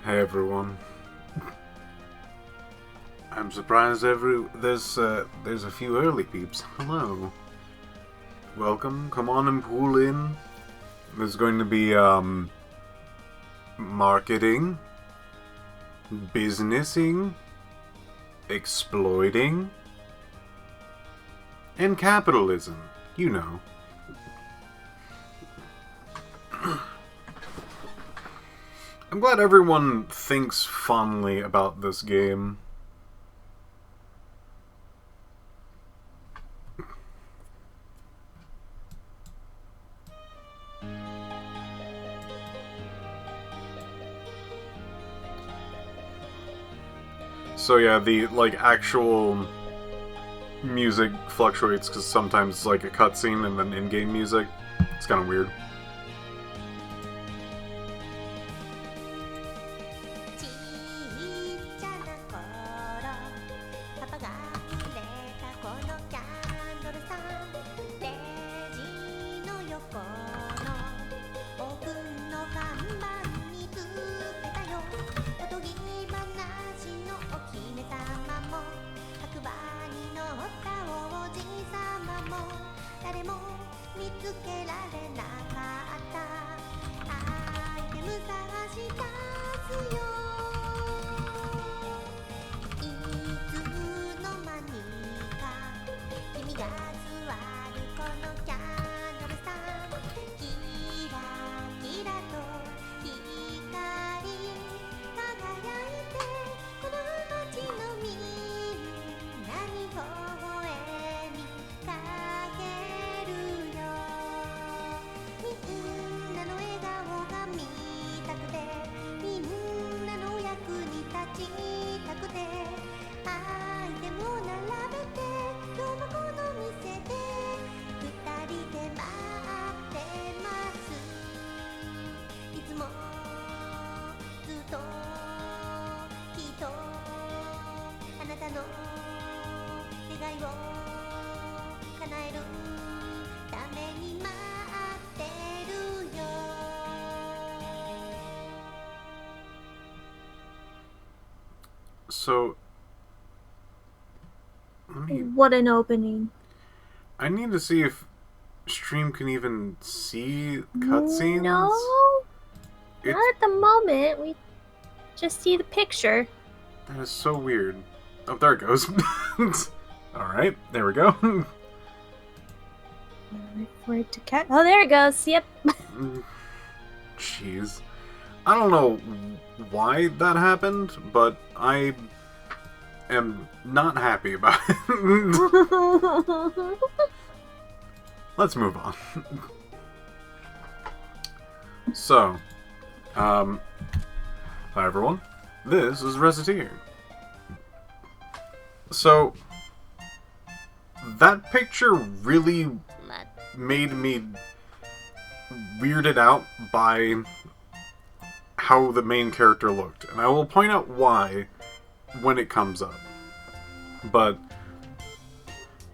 Hey everyone. I'm surprised there's a few early peeps. Hello. Welcome. Come on and pool in. There's going to be marketing, businessing, exploiting, and capitalism. You know. I'm glad everyone thinks fondly about this game. So yeah, the actual music fluctuates because sometimes it's like a cutscene and then in-game music. It's kind of weird. So, what an opening. I need to see if stream can even see cutscenes. No, not at the moment. We just see the picture. That is so weird. Oh, there it goes. Alright, there we go. Wait for it to catch. Oh, there it goes. Yep. Jeez. I don't know why that happened, but I am not happy about it. Let's move on. So, hi everyone. This is Recettear. So, that picture really made me weirded out by how the main character looked, and I will point out why when it comes up. But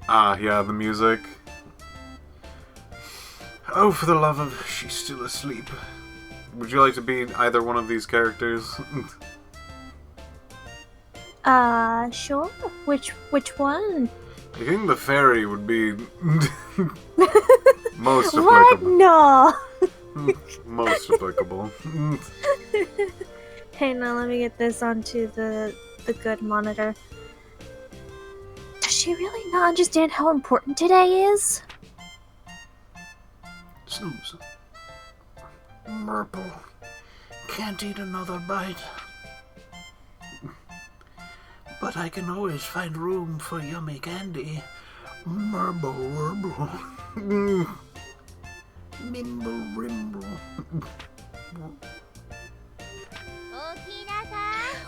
yeah, the music. Oh, for the love of, she's still asleep. Would you like to be either one of these characters? Sure. Which one? I think the fairy would be most What? applicable. No. Most applicable. Hey, now let me get this onto the good monitor. Does she really not understand how important today is? Snooze. Murple. Can't eat another bite. But I can always find room for yummy candy. Murble, murble. Mimble, rimble.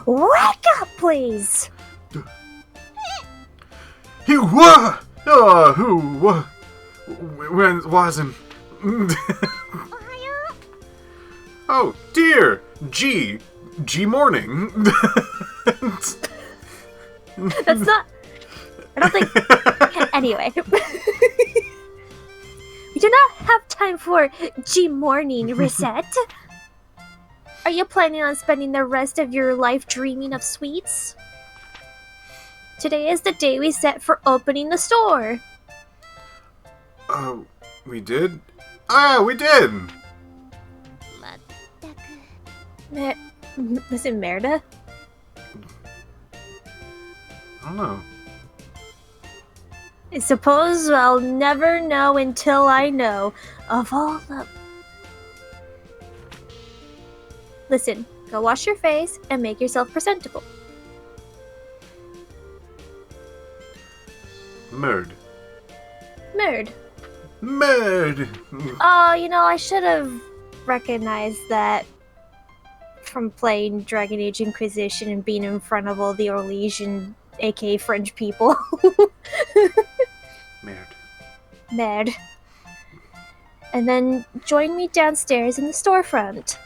Wake up, please! He wa! Who? When wasn't? Oh dear! G morning. That's not. I don't think. Anyway. We do not have time for G morning, Recette. Are you planning on spending the rest of your life dreaming of sweets? Today is the day we set for opening the store. Oh, we did? Ah, we did! Was it Merida? I don't know. I suppose I'll never know until I know. Of all the... Listen, go wash your face and make yourself presentable. Murd. Murd. Murd! Oh, I should have recognized that from playing Dragon Age Inquisition and being in front of all the Orlesian, aka French people. Murd. Mad. And then join me downstairs in the storefront.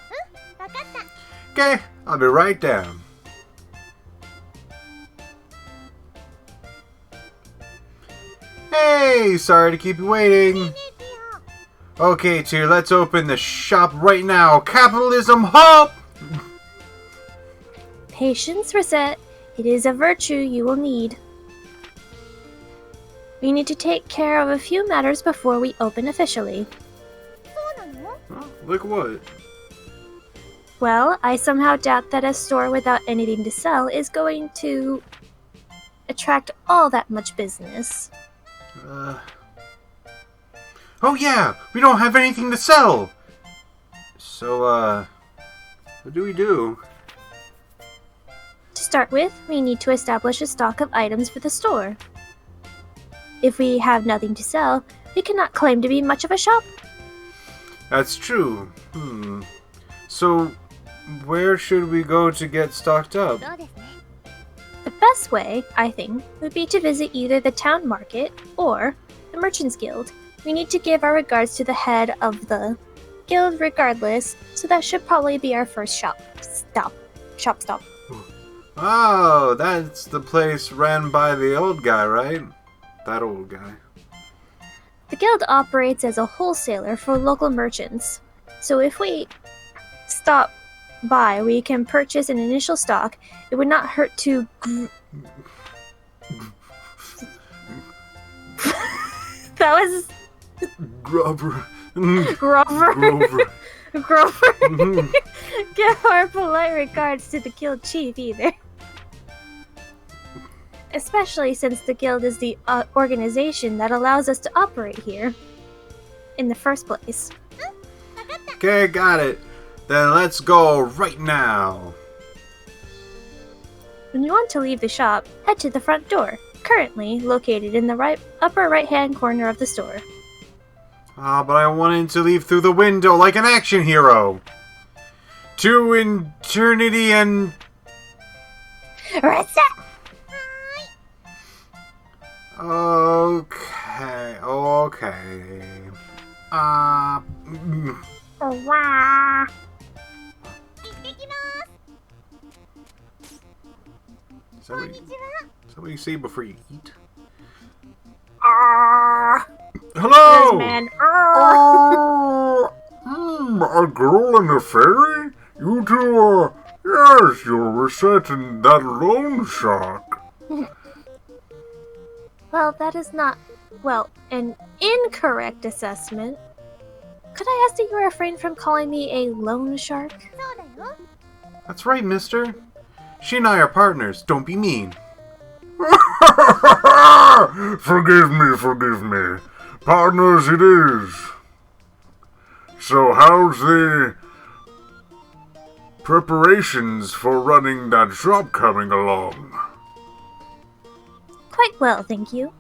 Okay, I'll be right down. Hey, sorry to keep you waiting. Okay, Tyr, let's open the shop right now. Capitalism hop! Patience, Recette. It is a virtue you will need. We need to take care of a few matters before we open officially. Oh, like what? Well, I somehow doubt that a store without anything to sell is going to attract all that much business. Oh yeah! We don't have anything to sell! So, what do we do? To start with, we need to establish a stock of items for the store. If we have nothing to sell, we cannot claim to be much of a shop. That's true. So, where should we go to get stocked up? The best way, I think, would be to visit either the town market or the Merchants Guild. We need to give our regards to the head of the guild regardless, so that should probably be our first shop stop. Oh, that's the place ran by the old guy, right? That old guy. The guild operates as a wholesaler for local merchants, so if we stop by, we can purchase an initial stock. It would not hurt to... That was... Grover. Grover. Give our polite regards to the guild chief either. Especially since the guild is the organization that allows us to operate here in the first place. Okay, got it. Then let's go right now. When you want to leave the shop, head to the front door, currently located in the upper right-hand corner of the store. Ah, but I wanted to leave through the window like an action hero. To eternity and... Recette! Okay. Wow. Is that what you say before you eat? Hello! Man. A girl and a fairy? You two yes, you're Recette and that loan shark. Well, that is not, an incorrect assessment. Could I ask that you refrain from calling me a loan shark? That's right, mister. She and I are partners. Don't be mean. Forgive me. Partners it is. So how's the preparations for running that shop coming along? Quite well, thank you.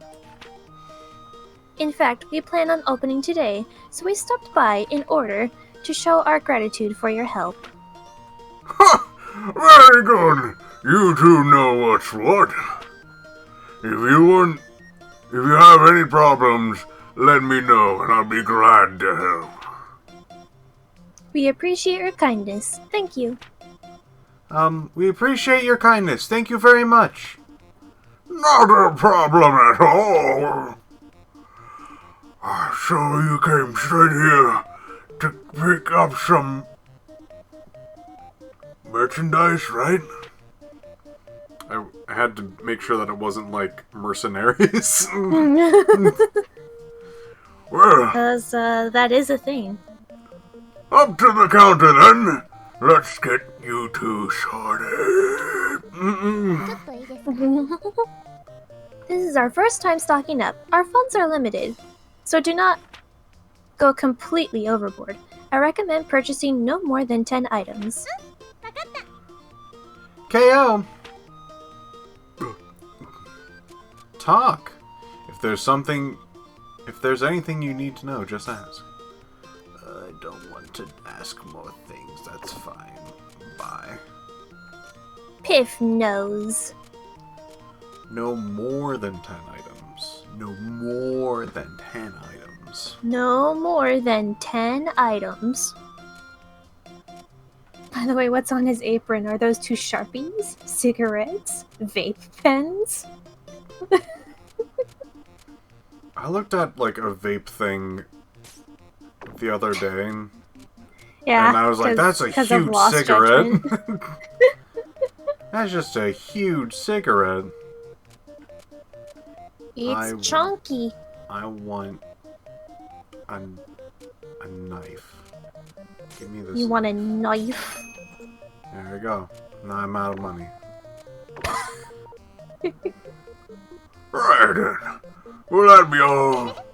In fact, we plan on opening today, so we stopped by in order to show our gratitude for your help. Ha! Very good. You two know what's what. If you have any problems, let me know and I'll be glad to help. We appreciate your kindness. Thank you. We appreciate your kindness. Thank you very much. Not a problem at all. So you came straight here to pick up some merchandise, right? I had to make sure that it wasn't like mercenaries. Well, Because that is a thing. up to the counter then. Let's get you two sorted. This is our first time stocking up. Our funds are limited, so do not go completely overboard. I recommend purchasing no more than 10 items. KO. Talk. If there's anything you need to know, just ask. I don't want to ask more things. That's fine. Bye. Piph knows. No more than 10 items. No more than 10 items. No more than 10 items. By the way, what's on his apron? Are those 2 Sharpies? Cigarettes? Vape pens? I looked at like a vape thing the other day. Yeah. And I was like, that's a huge cigarette. That's just a huge cigarette. It's chunky. I want a knife. Give me this. You want a knife? There we go. Now I'm out of money. Right then. Will that be all?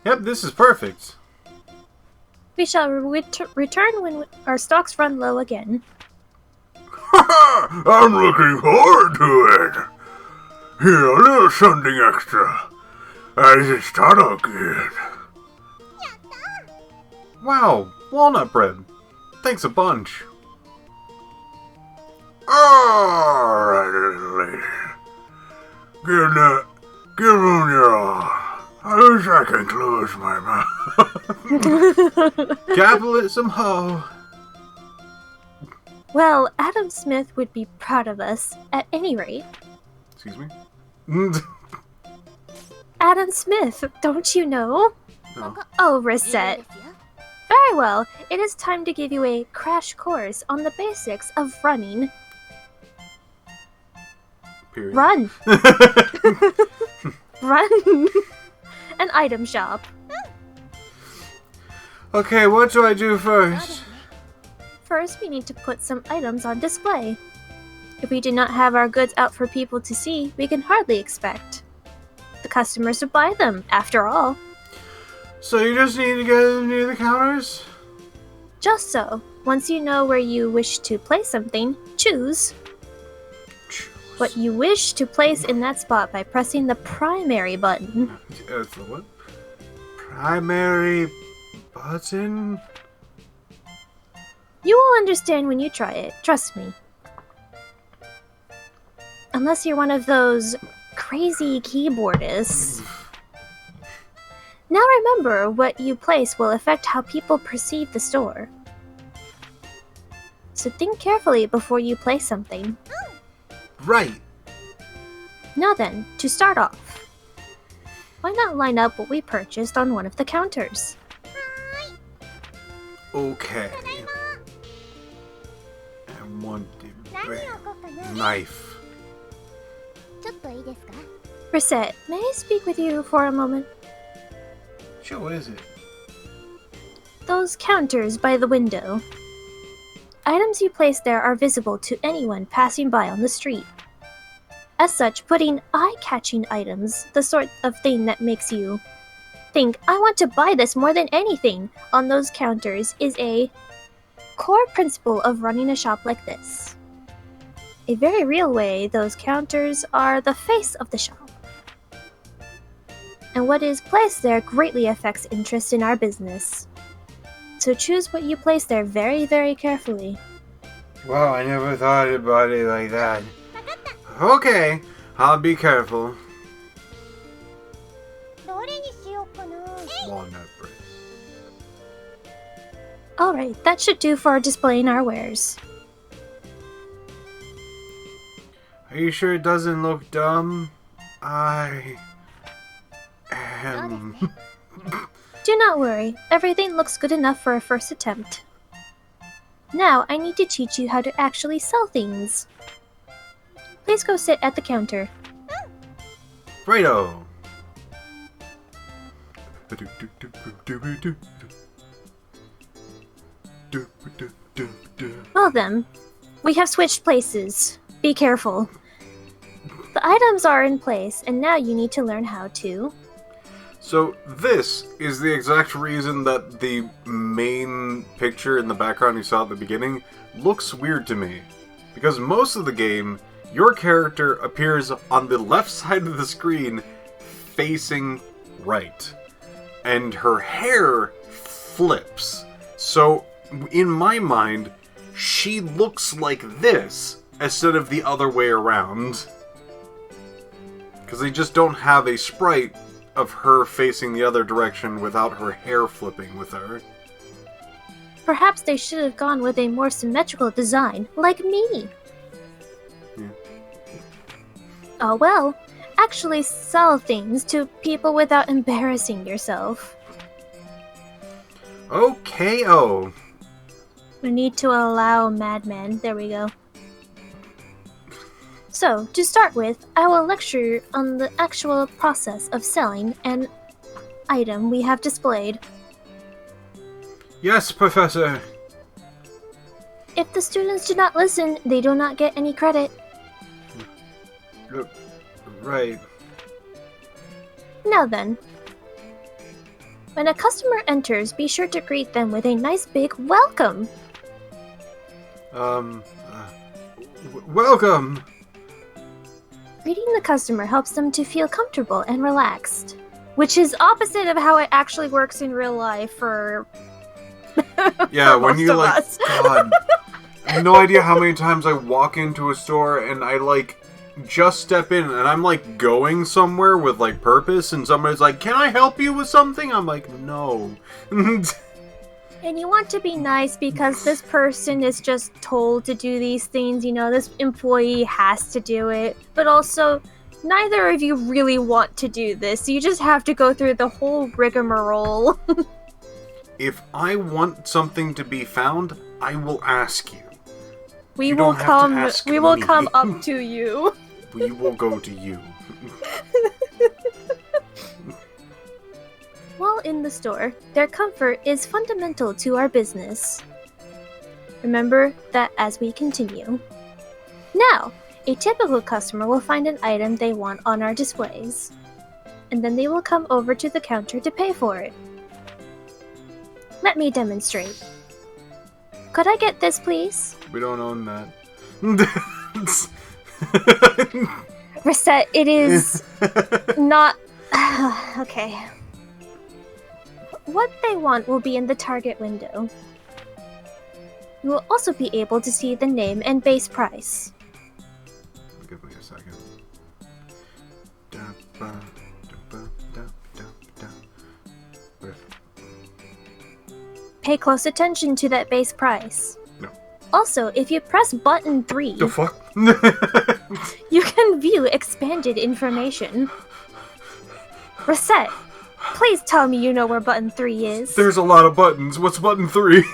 Yep, this is perfect. We shall return when our stocks run low again. I'm looking forward to it. Here, a little something extra. As it start out good. Wow, walnut bread. Thanks a bunch. Alright, little lady. Give them your all. I wish I can close my mouth. Capitalism ho. Well, Adam Smith would be proud of us, at any rate. Excuse me? Adam Smith, don't you know? No. Oh, Recette. Very well, it is time to give you a crash course on the basics of running. Period. Run! Run! An item shop. Okay, what do I do first? First, we need to put some items on display. If we do not have our goods out for people to see, we can hardly expect the customers to buy them, after all. So you just need to get them near the counters? Just so. Once you know where you wish to place something, choose what you wish to place in that spot by pressing the primary button. The what? Primary button? You will understand when you try it, trust me. Unless you're one of those crazy keyboardists. Now remember, what you place will affect how people perceive the store. So think carefully before you place something. Right. Now then, to start off, why not line up what we purchased on one of the counters? Okay. I want the knife. Recette, may I speak with you for a moment? Sure, what is it? Those counters by the window. Items you place there are visible to anyone passing by on the street. As such, putting eye-catching items, the sort of thing that makes you think, I want to buy this more than anything, on those counters is a core principle of running a shop like this. A very real way, those counters are the face of the shop. And what is placed there greatly affects interest in our business. So choose what you place there very, very carefully. Wow, I never thought about it like that. Okay, I'll be careful. Walnut bread. Alright, that should do for displaying our wares. Are you sure it doesn't look dumb? I am... Do not worry, everything looks good enough for a first attempt. Now I need to teach you how to actually sell things. Please go sit at the counter. Righto. Well then, we have switched places. Be careful. The items are in place, and now you need to learn how to... So this is the exact reason that the main picture in the background you saw at the beginning looks weird to me. Because most of the game, your character appears on the left side of the screen facing right. And her hair flips. So, in my mind, she looks like this instead of the other way around. Because they just don't have a sprite of her facing the other direction without her hair flipping with her. Perhaps they should have gone with a more symmetrical design, like me. Yeah. Oh well, actually sell things to people without embarrassing yourself. Okay-o. We need to allow madmen. There we go. So, to start with, I will lecture on the actual process of selling an item we have displayed. Yes, Professor. If the students do not listen, they do not get any credit. Right. Now then. When a customer enters, be sure to greet them with a nice big welcome. Welcome! Greeting the customer helps them to feel comfortable and relaxed. Which is opposite of how it actually works in real life for... Yeah, for when most you of like... us. God. I have no idea how many times I walk into a store and I, like, just step in and I'm, like, going somewhere with, like, purpose and somebody's like, can I help you with something? I'm like, no. And you want to be nice because this person is just told to do these things, you know, this employee has to do it. But also, neither of you really want to do this, so you just have to go through the whole rigmarole. If I want something to be found, I will ask you. We You will don't have to come ask we will me. come up to you. We will go to you. While in the store, their comfort is fundamental to our business. Remember that as we continue. Now, a typical customer will find an item they want on our displays, and then they will come over to the counter to pay for it. Let me demonstrate. Could I get this, please? We don't own that. Reset, it is not... Okay. What they want will be in the target window. You will also be able to see the name and base price. Give me a second. Pay close attention to that base price. No. Also, if you press button 3, The fuck? you can view expanded information. Reset, please tell me you know where button 3 is. There's a lot of buttons. What's button 3?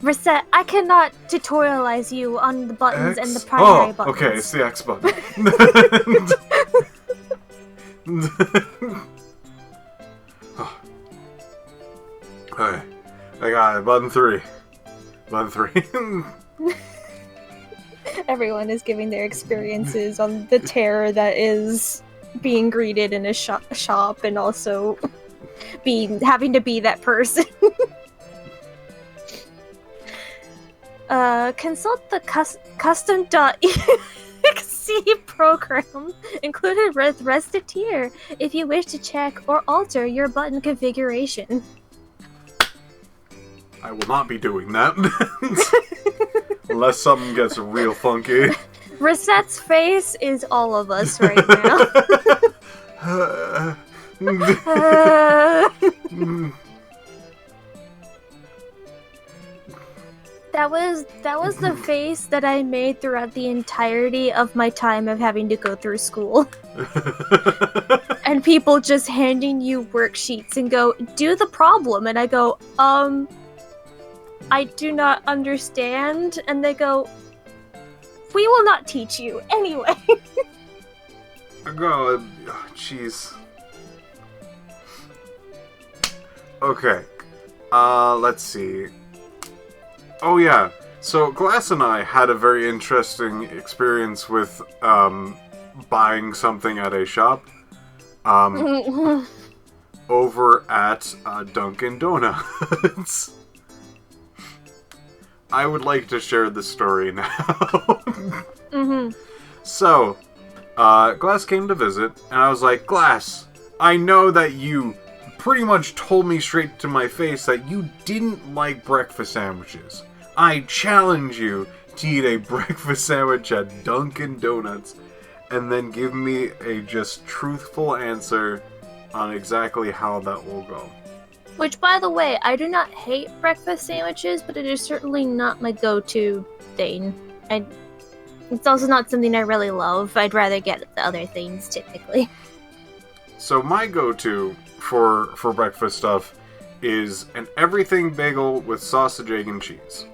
Reset, I cannot tutorialize you on the buttons X? and the primary buttons. Okay, it's the X button. Alright, I got it. Button 3. Button 3. Everyone is giving their experiences on the terror that is being greeted in a shop and also having to be that person. Consult the custom.exe program included with Recettear if you wish to check or alter your button configuration. I will not be doing that. Unless something gets real funky. Reset's face is all of us right now. That was the face that I made throughout the entirety of my time of having to go through school. And people just handing you worksheets and go, do the problem, and I go, I do not understand. And they go, we will not teach you anyway. Oh, jeez. Okay. Let's see. Oh, yeah. So, Glass and I had a very interesting experience with, buying something at a shop. Over at, Dunkin' Donuts. I would like to share this story now. So, Glass came to visit, and I was like, Glass, I know that you pretty much told me straight to my face that you didn't like breakfast sandwiches. I challenge you to eat a breakfast sandwich at Dunkin' Donuts, and then give me a just truthful answer on exactly how that will go. Which, by the way, I do not hate breakfast sandwiches, but it is certainly not my go-to thing. It's also not something I really love. I'd rather get the other things, typically. So my go-to for breakfast stuff is an everything bagel with sausage, egg, and cheese.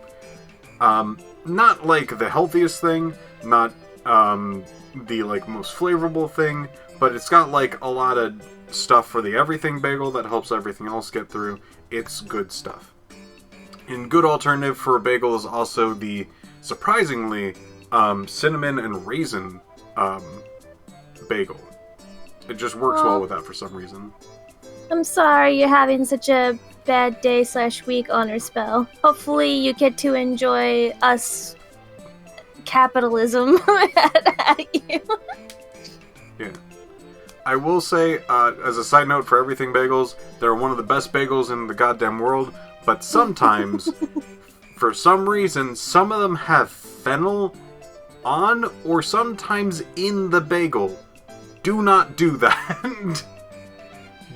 Not like the healthiest thing, not the like most flavorful thing, but it's got like a lot of stuff for the everything bagel that helps everything else get through. It's good stuff. And good alternative for a bagel is also the surprisingly cinnamon and raisin bagel. It just works well with that for some reason. I'm sorry you're having such a bad day/week on your spell. Hopefully you get to enjoy us capitalism at you. Yeah. I will say, as a side note for everything bagels, they're one of the best bagels in the goddamn world, but sometimes, for some reason, some of them have fennel on or sometimes in the bagel. Do not do that.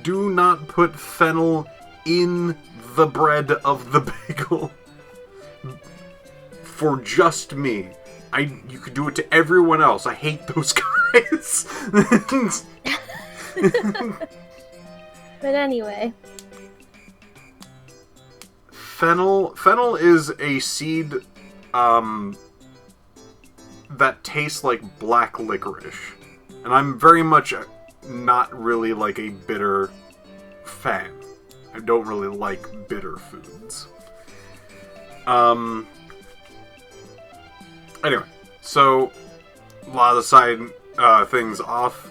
Do not put fennel in the bread of the bagel. For just me. You could do it to everyone else. I hate those guys. But anyway. Fennel is a seed that tastes like black licorice. And I'm very much not really like a bitter fan. I don't really like bitter foods. Anyway, so a lot of the side things off.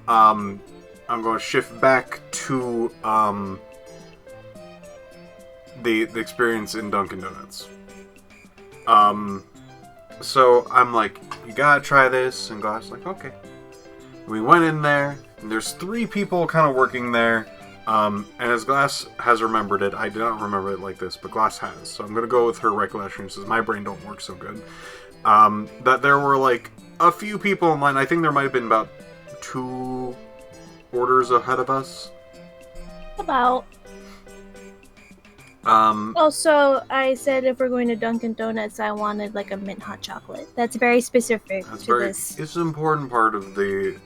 I'm going to shift back to the experience in Dunkin' Donuts. So I'm like, you gotta try this, and Glass like, okay. We went in there, and there's 3 people kind of working there. And as Glass has remembered it, I did not remember it like this, but Glass has. So I'm gonna go with her recollection, since my brain don't work so good. That there were like a few people in line. I think there might have been about 2 orders ahead of us. About. Also, I said if we're going to Dunkin' Donuts, I wanted like a mint hot chocolate. That's very specific this. It's an important part of the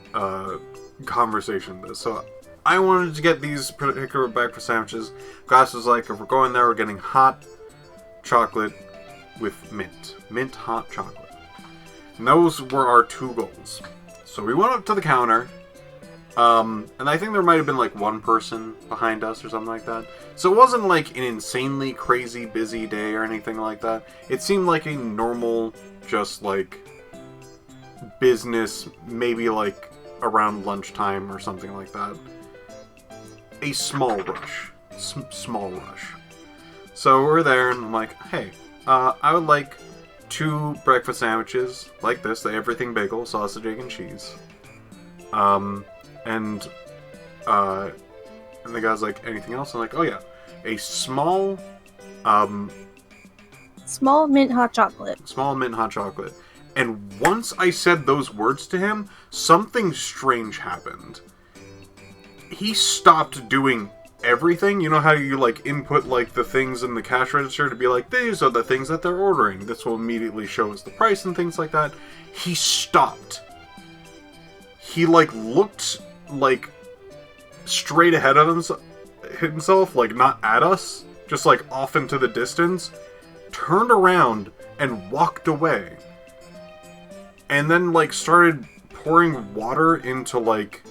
conversation. So I wanted to get these particular breakfast sandwiches. Glass was like, if we're going there, we're getting hot chocolate with mint hot chocolate. And those were our 2 goals. So we went up to the counter. And I think there might have been like 1 person behind us or something like that. So it wasn't like an insanely crazy busy day or anything like that. It seemed like a normal, just like, business, maybe like around lunchtime or something like that. A small rush. Small rush. So we're there and I'm like, hey, I would like 2 breakfast sandwiches like this, the everything bagel, sausage, egg, and cheese. And the guy's like, anything else? I'm like, oh yeah, a small mint hot chocolate. Small mint hot chocolate. And once I said those words to him, something strange happened. He stopped doing everything. You know how you like input like the things in the cash register to be like, these are the things that they're ordering. This will immediately show us the price and things like that. He stopped. He like looked like straight ahead of himself, like not at us, just like off into the distance, turned around and walked away. And then like started pouring water into like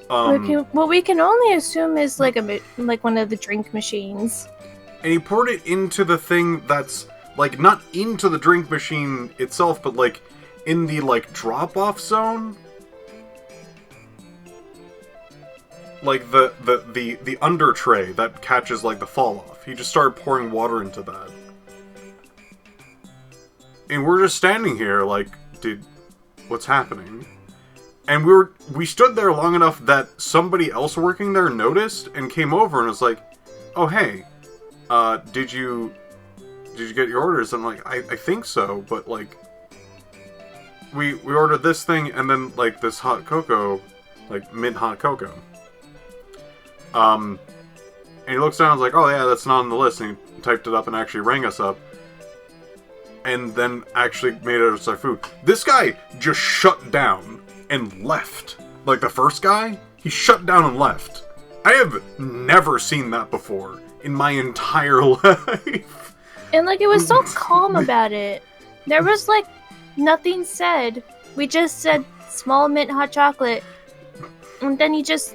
what we can only assume is like one of the drink machines. And he poured it into the thing that's like not into the drink machine itself, but like in the like drop-off zone. Like the under tray that catches like the fall off. He just started pouring water into that. And we're just standing here like, dude, what's happening? And we stood there long enough that somebody else working there noticed and came over and was like, oh hey, did you get your orders? And I'm like, I think so, but like we ordered this thing and then like this hot cocoa, like mint hot cocoa. And he looks down and is like, oh yeah, that's not on the list, and he typed it up and actually rang us up. And then actually made it as our food. This guy just shut down and left. Like the first guy, he shut down and left. I have never seen that before in my entire life. And like, it was so calm about it. There was like nothing said. We just said small mint hot chocolate. And then he just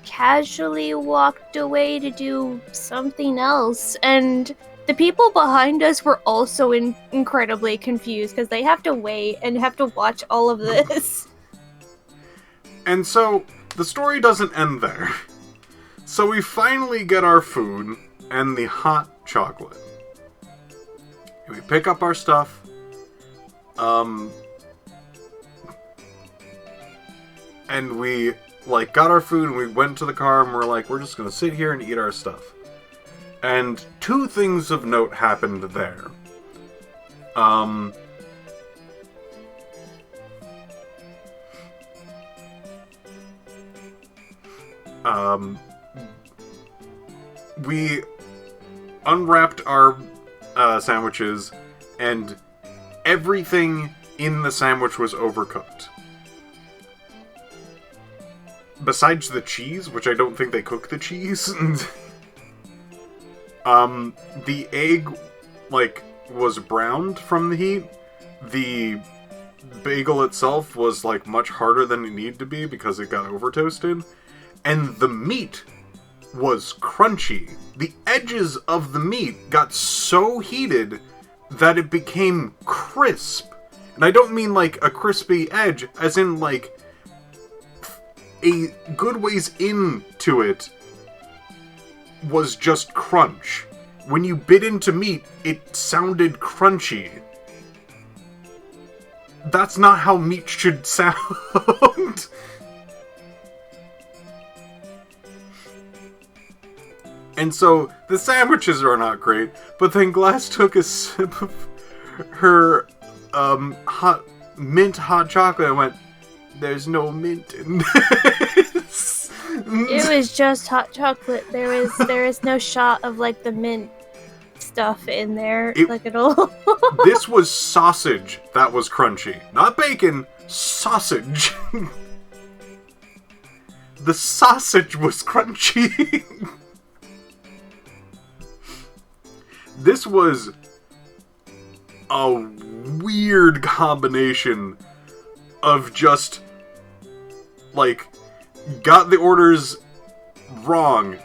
casually walked away to do something else. And the people behind us were also incredibly confused because they have to wait and have to watch all of this. And so, the story doesn't end there. So we finally get our food and the hot chocolate. And we pick up our stuff. And we, like, got our food and we went to the car and we're like, we're just gonna sit here and eat our stuff. And two things of note happened there. We unwrapped our sandwiches, and everything in the sandwich was overcooked. Besides the cheese, which I don't think they cook the cheese. The egg, like, was browned from the heat. The bagel itself was, like, much harder than it needed to be because it got over-toasted. And the meat was crunchy. The edges of the meat got so heated that it became crisp. And I don't mean, like, a crispy edge, as in, like, a good ways into it was just crunch. When you bit into meat, it sounded crunchy. That's not how meat should sound. And so, the sandwiches are not great, but then Glass took a sip of her mint hot chocolate and went, there's no mint in this. It was just hot chocolate. There is no shot of like the mint stuff in there, like at all. This was sausage that was crunchy. Not bacon, sausage. The sausage was crunchy. This was a weird combination of just, like, got the orders wrong,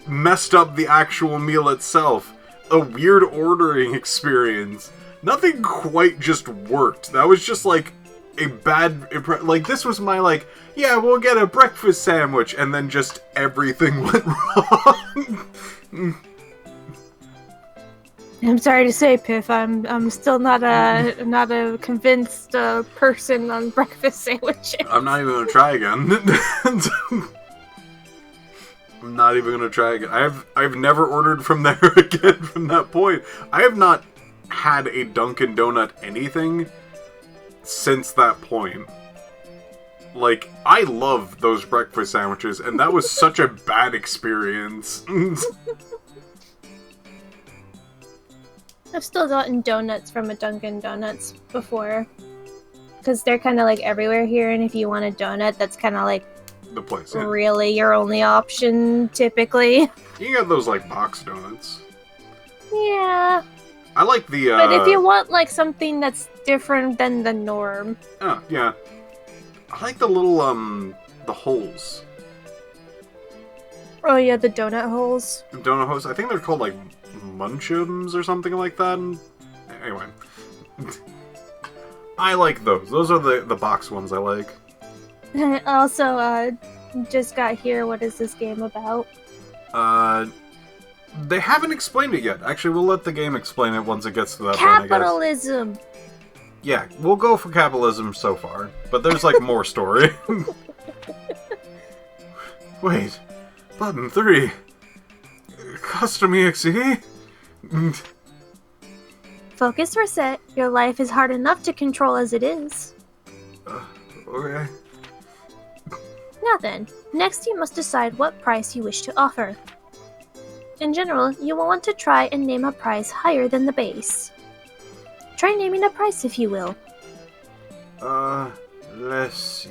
messed up the actual meal itself, a weird ordering experience. Nothing quite just worked. That was just, like, a bad... Like, this was my, like, yeah, we'll get a breakfast sandwich, and then just everything went wrong. I'm sorry to say, Piph, I'm still not a convinced person on breakfast sandwiches. I'm not even gonna try again. I'm not even gonna try again. I've never ordered from there again from that point. I have not had a Dunkin' Donut anything since that point. Like, I love those breakfast sandwiches, and that was such a bad experience. I've still gotten donuts from a Dunkin' Donuts before, because they're kind of like everywhere here, and if you want a donut that's kind of like the place. Yeah. really your only option, typically. You got those, like, box donuts. Yeah. I like the, But if you want, like, something that's different than the norm. Oh, yeah. I like the little, the holes. Oh, yeah, the donut holes. Donut holes. I think they're called, like, munchums or something like that. Anyway. I like those. Those are the box ones I like. Also, just got here. What is this game about? They haven't explained it yet. Actually, we'll let the game explain it once it gets to that point, I guess. Capitalism! Yeah, we'll go for capitalism so far. But there's, like, more story. Wait. Button 3. Custom EXE? Focus reset. Your life is hard enough to control as it is. Okay. Now then, next you must decide what price you wish to offer. In general, you will want to try and name a price higher than the base. Try naming a price if you will. Let's see.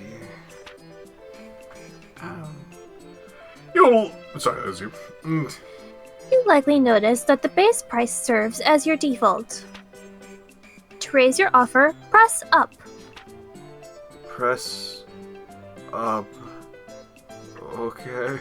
You'll... Sorry, that was you. You likely notice that the base price serves as your default. To raise your offer, press up. Press... up... Okay.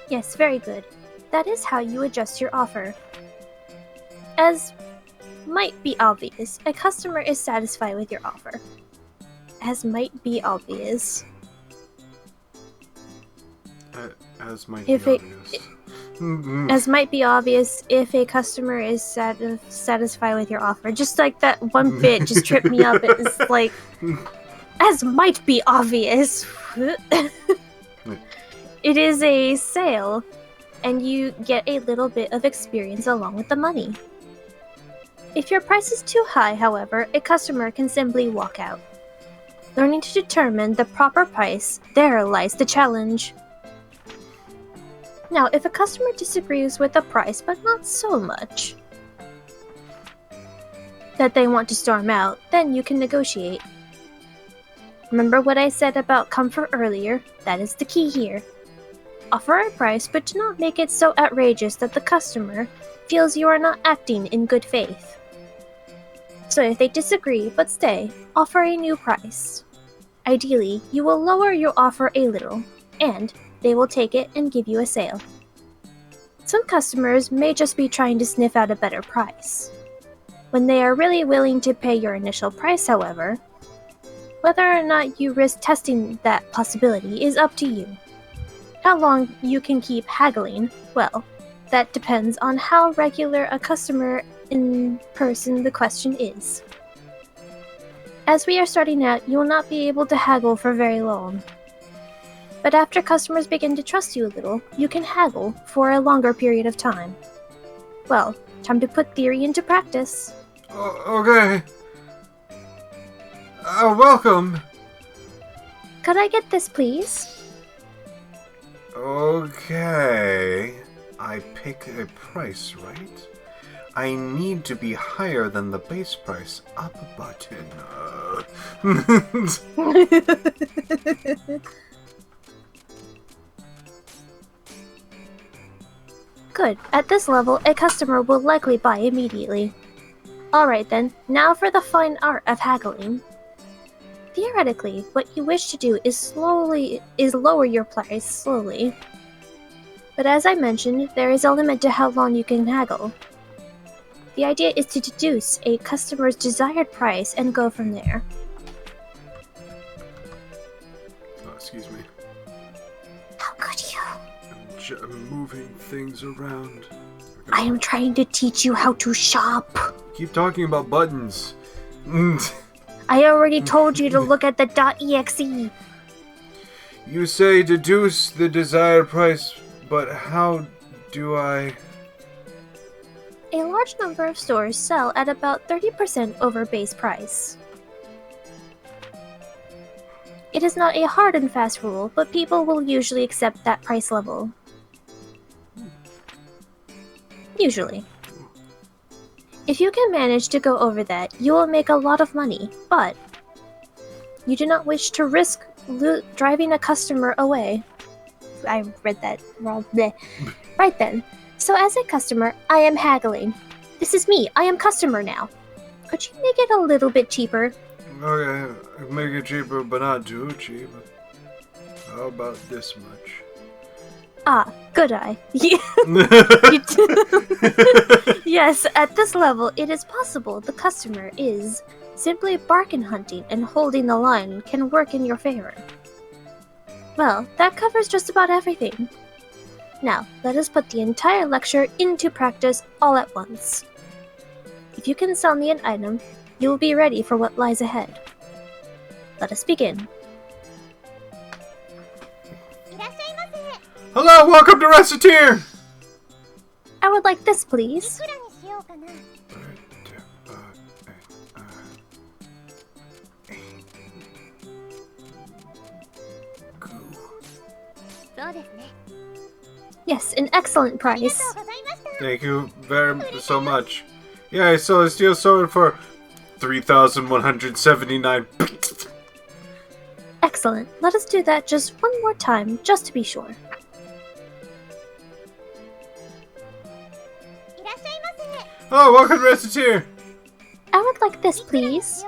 Yes, very good. That is how you adjust your offer. As might be obvious, a customer is satisfied with your offer. As might be obvious. As might If be it- obvious. As might be obvious, if a customer is satisfied with your offer. Just like that one bit just tripped me up. It's like, as might be obvious. It is a sale, and you get a little bit of experience along with the money. If your price is too high, however, a customer can simply walk out. Learning to determine the proper price, there lies the challenge. Now, if a customer disagrees with the price, but not so much that they want to storm out, then you can negotiate. Remember what I said about comfort earlier? That is the key here. Offer a price, but do not make it so outrageous that the customer feels you are not acting in good faith. So if they disagree but stay, offer a new price. Ideally, you will lower your offer a little, and they will take it and give you a sale. Some customers may just be trying to sniff out a better price. When they are really willing to pay your initial price, however, whether or not you risk testing that possibility is up to you. How long you can keep haggling, well, that depends on how regular a customer in person the question is. As we are starting out, you will not be able to haggle for very long. But after customers begin to trust you a little, you can haggle for a longer period of time. Well, time to put theory into practice. Okay. Welcome. Could I get this, please? Okay. I pick a price, right? I need to be higher than the base price. Up button. Good. At this level, a customer will likely buy immediately. Alright then, now for the fine art of haggling. Theoretically, what you wish to do is lower your price slowly. But as I mentioned, there is a limit to how long you can haggle. The idea is to deduce a customer's desired price and go from there. Excuse me. How could you? I'm moving things around. I am trying to teach you how to shop. Keep talking about buttons. I already told you to look at the .exe. You say deduce the desired price, but how do I... A large number of stores sell at about 30% over base price. It is not a hard and fast rule, but people will usually accept that price level. Usually. If you can manage to go over that, you will make a lot of money, but you do not wish to risk driving a customer away. I read that wrong. Bleh. Right then. So as a customer, I am haggling. This is me. I am customer now. Could you make it a little bit cheaper? Okay, make it cheaper, but not too cheap. How about this much? Ah, good eye. Yes, at this level, it is possible the customer is simply bargain hunting and holding the line can work in your favor. Well, that covers just about everything. Now, let us put the entire lecture into practice all at once. If you can sell me an item, you will be ready for what lies ahead. Let us begin. Hello, welcome to Recettear! I would like this, please. Yes, an excellent price. Thank you so much. Yeah, I sold a steel sword for 3,179. Excellent. Let us do that just one more time, just to be sure. Oh, welcome to Recettear! I would like this, please.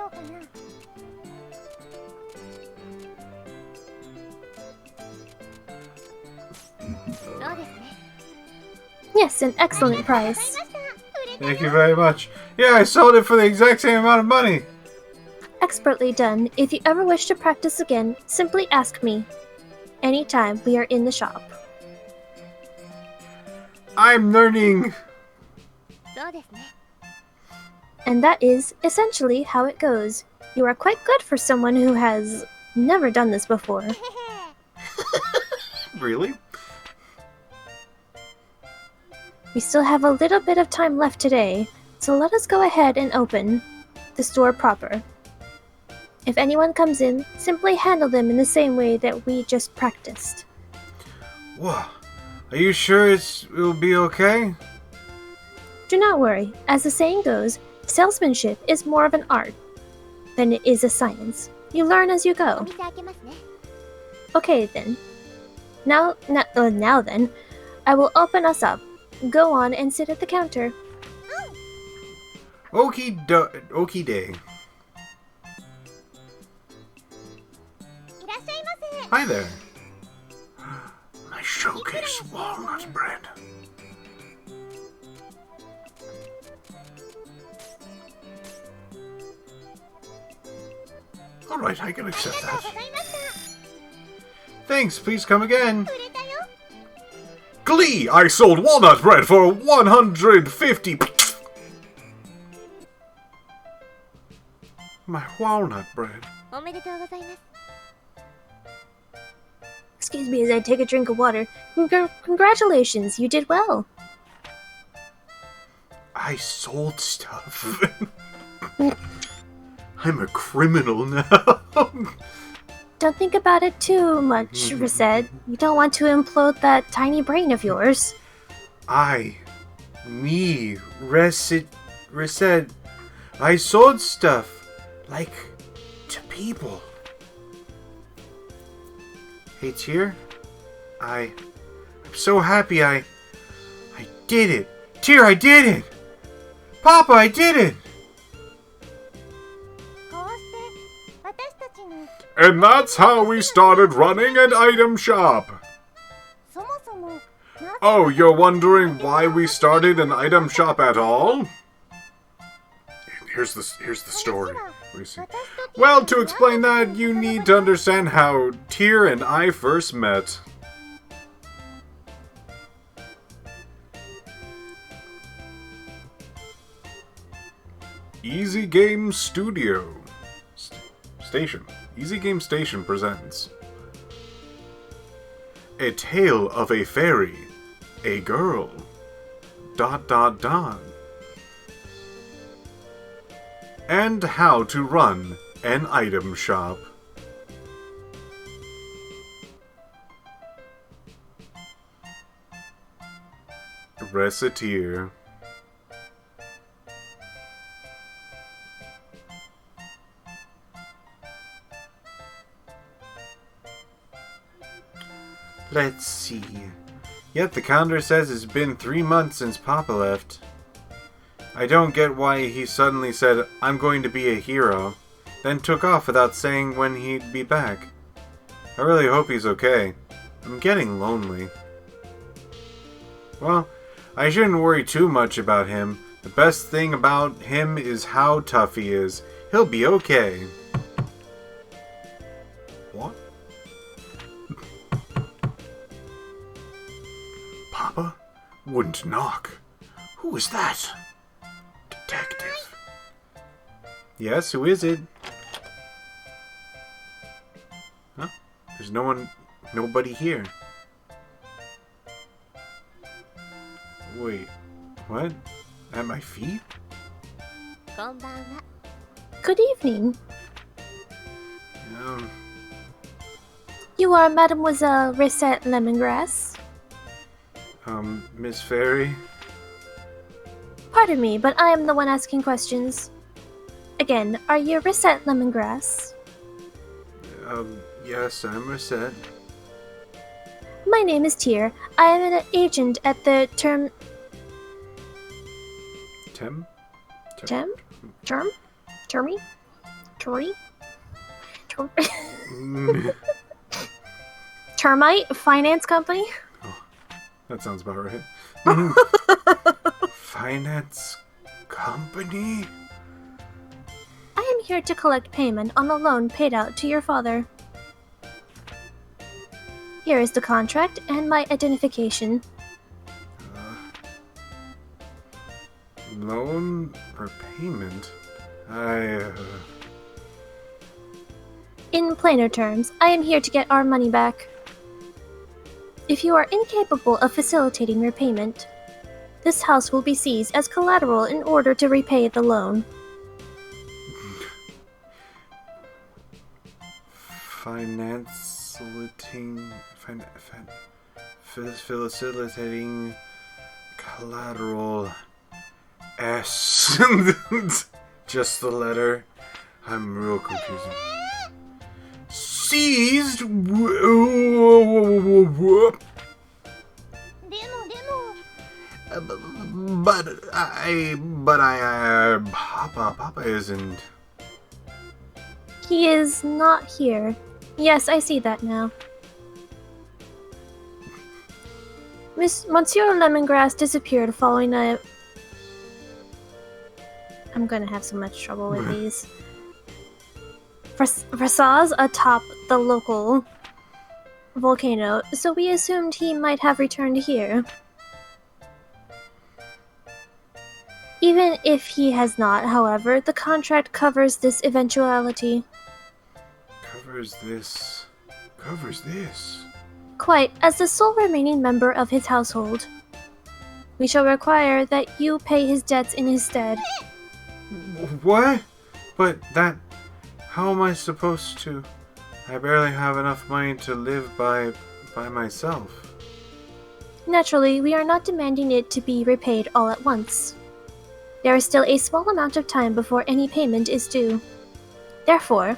Yes, an excellent price. Thank you very much. Yeah, I sold it for the exact same amount of money. Expertly done. If you ever wish to practice again, simply ask me. Anytime we are in the shop. I'm learning. And that is essentially how it goes. You are quite good for someone who has never done this before. Really? We still have a little bit of time left today, so let us go ahead and open the store proper. If anyone comes in, simply handle them in the same way that we just practiced. Whoa. Are you sure it will be okay? Do not worry. As the saying goes, salesmanship is more of an art than it is a science. You learn as you go. Okay then. Now then, I will open us up. Go on and sit at the counter. Okie day. Hi there. My showcase walnut bread. Alright, I can accept that. Thanks, please come again. Glee! I sold walnut bread for 150. My walnut bread. Excuse me as I take a drink of water. Congratulations, you did well. I sold stuff. I'm a criminal now. Don't think about it too much, Recette. You don't want to implode that tiny brain of yours. Recette, I sold stuff, like, to people. Hey, Tear, I'm so happy I did it. Tear, I did it! Papa, I did it! And that's how we started running an item shop. Oh, you're wondering why we started an item shop at all? Here's the story. We see. Well, to explain that, you need to understand how Tyr and I first met. Easy Game Studio Station. Easy Game Station presents A Tale of a Fairy, a Girl, ... and how to run an item shop. Recettear. Let's see. Yep, the calendar says it's been 3 months since Papa left. I don't get why he suddenly said, I'm going to be a hero, then took off without saying when he'd be back. I really hope he's okay. I'm getting lonely. Well, I shouldn't worry too much about him. The best thing about him is how tough he is. He'll be okay. What? Papa? Wouldn't knock. Who is that? Detective. Yes, who is it? Huh? There's nobody here. Wait, what? At my feet? Good evening. Um, You are Mademoiselle Recette Lemongrass? Miss Fairy? Pardon me, but I am the one asking questions. Again, are you Recette Lemongrass? Yes, I'm Recette. My name is Tyr. I am an agent at the Term... Tem? Term? Termy? Tory? Termite Finance Company? That sounds about right. Finance company? I am here to collect payment on a loan paid out to your father. Here is the contract and my identification. Loan or payment? In plainer terms, I am here to get our money back. If you are incapable of facilitating repayment, this house will be seized as collateral in order to repay the loan. Facilitating collateral S. Just the letter. I'm real confusing. Seized. Papa isn't. He is not here. Yes, I see that now. Monsieur Lemongrass disappeared following a... I'm gonna have so much trouble with these. Rasaz atop the local volcano, so we assumed he might have returned here. Even if he has not, however, the contract covers this eventuality. Covers this. Quite, as the sole remaining member of his household. We shall require that you pay his debts in his stead. What? But that... How am I supposed to... I barely have enough money to live by myself. Naturally, we are not demanding it to be repaid all at once. There is still a small amount of time before any payment is due. Therefore...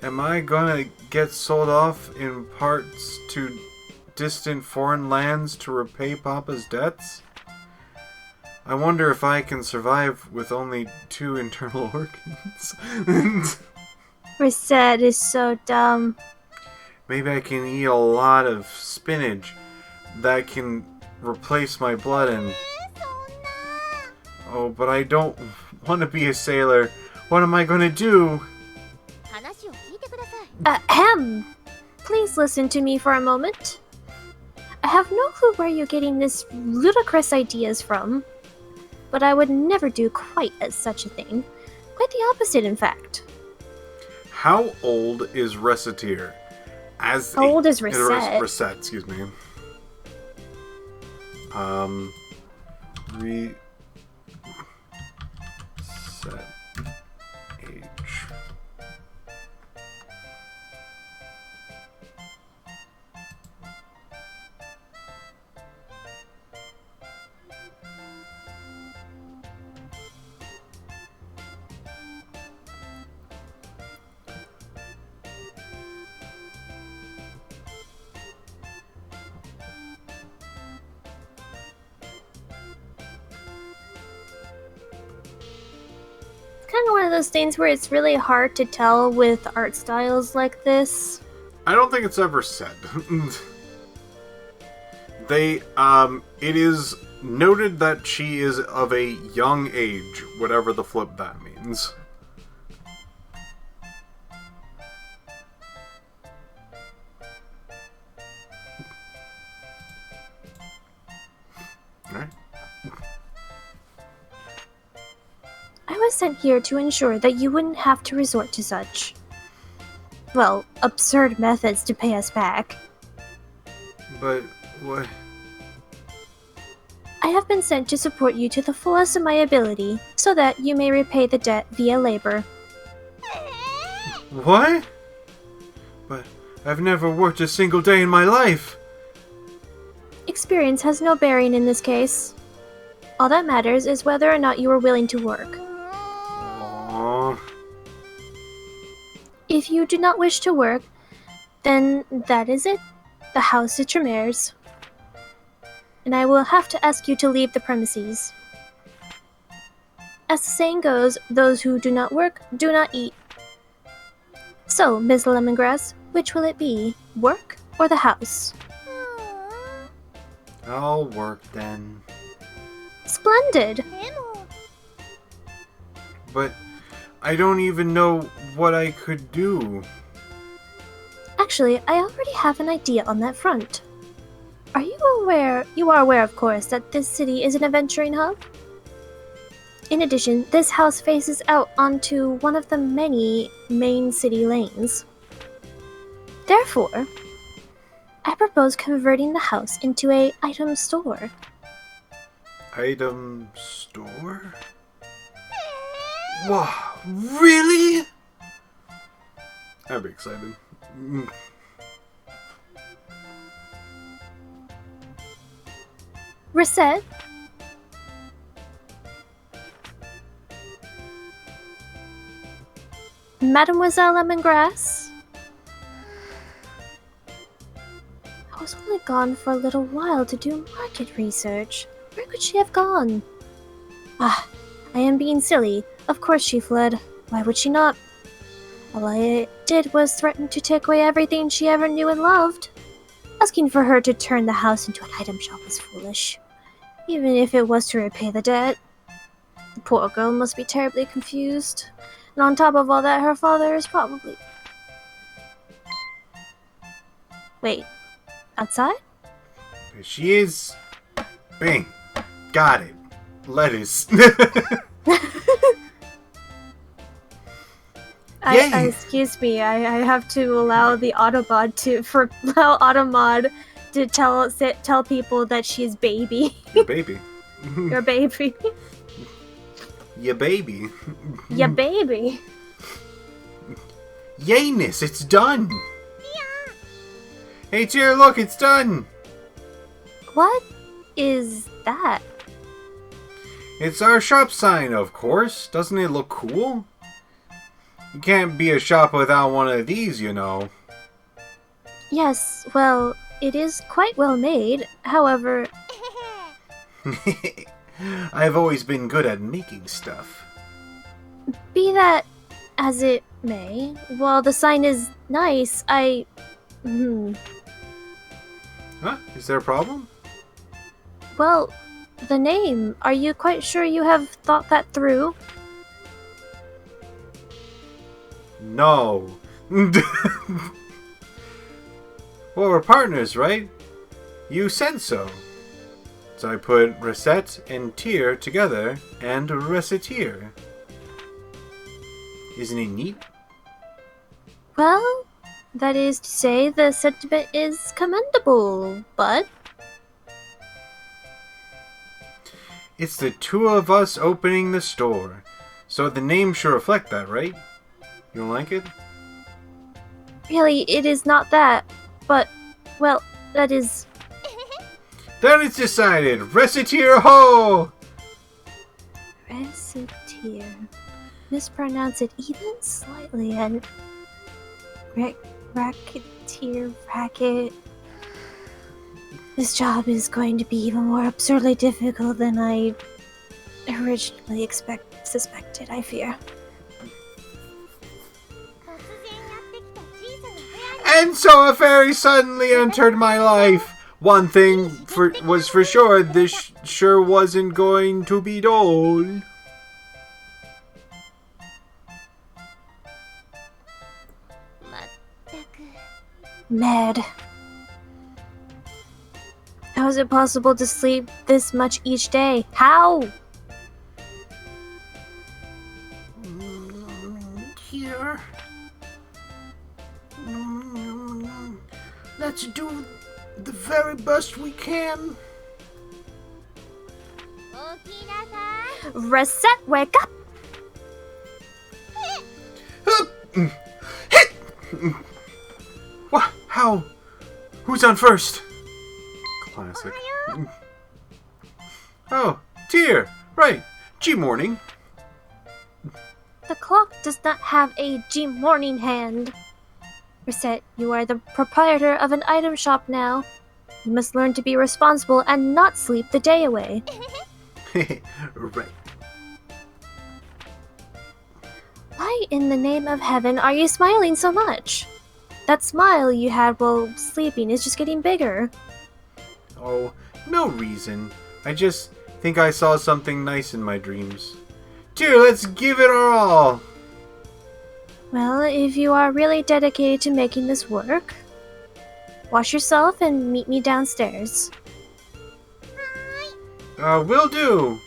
Am I gonna get sold off in parts to distant foreign lands to repay Papa's debts? I wonder if I can survive with only 2 internal organs. Recette is so dumb. Maybe I can eat a lot of spinach that can replace my blood and... Oh, but I don't want to be a sailor. What am I gonna do? Ahem! Please listen to me for a moment. I have no clue where you're getting this ludicrous ideas from, but I would never do quite as such a thing. Quite the opposite, in fact. How old is Recettear? How old is Recette? Recette, excuse me. Reset age. those things where it's really hard to tell with art styles like this. I don't think it's ever said. It is noted that she is of a young age, whatever the flip that means. Alright. I was sent here to ensure that you wouldn't have to resort to such, well, absurd methods to pay us back. But what? I have been sent to support you to the fullest of my ability, so that you may repay the debt via labor. What? But I've never worked a single day in my life. Experience has no bearing in this case. All that matters is whether or not you are willing to work. Aww. If you do not wish to work, then that is it. The house is Tremere's. And I will have to ask you to leave the premises. As the saying goes, those who do not work do not eat. So, Miss Lemongrass, which will it be? Work or the house? I'll work then. Splendid! But I don't even know what I could do. Actually, I already have an idea on that front. Are you aware, of course, that this city is an adventuring hub? In addition, this house faces out onto one of the many main city lanes. Therefore, I propose converting the house into an item store. Item store? Wow, really? I'd be excited. Recette? Mademoiselle Lemongrass? I was only gone for a little while to do market research. Where could she have gone? Ah, I am being silly. Of course she fled. Why would she not? All I did was threaten to take away everything she ever knew and loved. Asking for her to turn the house into an item shop was foolish, even if it was to repay the debt. The poor girl must be terribly confused. And on top of all that, her father is probably... Wait, outside? There she is. Bing. Got it. Lettuce. Yay! Excuse me, I have to allow the Autobot allow Automod to tell people that she's baby. Your baby. Your baby. Your baby. Your baby. Yayness, it's done! Yeah. Hey, Cheer, look, it's done! What is that? It's our shop sign, of course. Doesn't it look cool? You can't be a shop without one of these, you know. Yes, well, it is quite well made. However... I've always been good at making stuff. Be that as it may, while the sign is nice, Huh? Is there a problem? Well, the name. Are you quite sure you have thought that through? No. Well, we're partners, right? You said so. So I put Recette and Tear together and Recettear. Isn't it neat? Well, that is to say, the sentiment is commendable, but... It's the two of us opening the store. So the name should reflect that, right? You don't like it? Really, it is not that. But, well, that is... Then it's decided! Recettear ho! Recettear. Mispronounce it even slightly and... Racketeer, racket... This job is going to be even more absurdly difficult than I originally suspected, I fear. And so a fairy suddenly entered my life. One thing was for sure, this sure wasn't going to be dull. Mad. How is it possible to sleep this much each day? How? Here. Let's do the very best we can. Recette, wake up! What? How? Who's on first? Classic. Oh, dear. Right. G-morning. The clock does not have a G-morning hand. Recette, you are the proprietor of an item shop now. You must learn to be responsible and not sleep the day away. Right. Why in the name of heaven are you smiling so much? That smile you had while sleeping is just getting bigger. Oh, no reason. I just think I saw something nice in my dreams. Dear, let's give it our all. Well, if you are really dedicated to making this work, wash yourself and meet me downstairs. Will do.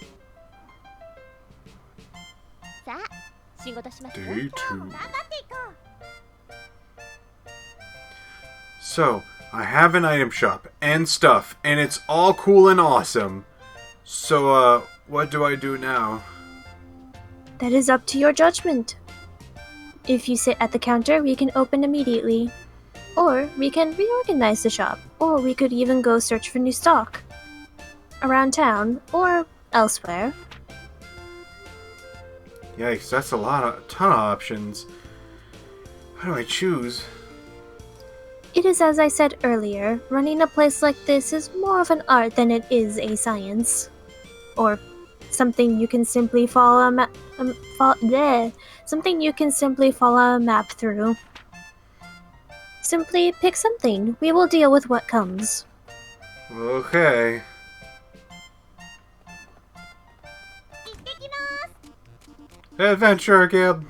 Day 2. So, I have an item shop and stuff, and it's all cool and awesome. So, what do I do now? That is up to your judgment. If you sit at the counter, we can open immediately. Or we can reorganize the shop. Or we could even go search for new stock. Around town, or elsewhere. Yikes, that's a ton of options. How do I choose? It is as I said earlier, running a place like this is more of an art than it is a science. Or something you can simply follow a map through. Simply pick something. We will deal with what comes. Okay. Adventure Guild.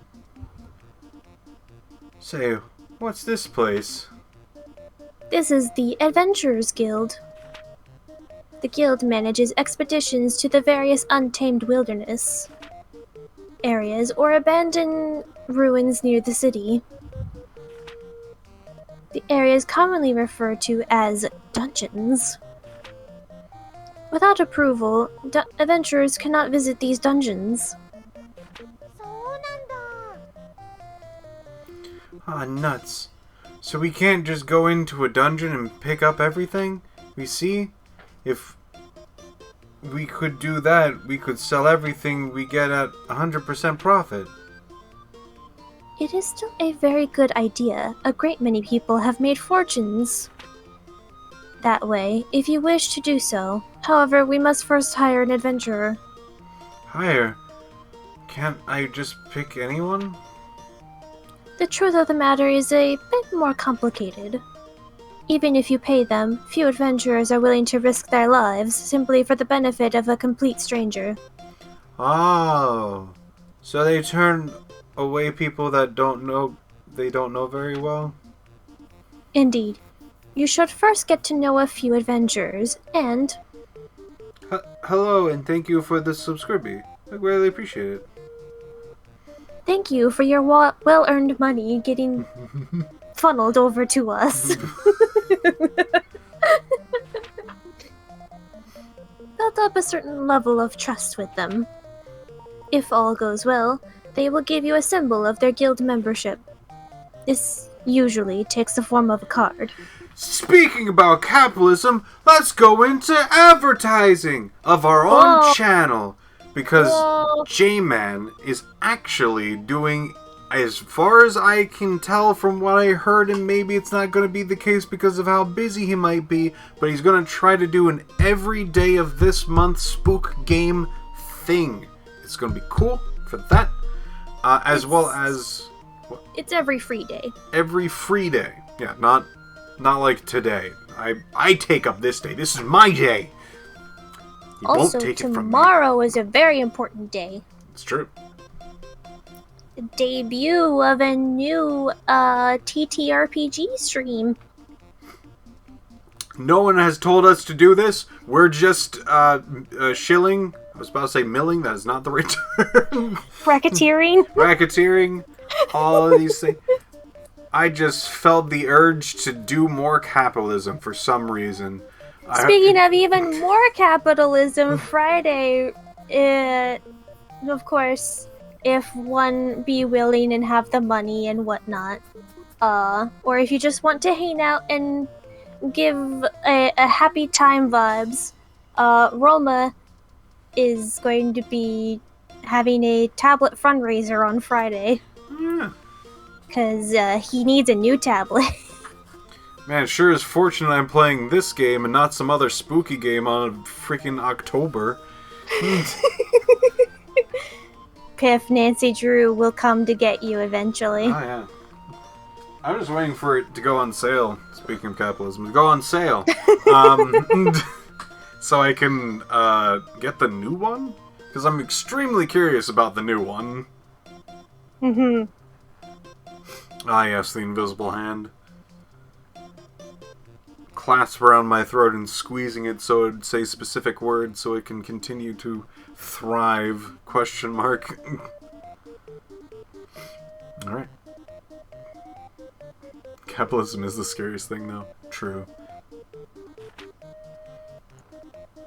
Say, what's this place? This is the Adventurers Guild. The guild manages expeditions to the various untamed wilderness areas or abandoned ruins near the city. The area is commonly referred to as dungeons. Without approval, adventurers cannot visit these dungeons. Ah, nuts. So we can't just go into a dungeon and pick up everything? We see? If we could do that, we could sell everything we get at 100% profit. It is still a very good idea. A great many people have made fortunes that way, if you wish to do so. However, we must first hire an adventurer. Hire? Can't I just pick anyone? The truth of the matter is a bit more complicated. Even if you pay them, few adventurers are willing to risk their lives simply for the benefit of a complete stranger. Oh, so they turn away people that don't know very well? Indeed. You should first get to know a few adventurers, and... Hello, and thank you for the subscribing. I greatly appreciate it. Thank you for your well-earned money getting funneled over to us. Build up a certain level of trust with them. If all goes well, they will give you a symbol of their guild membership. This usually takes the form of a card. Speaking about capitalism, let's go into advertising of our own channel. Because J-Man is actually doing, as far as I can tell from what I heard, and maybe it's not going to be the case because of how busy he might be, but he's going to try to do an every day of this month spook game thing. It's going to be cool for that, as well as... It's every free day. Every free day. Yeah, not like today. I take up this day. This is my day. You Also, won't take it from me. tomorrow is a very important day. It's true. The debut of a new TTRPG stream. No one has told us to do this. We're just shilling. I was about to say milling. That is not the right term. Racketeering. Racketeering. All of these things. I just felt the urge to do more capitalism for some reason. Speaking of even more capitalism, Friday, of course, if one be willing and have the money and whatnot, or if you just want to hang out and give a happy time vibes, Roma is going to be having a tablet fundraiser on Friday. Yeah. Because he needs a new tablet. Man, it sure is fortunate I'm playing this game and not some other spooky game on freaking October. Piph, Nancy Drew will come to get you eventually. Oh, yeah. I'm just waiting for it to go on sale. Speaking of capitalism, to go on sale. So I can get the new one? Because I'm extremely curious about the new one. Mm-hmm. Ah, yes, the invisible hand. Clasp around my throat and squeezing it so it would say specific words so it can continue to thrive, question mark. Alright. Capitalism is the scariest thing, though. True.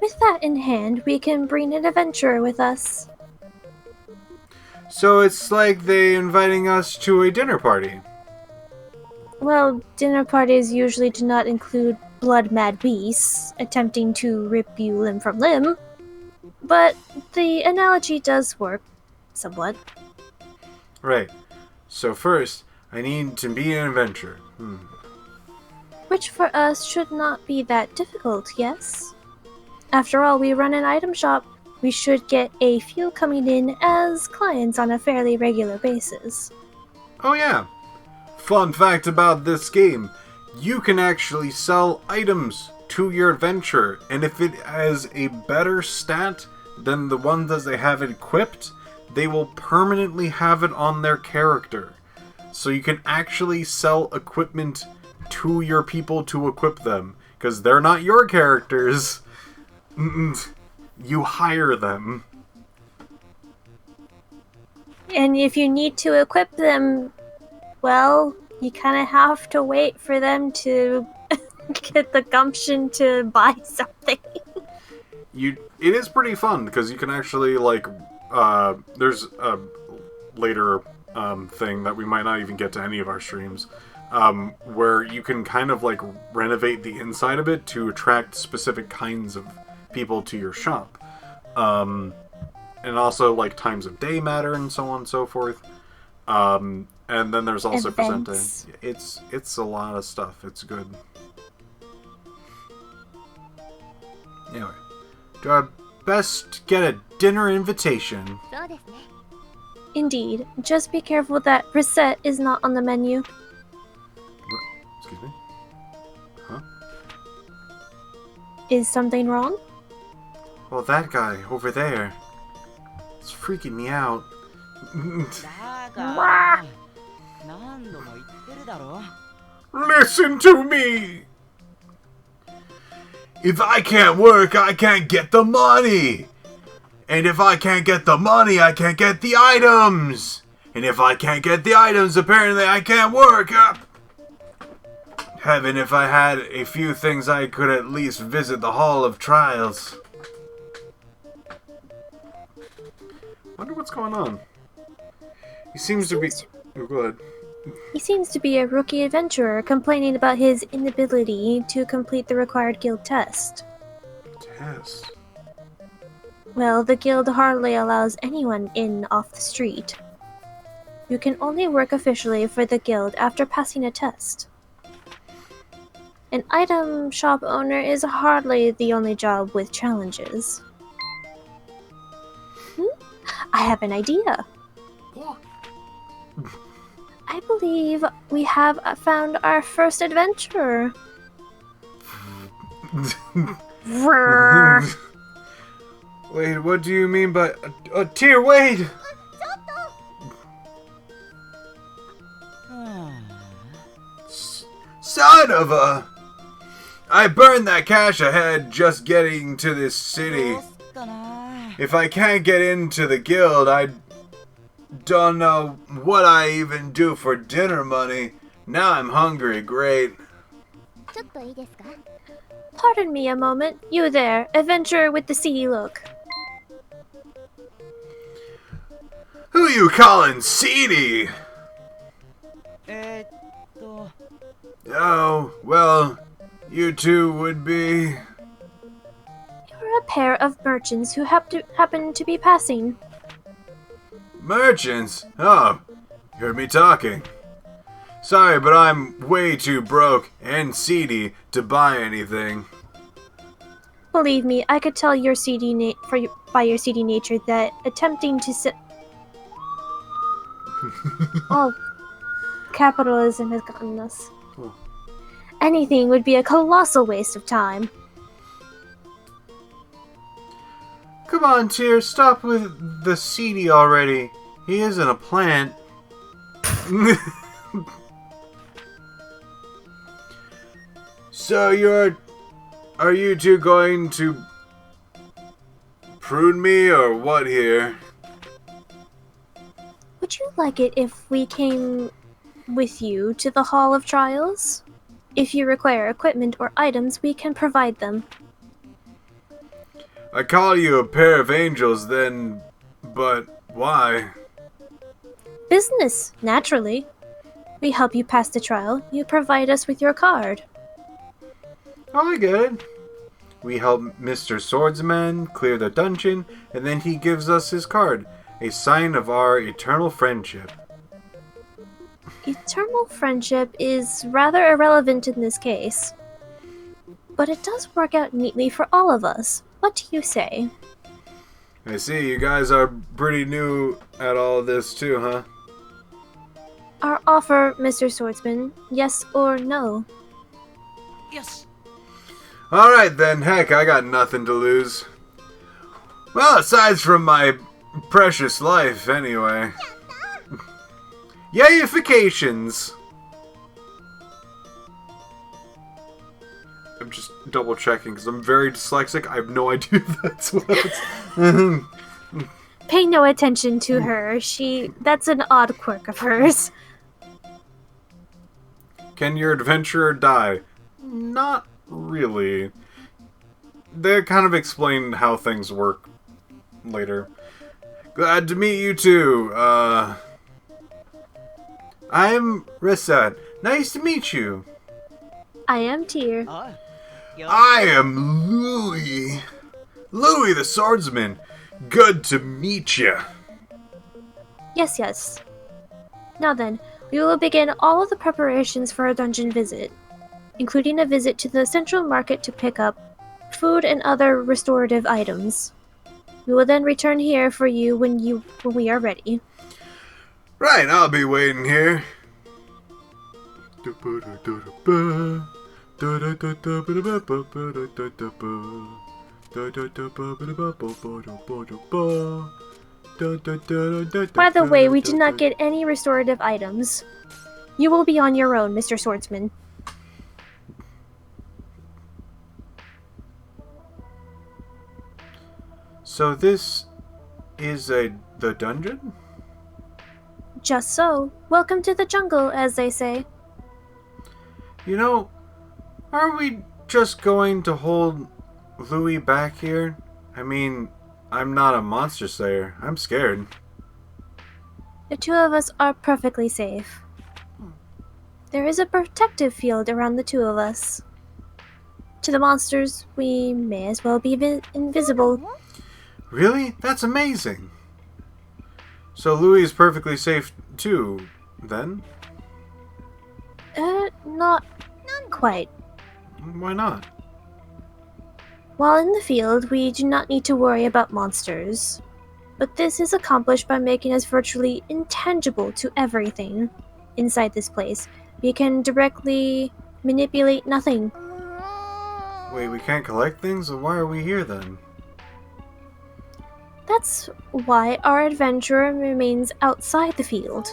With that in hand, we can bring an adventurer with us. So it's like they inviting us to a dinner party. Well, dinner parties usually do not include blood-mad beasts attempting to rip you limb from limb, but the analogy does work somewhat. Right. So first, I need to be an adventurer. Which for us should not be that difficult, yes? After all, we run an item shop. We should get a few coming in as clients on a fairly regular basis. Oh yeah. Fun fact about this game. You can actually sell items to your adventurer, and if it has a better stat than the one that they have it equipped, they will permanently have it on their character. So you can actually sell equipment to your people to equip them, because they're not your characters. You hire them. And if you need to equip them, well, you kind of have to wait for them to get the gumption to buy something. It is pretty fun, because you can actually, like, there's a later thing that we might not even get to any of our streams, where you can kind of, like, renovate the inside of it to attract specific kinds of people to your shop. And also, like, times of day matter and so on and so forth. And then there's also Events. presenting. It's a lot of stuff. It's good. Anyway, do I best get a dinner invitation? Indeed. Just be careful that Recette is not on the menu. What? Excuse me? Huh? Is something wrong? Well, that guy over there. It's freaking me out. Listen to me! If I can't work, I can't get the money! And if I can't get the money, I can't get the items! And if I can't get the items, apparently I can't work! Heaven, if I had a few things I could at least visit the Hall of Trials. Wonder what's going on. He seems to be... Oh, go ahead. He seems to be a rookie adventurer complaining about his inability to complete the required guild test. Test? Well, the guild hardly allows anyone in off the street. You can only work officially for the guild after passing a test. An item shop owner is hardly the only job with challenges. I have an idea. What? I believe we have found our first adventurer. Vrrr. Wait, what do you mean by... Tyr, wait! Son of a... I burned that cash ahead just getting to this city. If I can't get into the guild, I don't know what I even do for dinner money. Now I'm hungry, great. Pardon me a moment. You there, adventurer with the seedy look. Who you calling seedy? Oh, well, you two would be... You're a pair of merchants who happen to be passing. Merchants? Oh, you heard me talking. Sorry, but I'm way too broke and seedy to buy anything. Believe me, I could tell your by your seedy nature that attempting to Oh, capitalism has gotten us. Oh. Anything would be a colossal waste of time. Come on, Tyr, stop with the seedy already. He isn't a plant. So are you two going to prune me or what here? Would you like it if we came with you to the Hall of Trials? If you require equipment or items, we can provide them. I call you a pair of angels then, but why? Business, naturally. We help you pass the trial. You provide us with your card. Oh, I get it. We help Mr. Swordsman clear the dungeon, and then he gives us his card, a sign of our eternal friendship. Eternal friendship is rather irrelevant in this case. But it does work out neatly for all of us. What do you say? I see, you guys are pretty new at all this too, huh? Our offer, Mr. Swordsman, yes or no? Yes. Alright then, heck, I got nothing to lose. Well, aside from my precious life, anyway. Yayifications! I'm just double checking because I'm very dyslexic. I have no idea if that's what it's... Pay no attention to her. That's an odd quirk of hers. Can your adventurer die? Not really. They kind of explain how things work later. Glad to meet you too. I'm Recettear. Nice to meet you. I am Tyr. I am Louis. Louis the swordsman. Good to meet you. Yes, yes. Now then, we will begin all of the preparations for a dungeon visit, including a visit to the central market to pick up food and other restorative items. We will then return here for you when we are ready. Right, I'll be waiting here. By the way, we did not get any restorative items. You will be on your own, Mr. Swordsman. So this is the dungeon? Just so. Welcome to the jungle, as they say. You know, are we just going to hold Louis back here? I mean, I'm not a monster slayer. I'm scared. The two of us are perfectly safe. There is a protective field around the two of us. To the monsters, we may as well be invisible. Really? That's amazing. So Louis is perfectly safe too, then? Not quite. Why not? While in the field, we do not need to worry about monsters. But this is accomplished by making us virtually intangible to everything. inside this place. We can directly manipulate nothing. Wait, we can't collect things? Well, why are we here then? That's why our adventurer remains outside the field.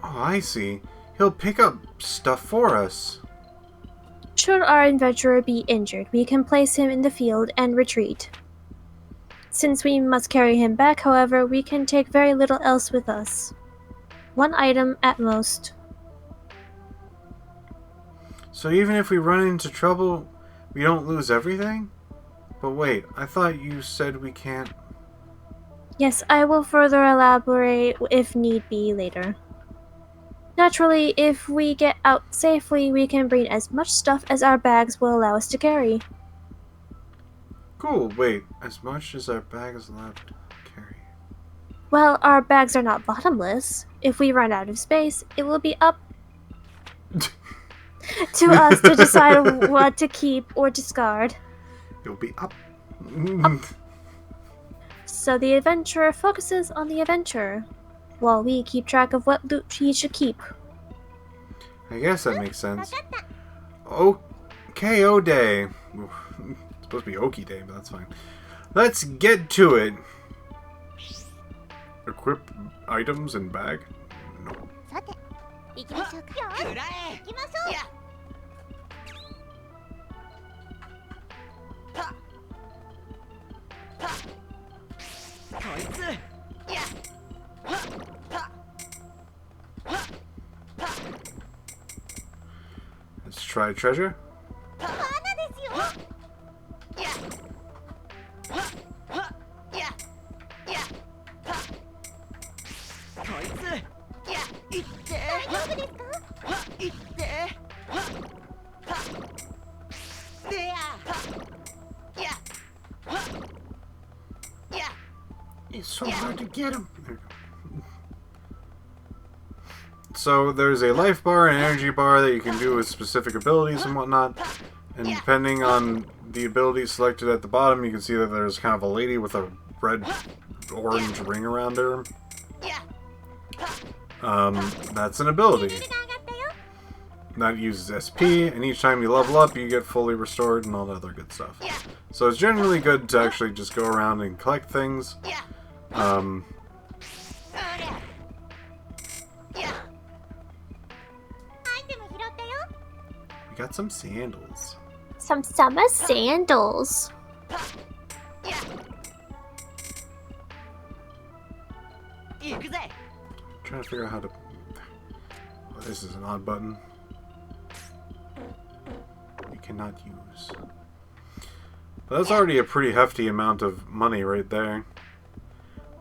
Oh, I see. He'll pick up stuff for us. Should our adventurer be injured, we can place him in the field and retreat. Since we must carry him back, however, we can take very little else with us. One item at most. So even if we run into trouble, we don't lose everything? But wait, I thought you said we can't... Yes, I will further elaborate if need be later. Naturally, if we get out safely, we can bring as much stuff as our bags will allow us to carry. Cool, wait, as much as our bag is allowed to carry. Well, our bags are not bottomless. If we run out of space, it will be up to us to decide what to keep or discard. It'll be up. So the adventurer focuses on the adventure, while we keep track of what loot he should keep. I guess that makes sense. Okay, O-Day. It's supposed to be Okie Day, but that's fine. Let's get to it. Equip items and bag? No. 行きましょうか。くらえ。行きましょう。や。は。は。こいつ。や。は。は。は。は。 Let's try treasure. 花ですよ。や。は。は。や。や。は。こいつ。や。いって。大丈夫ですか？は。いって。は。は。でや。は。や。は。や。 It's so hard to get him. So there's a life bar and energy bar that you can do with specific abilities and whatnot. And depending on the ability selected at the bottom, you can see that there's kind of a lady with a red-orange ring around her. That's an ability. That uses SP, and each time you level up, you get fully restored and all that other good stuff. So it's generally good to actually just go around and collect things. We got some sandals. Some summer sandals. Trying to figure out how to... Oh, this is an odd button. We cannot use. But that's already a pretty hefty amount of money right there.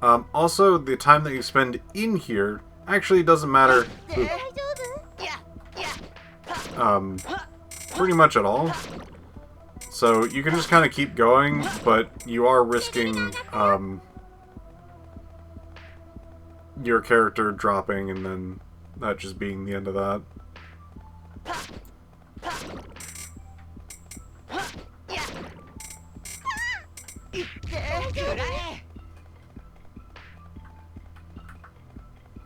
Also, the time that you spend in here actually doesn't matter pretty much at all. So you can just kind of keep going, but you are risking your character dropping and then that just being the end of that.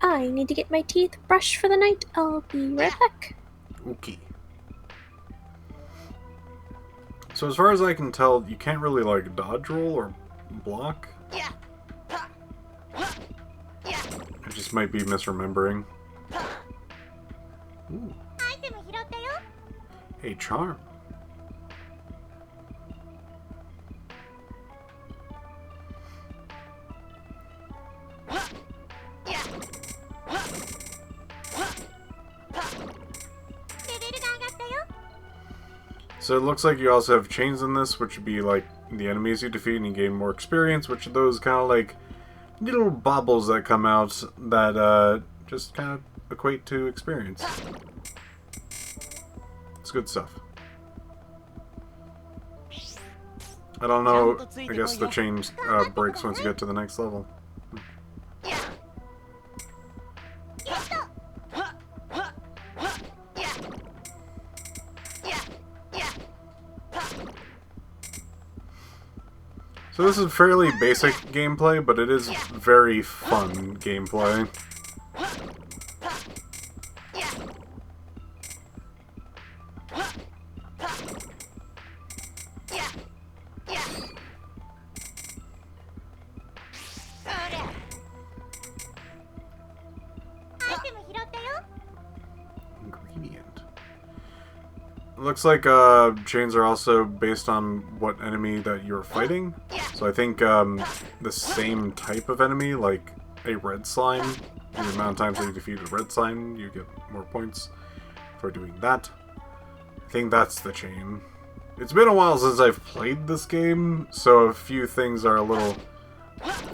I need to get my teeth brushed for the night. I'll be right back. Okay. So as far as I can tell, you can't really like dodge roll or block. I just might be misremembering. Ooh. A charm. So it looks like you also have chains in this, which would be like the enemies you defeat and you gain more experience, which are those kind of like little baubles that come out that just kind of equate to experience. It's good stuff. I don't know, I guess the chain breaks once you get to the next level. So this is fairly basic gameplay, but it is very fun gameplay. looks like chains are also based on what enemy that you're fighting. So I think the same type of enemy, like a red slime, the amount of times that you defeat a red slime, you get more points for doing that. I think that's the chain. It's been a while since I've played this game, so a few things are a little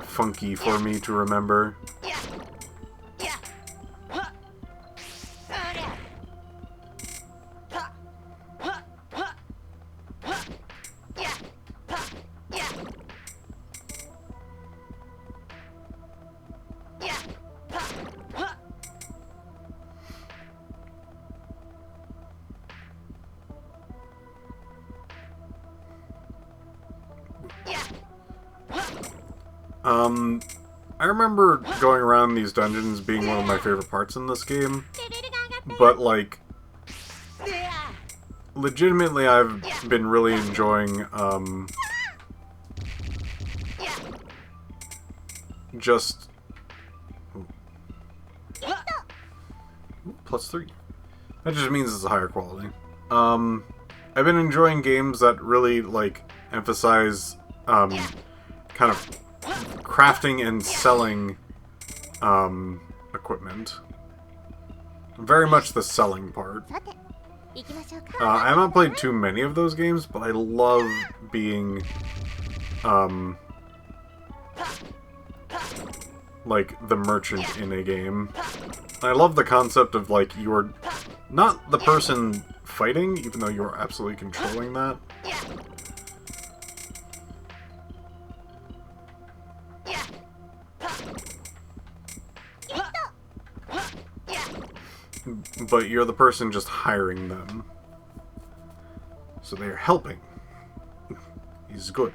funky for me to remember. I remember going around these dungeons being one of my favorite parts in this game, but like, legitimately I've been really enjoying, just... +3. That just means it's a higher quality. I've been enjoying games that really, like, emphasize, kind of crafting and selling, equipment. Very much the selling part. I haven't played too many of those games, but I love being, like, the merchant in a game. I love the concept of, like, you're not the person fighting, even though you're absolutely controlling that. But you're the person just hiring them. So they're helping. He's good.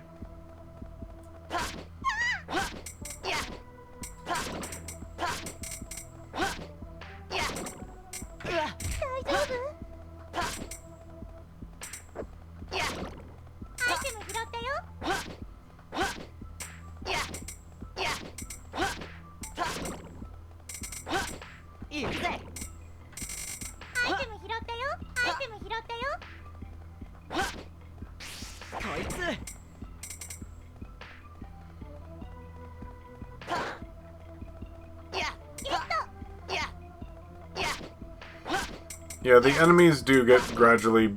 Yeah, the enemies do get gradually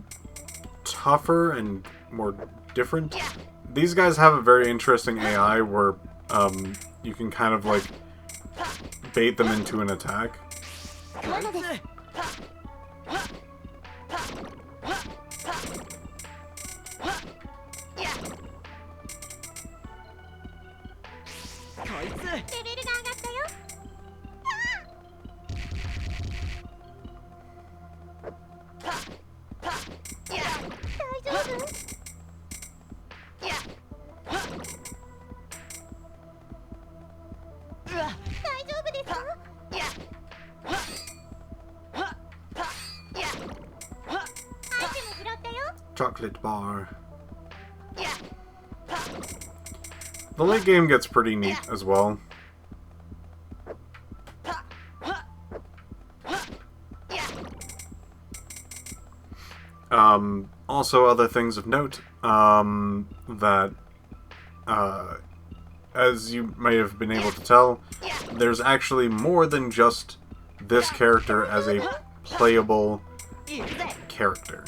tougher and more different. These guys have a very interesting AI where you can kind of like bait them into an attack. Chocolate bar. The late game gets pretty neat as well. Also, other things of note, that, as you may have been able to tell, there's actually more than just this character as a playable character.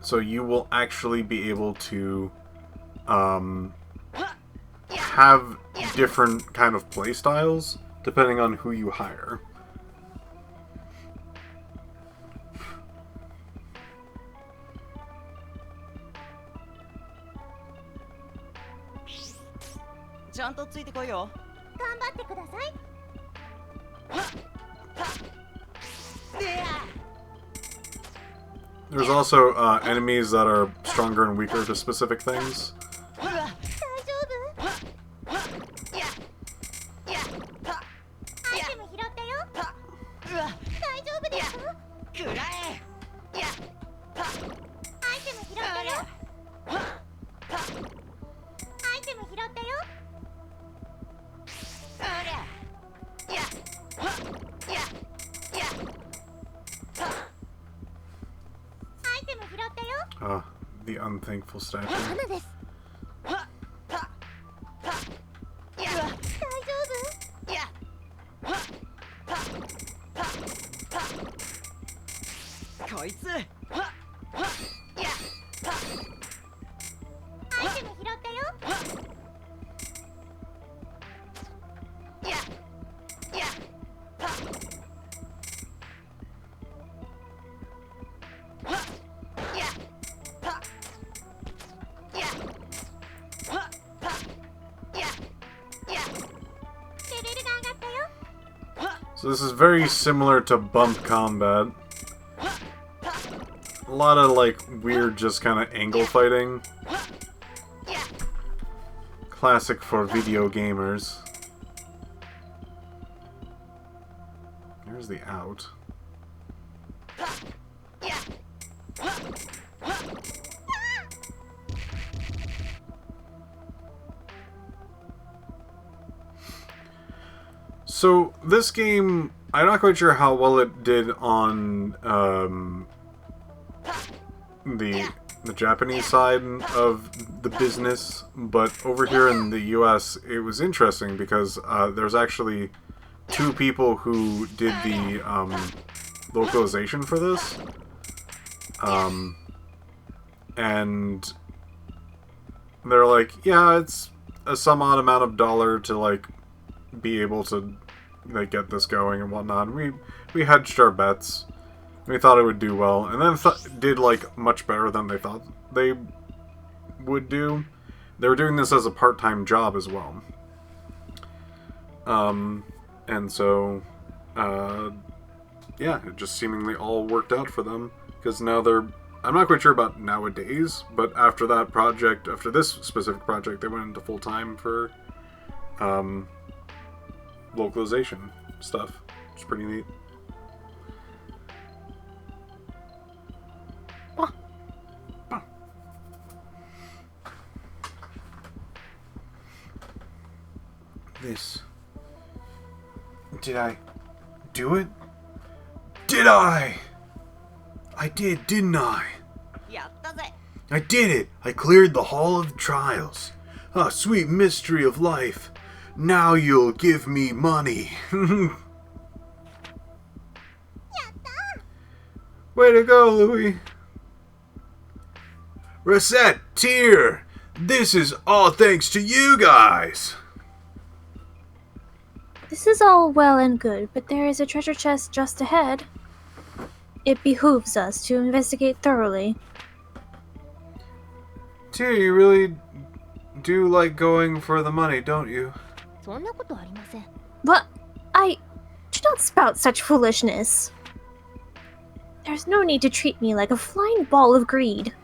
So you will actually be able to have different kind of play styles depending on who you hire. There's also enemies that are stronger and weaker to specific things. unthankful statue. 花です。大丈夫？こいつ。アイテム拾ったよ。So this is very similar to bump combat. A lot of like weird just kind of angle fighting. Classic for video gamers. Here's the out. So, this game, I'm not quite sure how well it did on the Japanese side of the business, but over here in the US, it was interesting because there's actually 2 people who did the localization for this, and they're like, yeah, it's a some odd amount of dollar to like be able to like get this going and whatnot. We hedged our bets. We thought it would do well, and then did like much better than they thought they would do. They were doing this as a part-time job as well, and so yeah, it just seemingly all worked out for them because now they're. I'm not quite sure about nowadays, but after that project, after this specific project, they went into full-time for localization stuff. It's pretty neat. This. Did I do it? Did I? I did, didn't I? やったぜ。 I did it! I cleared the Hall of Trials. Ah, sweet mystery of life. Now you'll give me money. Way to go, Louis. Recettear! This is all thanks to you guys! This is all well and good, but there is a treasure chest just ahead. It behooves us to investigate thoroughly. Tear, you really do like going for the money, don't you? そんなことありません。 But do not spout such foolishness. There's no need to treat me like a flying ball of greed.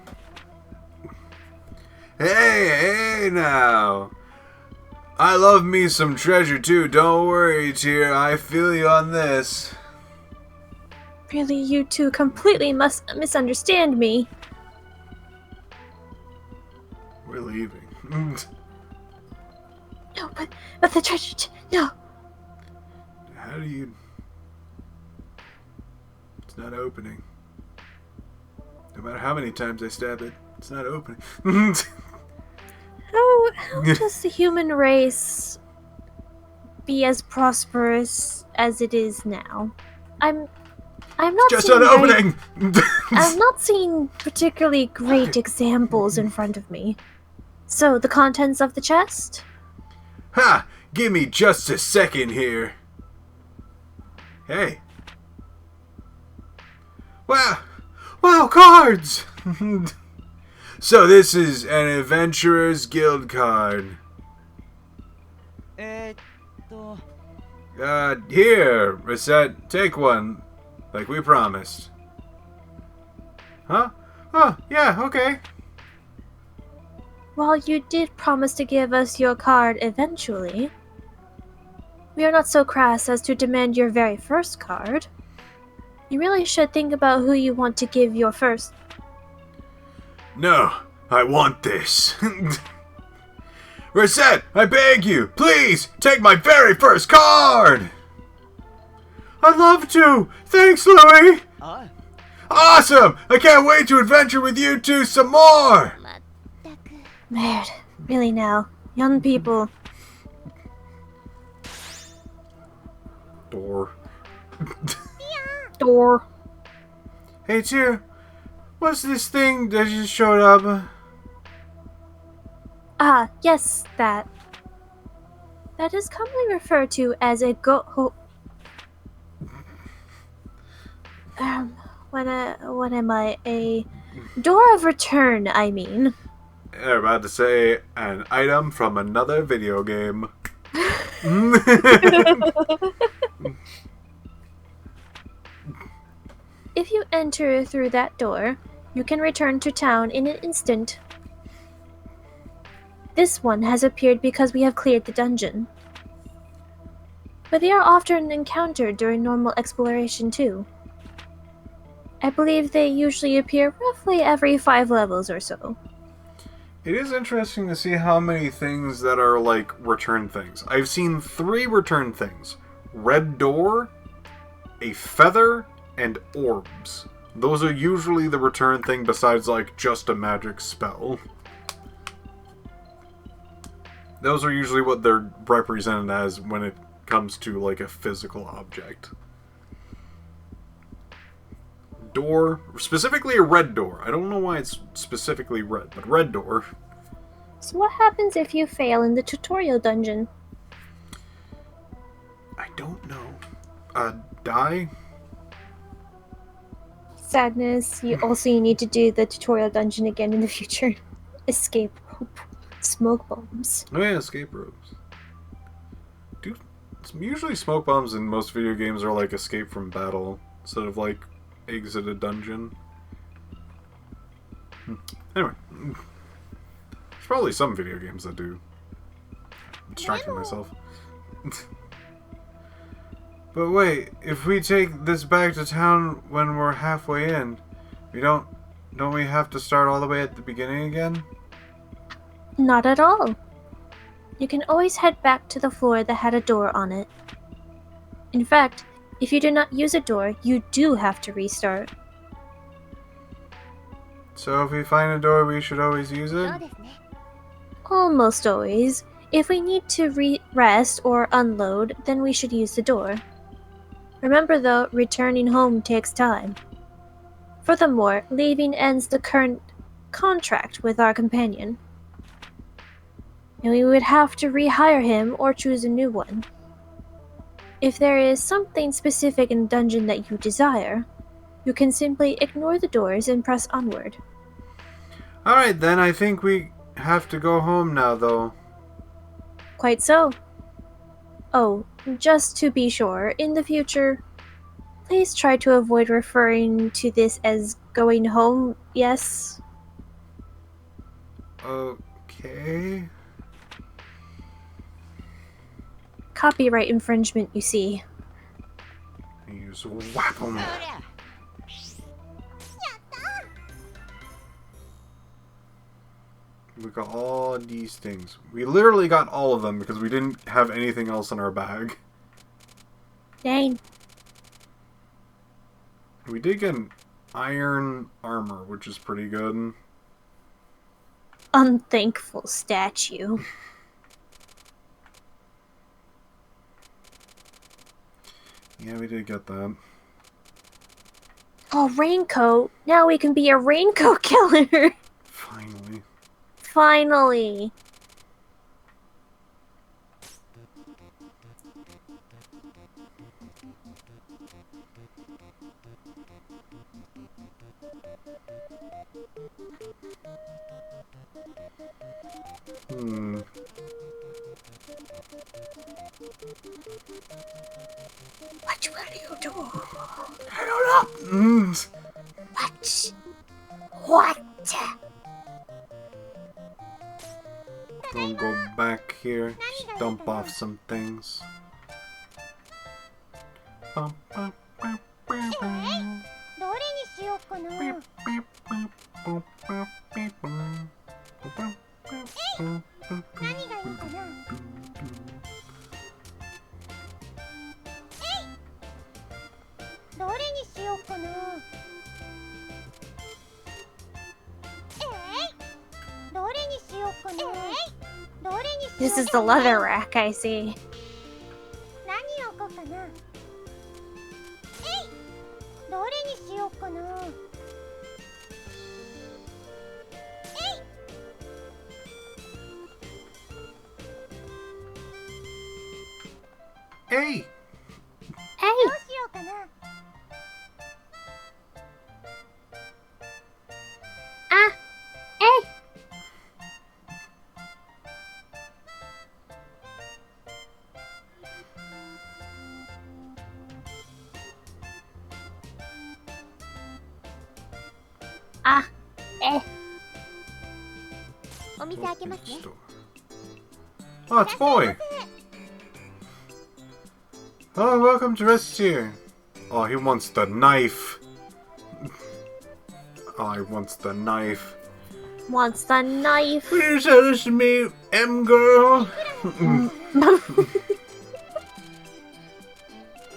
Hey now! I love me some treasure too, don't worry, Tear, I feel you on this. Really, you two completely must misunderstand me. We're leaving. No, but the treasure no. How do you... It's not opening. No matter how many times I stab it, it's not opening. How does the human race be as prosperous as it is now? I'm not Just seeing not opening! I'm not seeing particularly great examples in front of me. So, the contents of the chest? Ha! Give me just a second here. Hey. Wow, cards! So this is an Adventurer's Guild card. Here, Recette, take one. Like we promised. Huh? Oh, yeah, okay. While you did promise to give us your card eventually, we are not so crass as to demand your very first card. You really should think about who you want to give your first. No, I want this. Recette, I beg you, please, take my very first card! I'd love to! Thanks, Louis! Ah. Awesome! I can't wait to adventure with you two some more! まったく Weird. Really now. Young people. Door. Door. Hey, Cheer, what's this thing that just showed up? Ah, yes, that. That is commonly referred to as a what am I? A door of return, I mean. I'm about to say an item from another video game. If you enter through that door, you can return to town in an instant. This one has appeared because we have cleared the dungeon. But they are often encountered during normal exploration too. I believe they usually appear roughly every 5 levels or so. It is interesting to see how many things that are like return things. I've seen 3 return things. Red door, a feather, and orbs. Those are usually the return thing besides like just a magic spell. Those are usually what they're represented as when it comes to like a physical object. Door, specifically a red door. I don't know why it's specifically red, but red door. So what happens if you fail in the tutorial dungeon? I don't know. Die? Sadness. You need to do the tutorial dungeon again in the future. Escape rope. Smoke bombs. Oh yeah, escape ropes. Dude, usually smoke bombs in most video games are like escape from battle, instead of like exit a dungeon. Anyway. There's probably some video games that do. I'm distracting myself. But wait, if we take this back to town when we're halfway in, don't we have to start all the way at the beginning again? Not at all. You can always head back to the floor that had a door on it. In fact, if you do not use a door, you do have to restart. So if we find a door, we should always use it? そうですね Almost always. If we need to rest or unload, then we should use the door. Remember though, returning home takes time. Furthermore, leaving ends the current contract with our companion. And we would have to rehire him or choose a new one. If there is something specific in the dungeon that you desire, you can simply ignore the doors and press onward. Alright then, I think we have to go home now though. Quite so. Oh, just to be sure, in the future, please try to avoid referring to this as going home, yes? Okay. Copyright infringement, you see. Use whap 'em. そりゃ We got all these things. We literally got all of them because we didn't have anything else in our bag. Dang. We did get an iron armor, which is pretty good. Unthankful statue. Yeah, we did get that. Oh, raincoat. Now we can be a raincoat killer. Finally. Finally. Hmm. What will you do? I don't know. What? We'll go back here. Just dump off some things. Bum, bum, bum, bum, bum. どれにしようかな Beep, beep, beep, boop, boop, beep, boom. Boop, boop, beep, boop, boop, 何がいいかな どれにしようかな This is the leather rack, I see. 何を置こうかな。えい、どれにしようかな。Hey! Hey! どうしようかな。Ah! Hey! Ah! Eh! お店開けますね。 Oh, it's Boy! Oh, welcome to Recettear. Oh, he wants the knife. Oh, he wants the knife. Wants the knife. Will you sell this to me, M-girl?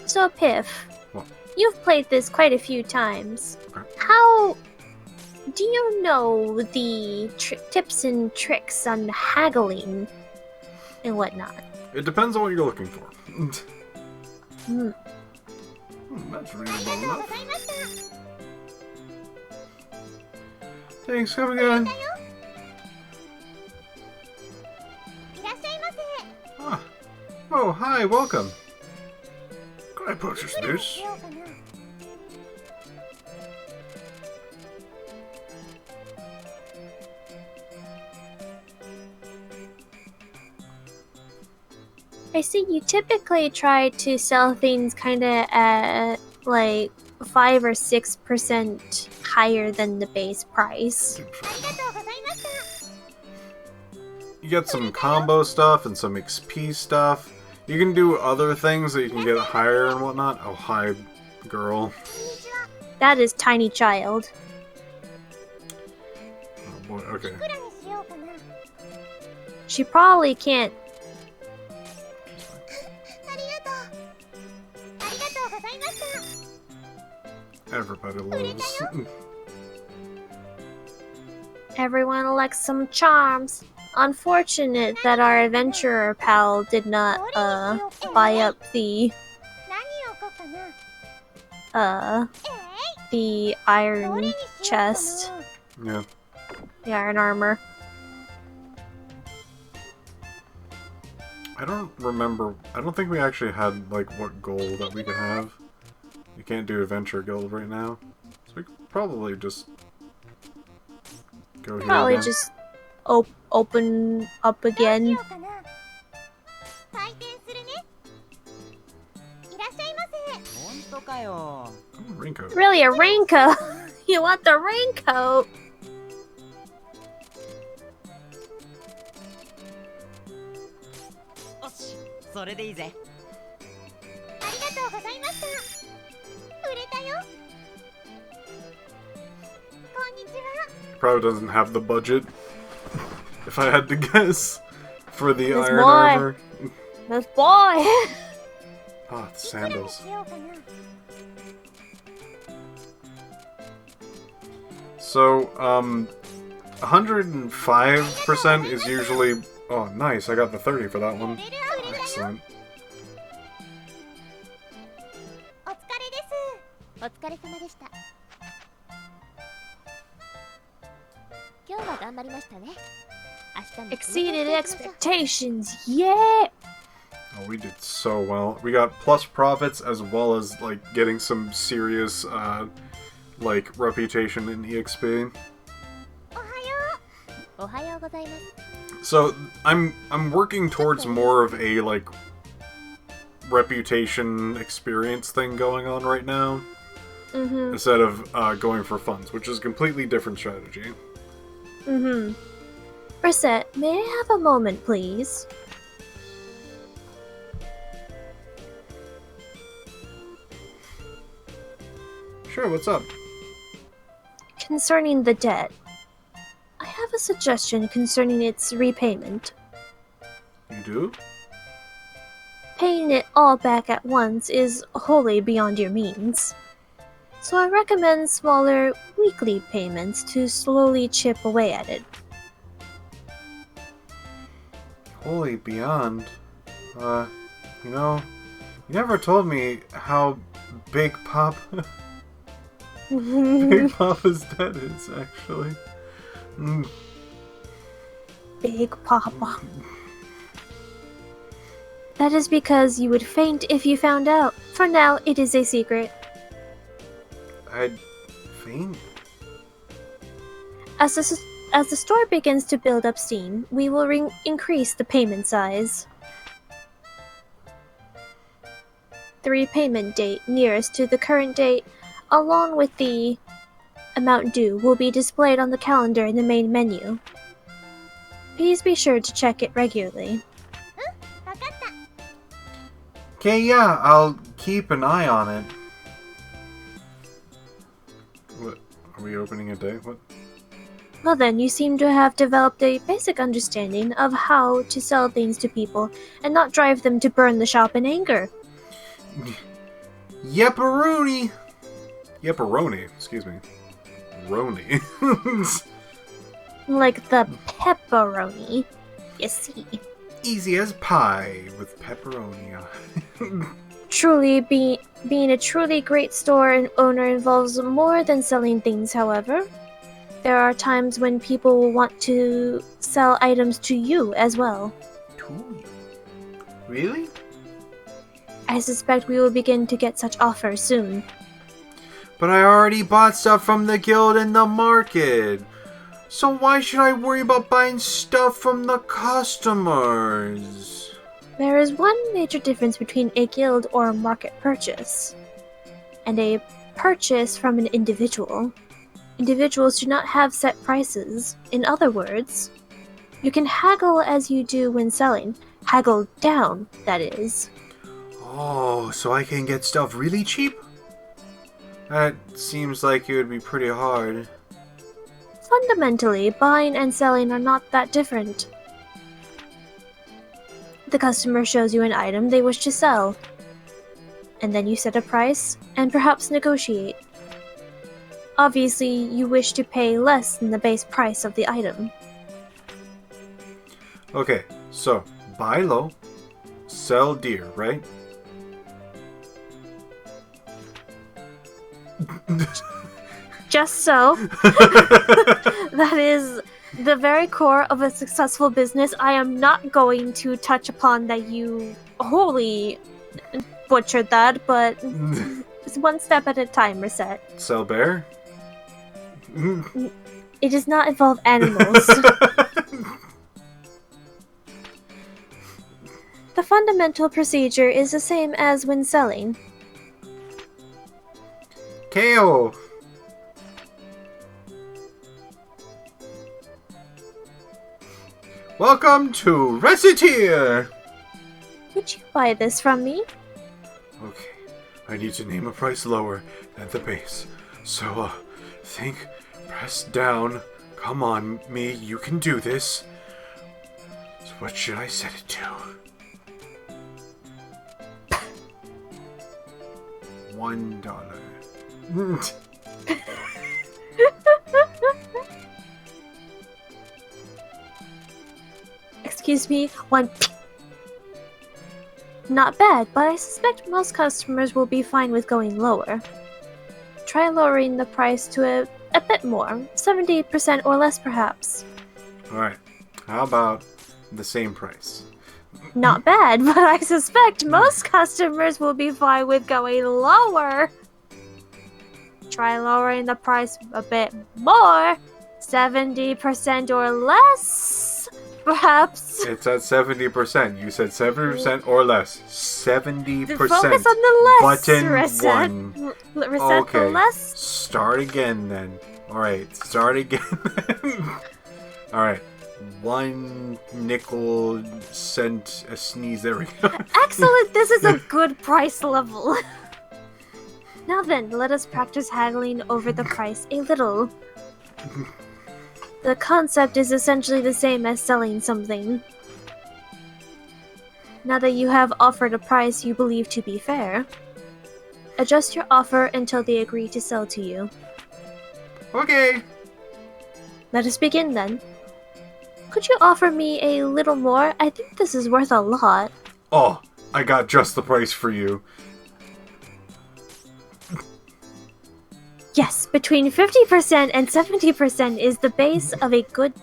So, Piph, What? you've played this quite a few times. Okay. How do you know the tips and tricks on haggling and whatnot? It depends on what you're looking for. Hmm. That's あり reasonable がとう enough. ございました。 Thanks, come again. いらっしゃいませ。 Ah. Oh, hi, welcome. Can I purchase いくらに this? しようかな。 I see you typically try to sell things kind of at like 5 or 6% higher than the base price. ありがとうございました。 You get some combo stuff and some XP stuff. You can do other things that you can get higher and whatnot. Oh, hi, girl. こんにちは。 That is tiny child. Oh boy, okay. いくらにしようかな。 She probably can't. ありがとう。ありがとうございました。 Everybody loves. Everyone elects some charms. Unfortunate that our adventurer pal did not buy up the 何を置こうかな。 the どれ iron にしようかな。 chest, Yeah. the iron armor. I don't remember. I don't think we actually had, like, what goal that we could have. You can't do Adventure Guild right now. So we could probably just go here Probably again. just open up どうし again. ようかな。開店するね。いらっしゃいませ。本当かよ。 Oh, raincoat. Really, a raincoat? You want the raincoat? よし、それでいいぜ。ありがとうございました。売れたよ。こんにちは。 Probably doesn't have the budget, if I had to guess, for the This iron boy. armor. This boy. Ah, it's いくらに sandals. しようかな。 So, 105% is usually... Oh, nice, I got the 30 for that 売 one. れる売れたよ。 Excellent. お疲れです。お疲れ様でした。今日は頑張りましたね。明日も Exceeded expectations. Yeah. Oh, we did so well. We got plus profits as well as, like, getting some serious, like, reputation in EXP. おはよう。おはようございます。 So, I'm working towards more of a, like, reputation experience thing going on right now. Mm-hmm. Instead of going for funds, which is a completely different strategy. Mm-hmm. Recette, may I have a moment, please? Sure, what's up? Concerning the debt, I have a suggestion concerning its repayment. You do? Paying it all back at once is wholly beyond your means. So I recommend smaller, weekly payments to slowly chip away at it. Holy beyond. You know, you never told me how Big Papa... Big Papa's dead is, actually. Big Papa. That is because you would faint if you found out. For now, it is a secret. I'd faint? As the store begins to build up steam, we will increase the payment size. The repayment date nearest to the current date, along with the amount due, will be displayed on the calendar in the main menu. Please be sure to check it regularly. わかった。 Okay, yeah, I'll keep an eye on it. What? Are we opening a day? What? Well then, you seem to have developed a basic understanding of how to sell things to people and not drive them to burn the shop in anger. Yepperoni! Yepperoni, excuse me. Roni. Like the pepperoni, you see. Easy as pie with pepperoni on it. Truly, being a truly great store and owner involves more than selling things, however. There are times when people will want to sell items to you as well. To you? Really? I suspect we will begin to get such offers soon. But I already bought stuff from the guild in the market. So why should I worry about buying stuff from the customers? There is one major difference between a guild or a market purchase, and a purchase from an individual. Individuals do not have set prices. In other words, you can haggle as you do when selling. Haggle down, that is. Oh, so I can get stuff really cheap? That seems like it would be pretty hard. Fundamentally, buying and selling are not that different. The customer shows you an item they wish to sell, and then you set a price and perhaps negotiate. Obviously, you wish to pay less than the base price of the item. Okay, so buy low, sell dear, right? Just so. That is the very core of a successful business. I am not going to touch upon that you wholly butchered that, but it's one step at a time, Recette. Sell bear? It does not involve animals. The fundamental procedure is the same as when selling. KO! Welcome to Recettear! Would you buy this from me? Okay, I need to name a price lower than the base. So, think, press down. Come on, me, you can do this. So what should I set it to? $1. Excuse me, one. Not bad, but I suspect most customers will be fine with going lower. Try lowering the price to a bit more, 70% or less perhaps. Alright, how about the same price? Not bad, but I suspect most customers will be fine with going lower. Try lowering the price a bit more, 70% or less, perhaps. It's at 70%. You said 70% or less. 70%. Focus on the less, Button Recette. 1. Recette Okay. the less. Start again then. Alright, start again. Alright. 1 nickel cent a sneeze. There we go. Excellent, this is a good price level. Now then, let us practice haggling over the price a little. The concept is essentially the same as selling something. Now that you have offered a price you believe to be fair, adjust your offer until they agree to sell to you. Okay. Let us begin then. Could you offer me a little more? I think this is worth a lot. Oh, I got just the price for you. Yes, between 50% and 70% is the base of a good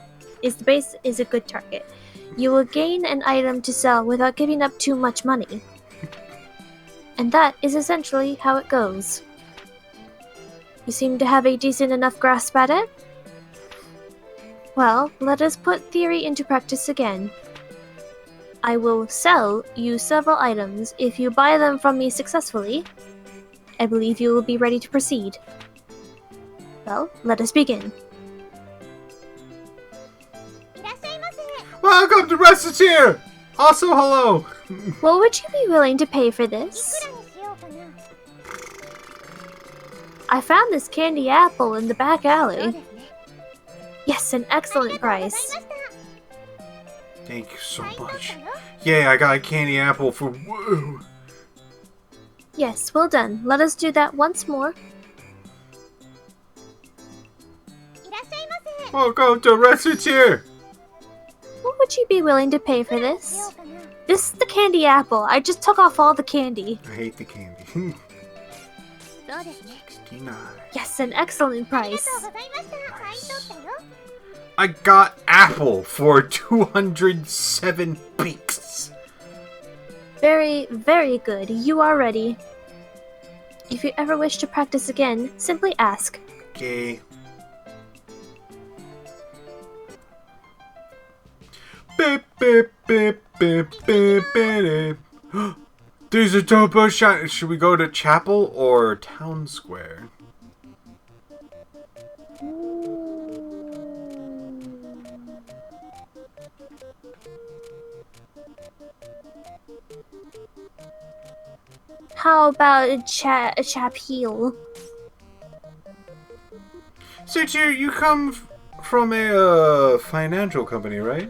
is a good target. You will gain an item to sell without giving up too much money. And that is essentially how it goes. You seem to have a decent enough grasp at it. Well, let us put theory into practice again. I will sell you several items. If you buy them from me successfully, I believe you will be ready to proceed. Well, let us begin. いらっしゃいませ。 Welcome to Recettear! Also, hello! What would you be willing to pay for いく this? らにしようかな。 I found this candy apple in the back そう alley. ですね。 Yes, an あり excellent がとうございま price. した。 Thank you so 買い取った much. よ。 Yay, I got a candy apple for woo! Yes, well done. Let us do that once more. いらっしゃいませ。 Welcome to Recettear! What would you be willing to pay for しよ this? うかな。 This is the candy apple. I just took off all the candy. I hate the candy. そうですね。 69. Yes, an excellent ありが price. とうございました。買い取ったよ。 I got apple for 207 peaks. Very, very good. You are ready. If you ever wish to practice again, simply ask. Okay. Beep, beep, beep, beep, beep, beep. There's a turbo shot. Should we go to Chapel or Town Square? How about a Chapel? So, you come from a financial company, right?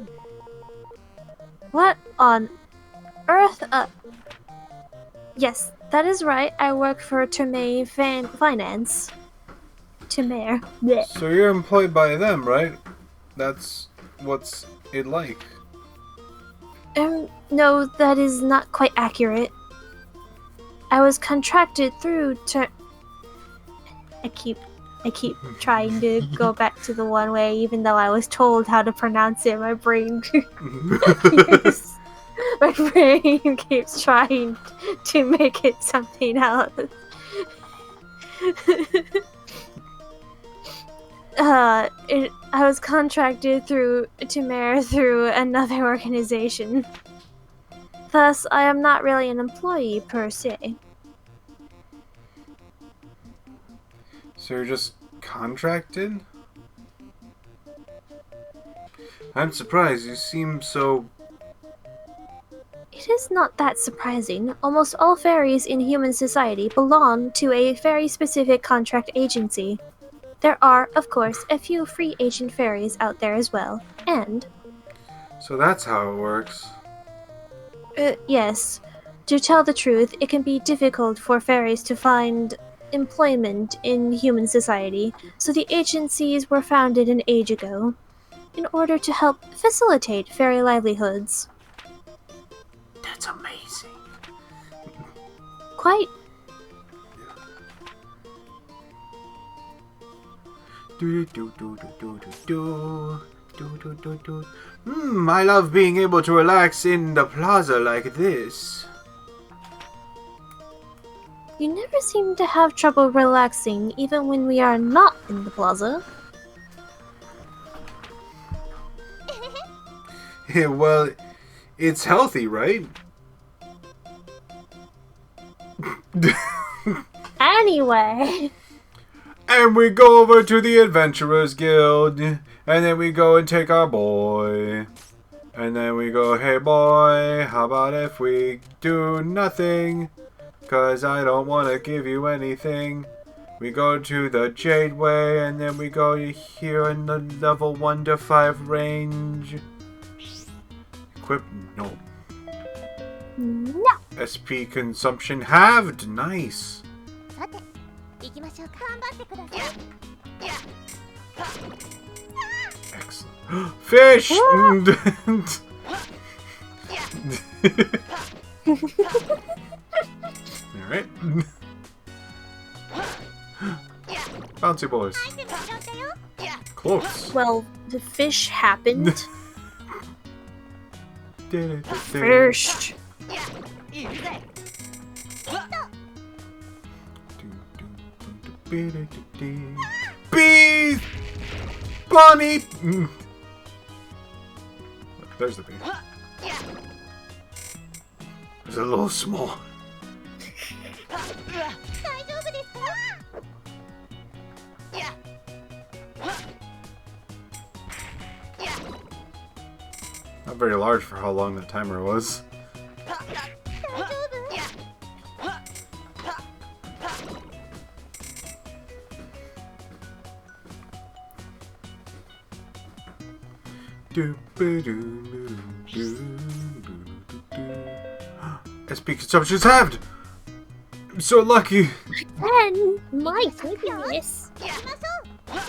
What on earth? Yes, that is right. I work for Terme Finance. Terme. Blech. So you're employed by them, right? That's what's it like. No, that is not quite accurate. I was contracted through I keep trying to go back to the one way, even though I was told how to pronounce it. My brain, yes. My brain keeps trying to make it something else. I was contracted through Temare through another organization. Thus, I am not really an employee per se. So you're just contracted? I'm surprised. You seem so... It is not that surprising. Almost all fairies in human society belong to a very specific contract agency. There are, of course, a few free agent fairies out there as well. And, So that's how it works. yes, to tell the truth, it can be difficult for fairies to find employment in human society, so the agencies were founded an age ago in order to help facilitate fairy livelihoods. That's amazing. Quite. I love being able to relax in the plaza like this. You never seem to have trouble relaxing even when we are not in the plaza. Yeah, well, it's healthy, right? Anyway, And we go over to the Adventurers Guild, and then we go and take our boy. And then we go, hey boy, how about if we do nothing? 'Cause I don't want to give you anything. We go to the Jade Way, and then we go here in the level 1 to 5 range. Equip, no. no. SP consumption halved, nice. さて、行きましょうか。頑張ってください。 Excellent. Fish! Alright. Bouncy boys. Close. Well, the fish happened first. いるぜ Bee! Bunny! There's the bee. It's a little small. 大丈夫ですか Not very large for how long the timer was. 大丈夫 SP consumption is halved! I'm so lucky! Then, my goodness. 行きましょう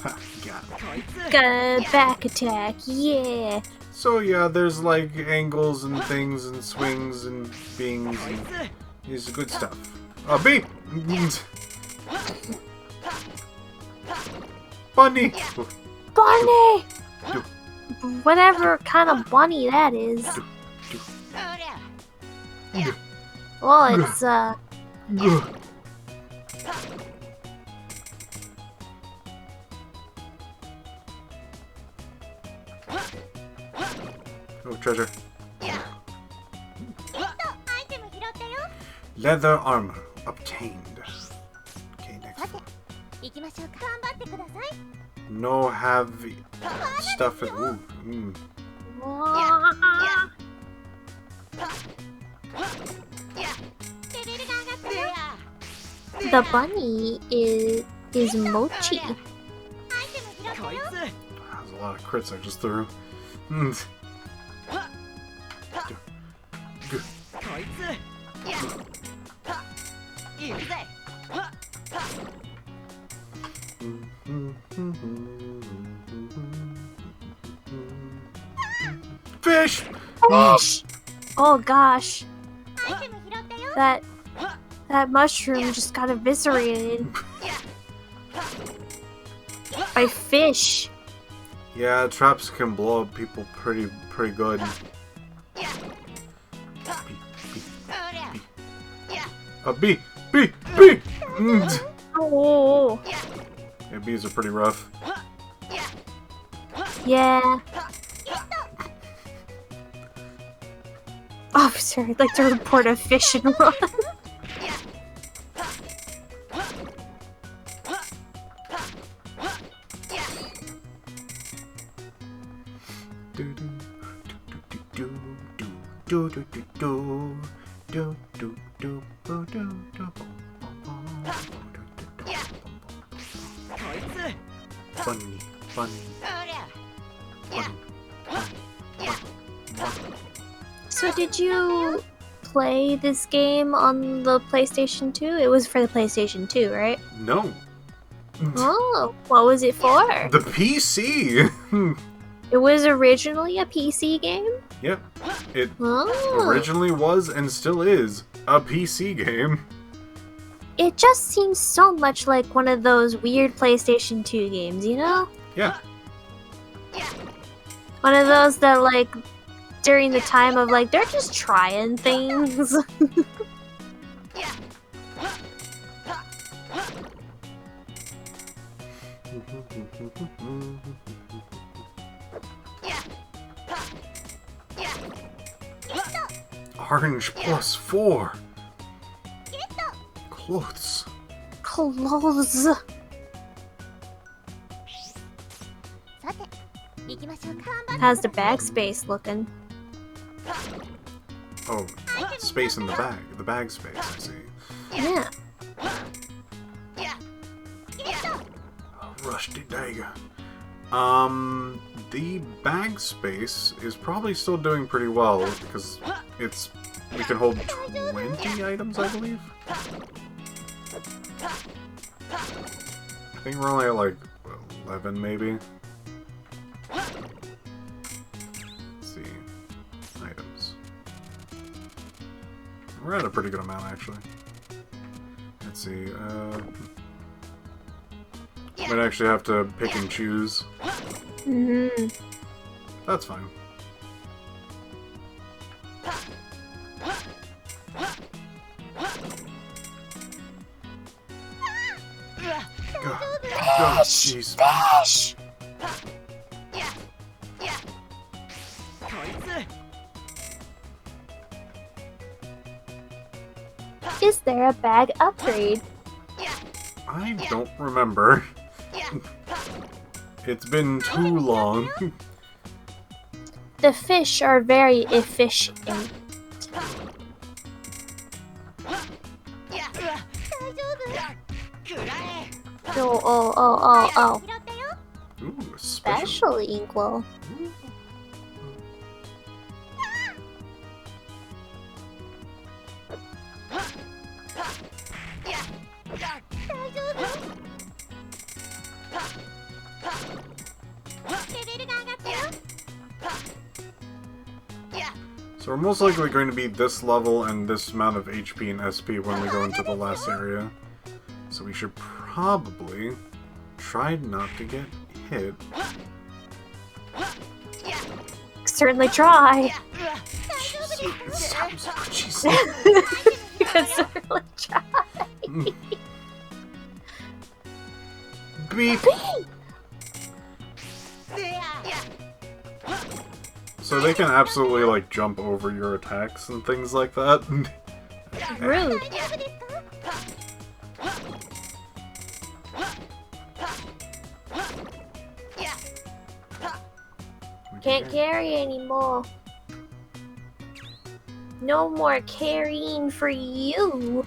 Ha, got it. こいつ Got a back attack, yeah. So yeah, there's like angles and things and swings and beings こい and つ it's good stuff. B! Bunny! Bunny! Whatever kind of bunny that is. そりゃ Well, it's, Oh, treasure. アイテム拾ったよ Leather armor obtained. Okay, さ next. て行きましょうか頑張ってください No heavy stuff. Ooh, mm. レベルが上がったよ the bunny is mochi. アイテム拾ったこいよ つ That was a lot of crits I just threw. Mm. こいついるぜ Fish! Fish! Oh gosh, アイテム拾ったよ that mushroom just got eviscerated by fish. Yeah, traps can blow up people pretty good. そりゃ B! B! B! Mm. Oh, Yeah, bees are pretty rough. yeah. Officer, I'd like to report a fish and run. Bunny, bunny, そりゃ So did you play this game on the PlayStation 2? It was for the PlayStation 2, right? no. Oh, what was it for? The PC. It was originally a PC game? Yep. It Oh. originally was and still is a PC game. It just seems so much like one of those weird PlayStation 2 games, you know? Yeah. One of those that, like, during the time of, like, they're just trying things. Orange plus 4. Clothes. Clothes. さて行きましょうか How's the bag space looking? Oh, space in the bag. The bag space, I see. Yeah. Rusty dagger. The bag space is probably still doing pretty well because we can hold 20 items, I believe. I think we're only at like 11 maybe. Let's see. Items. We're at a pretty good amount actually. Let's see, might actually have to pick and choose. Mm-hmm. That's fine. Oh, jeez. Fish! Is there a bag upgrade? I don't remember. It's been too long. The fish are very efficient. Oh. Ooh, a special. Special equal. So we're most likely going to be this level and this amount of HP and SP when we go into the last area. So we should probably try not to get hit. Certainly try. Jeez. You can certainly try. Beep. So they can absolutely like jump over your attacks and things like that. Rude. Can't carry anymore. No more carrying for you.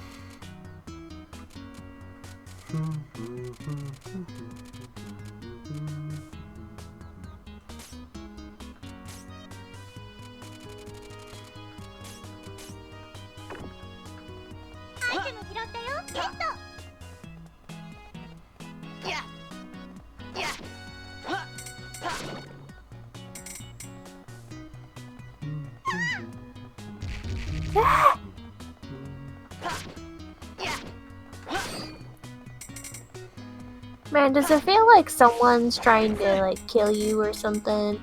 Man, does it feel like someone's trying to like kill you or something?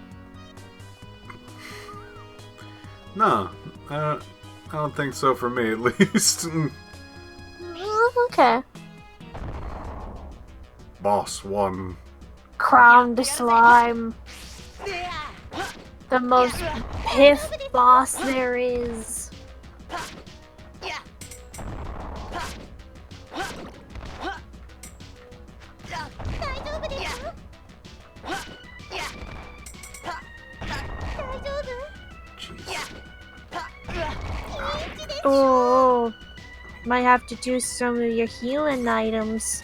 No, I don't think so for me at least. Okay. Boss 1. Crowned slime. The most Piph boss there is. Oh, might have to do some of your healing items.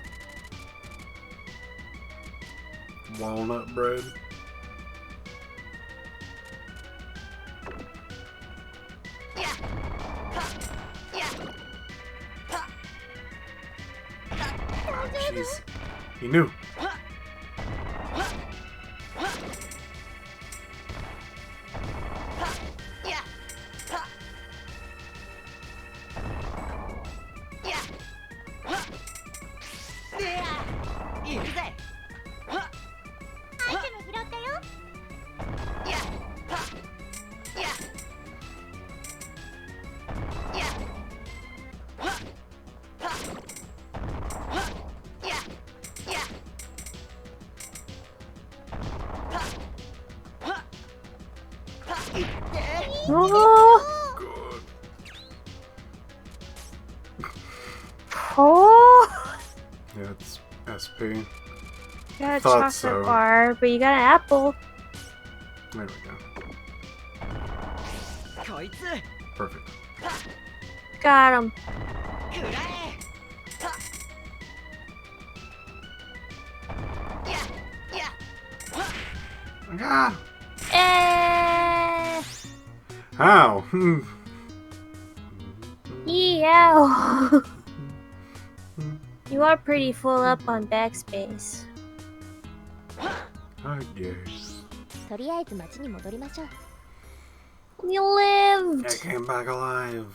Walnut bread. Oh, jeez. He knew. Oh, Good. oh. Yeah, it's SP. Got a Thought chocolate so. bar, but you got an apple. There we go. Perfect. Got him. Ah! Eh. How? Yow. You are pretty full up on backspace. I guess. とりあえず町に戻りましょう You I lived! came back alive.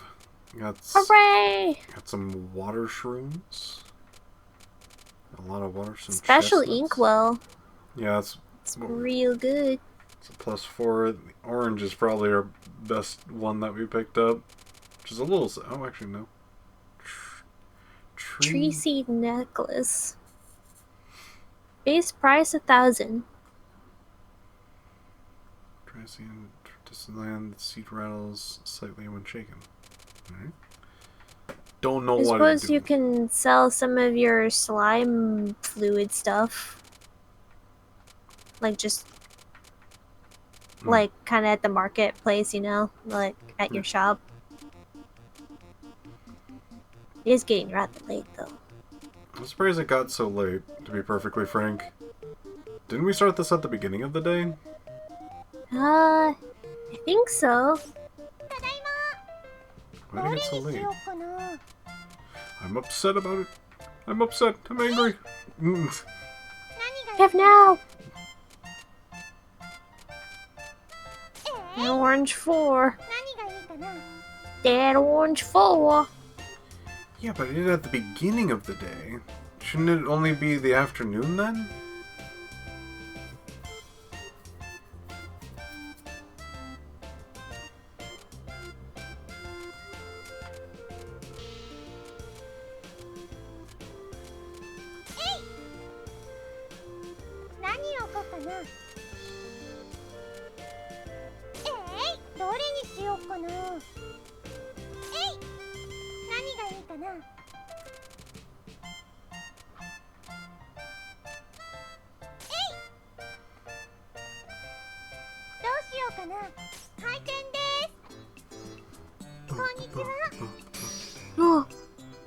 Hooray! Got some water shrooms. A lot of water. Some Special chestnuts. inkwell. Yeah, It's real good. it's a +4. The orange is probably our best one that we picked up. Which is a little... Oh, actually, no. Tree seed necklace. Base price 1,000. Tracy and land seed rattles slightly when shaken. Alright. Don't know I what suppose to do. you can sell some of your slime fluid stuff. Like just like kind of at the marketplace, you know, like at your shop. It is getting rather late though. I'm surprised it got so late, to be perfectly frank. Didn't we start this at the beginning of the day? I think so. Why did it get so late? I'm upset about it. I'm upset. I'm angry. Have now. Dead Orange 4. Dead Orange 4. Yeah, but it is at the beginning of the day. Shouldn't it only be the afternoon then?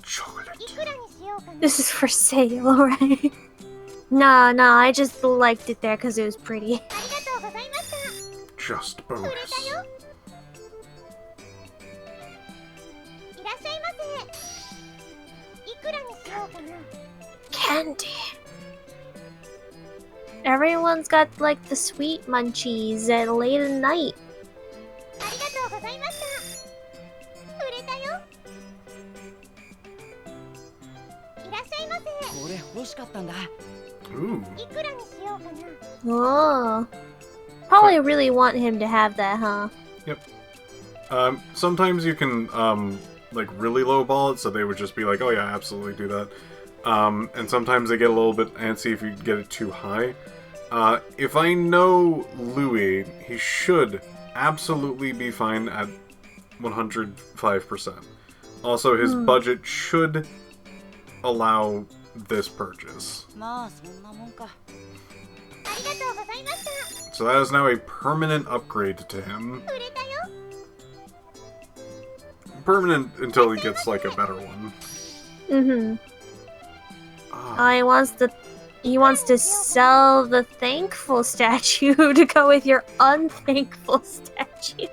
Chocolate. This is for sale, right? No, I just liked it there because it was pretty. Just bonus. Candy. Everyone's got like the sweet munchies at late at night. Ooh. Oh. Probably really want him to have that, huh? Yep. Sometimes you can, like, really lowball it, so they would just be like, oh yeah, absolutely do that. And sometimes they get a little bit antsy if you get it too high. If I know Louis, he should absolutely be fine at 105%. Also, his budget should allow this purchase. So that is now a permanent upgrade to him. Permanent until he gets, like, a better one. Mm-hmm. Ah. He wants to sell the thankful statue to go with your unthankful statue.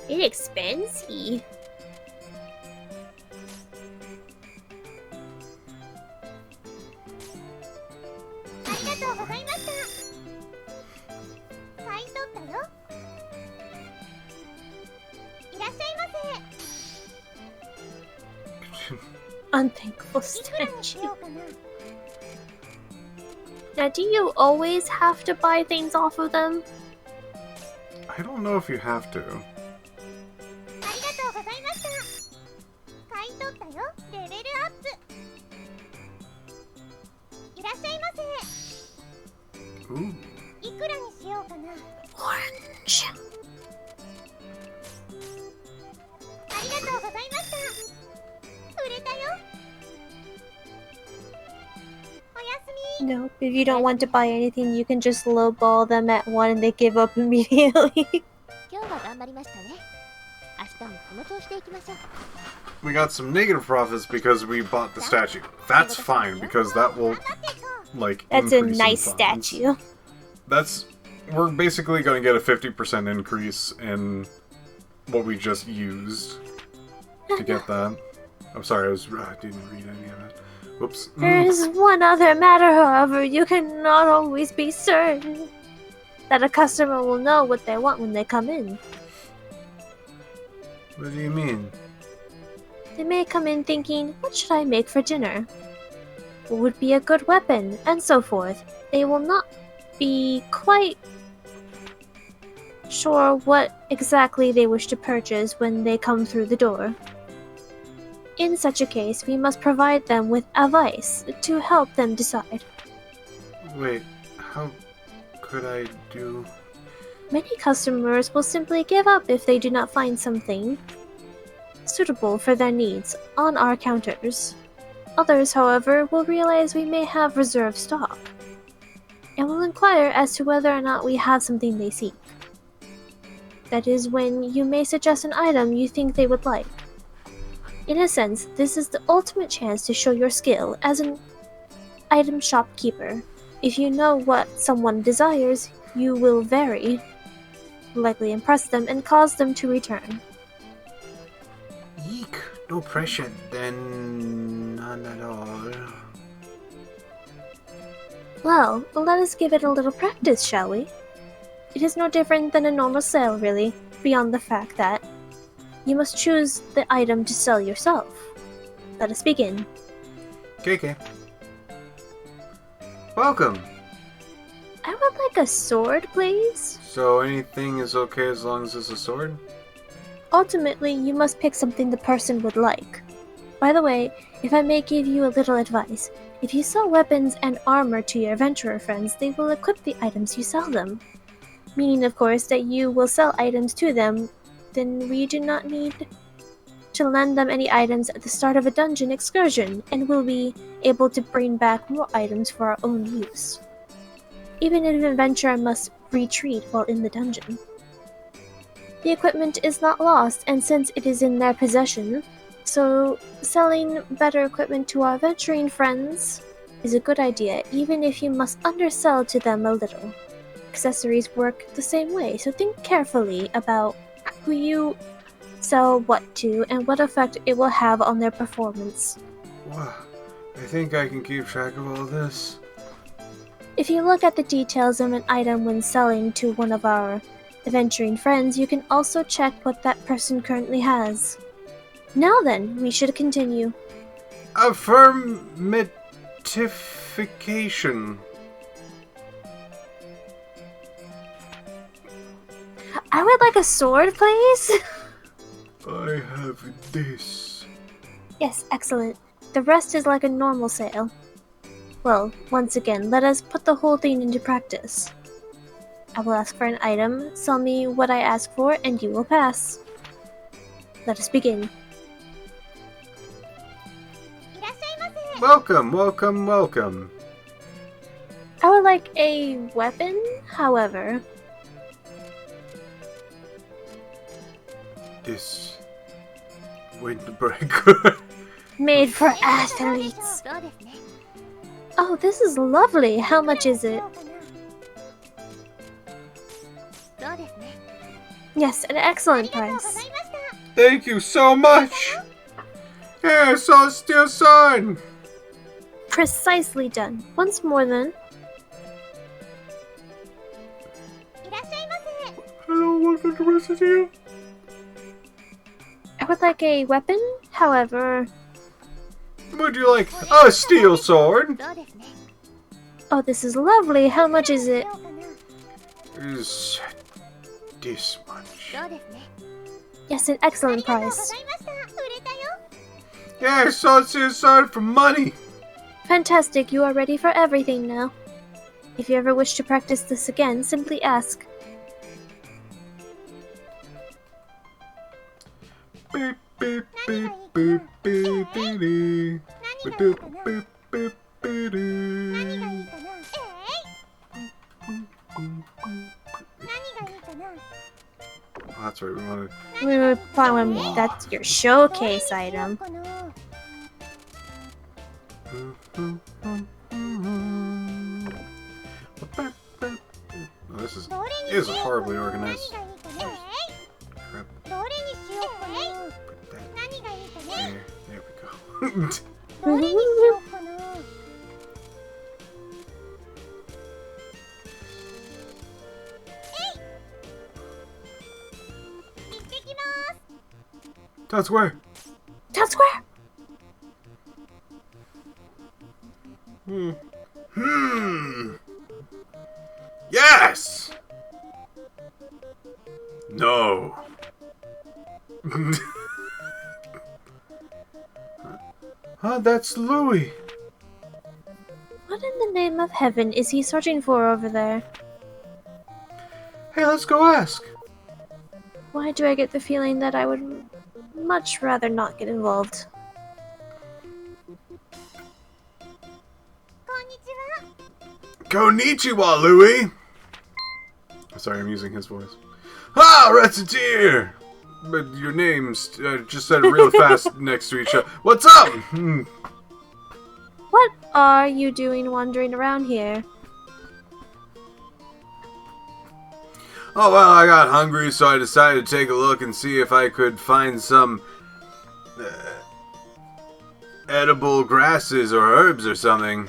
It's expensive. Unthankful statue. Now, do you always have to buy things off of them? I don't know if you have to. Ooh. Orange. Nope, if you don't want to buy anything, you can just lowball them at one and they give up immediately. 今日は頑張りましたね明旦この調子でいきましょう。 We got some negative profits because we bought the statue. That's fine, because that will, like, That's a increase in nice funds. statue. We're basically going to get a 50% increase in what we just used to get that. I'm sorry, I didn't read any of it. Whoops. There is one other matter, however. You cannot always be certain that a customer will know what they want when they come in. What do you mean? They may come in thinking, what should I make for dinner? What would be a good weapon? And so forth. They will not be quite sure what exactly they wish to purchase when they come through the door. In such a case, we must provide them with advice to help them decide. Wait, how could I do... Many customers will simply give up if they do not find something suitable for their needs on our counters. Others, however, will realize we may have reserved stock and will inquire as to whether or not we have something they seek. That is when you may suggest an item you think they would like. In a sense, this is the ultimate chance to show your skill as an item shopkeeper. If you know what someone desires, you will very likely impress them and cause them to return. Eek, no pressure, then none at all. Well, let us give it a little practice, shall we? It is no different than a normal sale, really, beyond the fact that you must choose the item to sell yourself. Let us begin. KK. Welcome! I would like a sword, please. So anything is okay as long as it's a sword? Ultimately, you must pick something the person would like. By the way, if I may give you a little advice, if you sell weapons and armor to your adventurer friends, they will equip the items you sell them. Meaning, of course, that you will sell items to them, then we do not need to lend them any items at the start of a dungeon excursion, and will be able to bring back more items for our own use. Even if an adventurer must retreat while in the dungeon. The equipment is not lost, and since it is in their possession, so selling better equipment to our adventuring friends is a good idea, even if you must undersell to them a little. Accessories work the same way, so think carefully about who you sell what to and what effect it will have on their performance. Wow, I think I can keep track of all this. If you look at the details of an item when selling to one of our adventuring friends, you can also check what that person currently has. Now then, we should continue. Affirmatification. I would like a sword, please. I have this. Yes, excellent. The rest is like a normal sale. Well, once again, let us put the whole thing into practice. I will ask for an item, sell me what I ask for, and you will pass. Let us begin. Welcome, welcome, welcome. I would like a weapon, however. This windbreaker. Made for athletes. Oh, this is lovely. How much is it? Yes, an excellent price. Thank you so much. Yes, I'll steal son. Precisely done. Once more then. Hello, welcome to Recettear. I would like a weapon, however. Would you like a steel sword? Oh, this is lovely. How much is it? Is this much? Yes, an excellent price. Yes, I'll steal sword for money. Fantastic, you are ready for everything now. If you ever wish to practice this again, simply ask. Beep, beep, beep, beep, beep, beep, beep. Beep, beep, beep, beep, beep, beep. that's right. We wanted. We would probably that's your showcase item. かな Oh, this is どれにしよう is horribly organized. 何がいいかね Crap. どれにしようかな Put that 何がいいかね there. There we go. どれにしようかな 行ってきます That's where. Town Square. Yes. No. That's Louis. What in the name of heaven is he searching for over there? Hey, let's go ask. Why do I get the feeling that I would much rather not get involved? こんにちは Konnichiwa, Louis. Sorry, I'm using his voice. Ah, Recettear. But your names just said it real fast next to each other. What's up? What are you doing wandering around here? Oh, well, I got hungry, so I decided to take a look and see if I could find some edible grasses or herbs or something.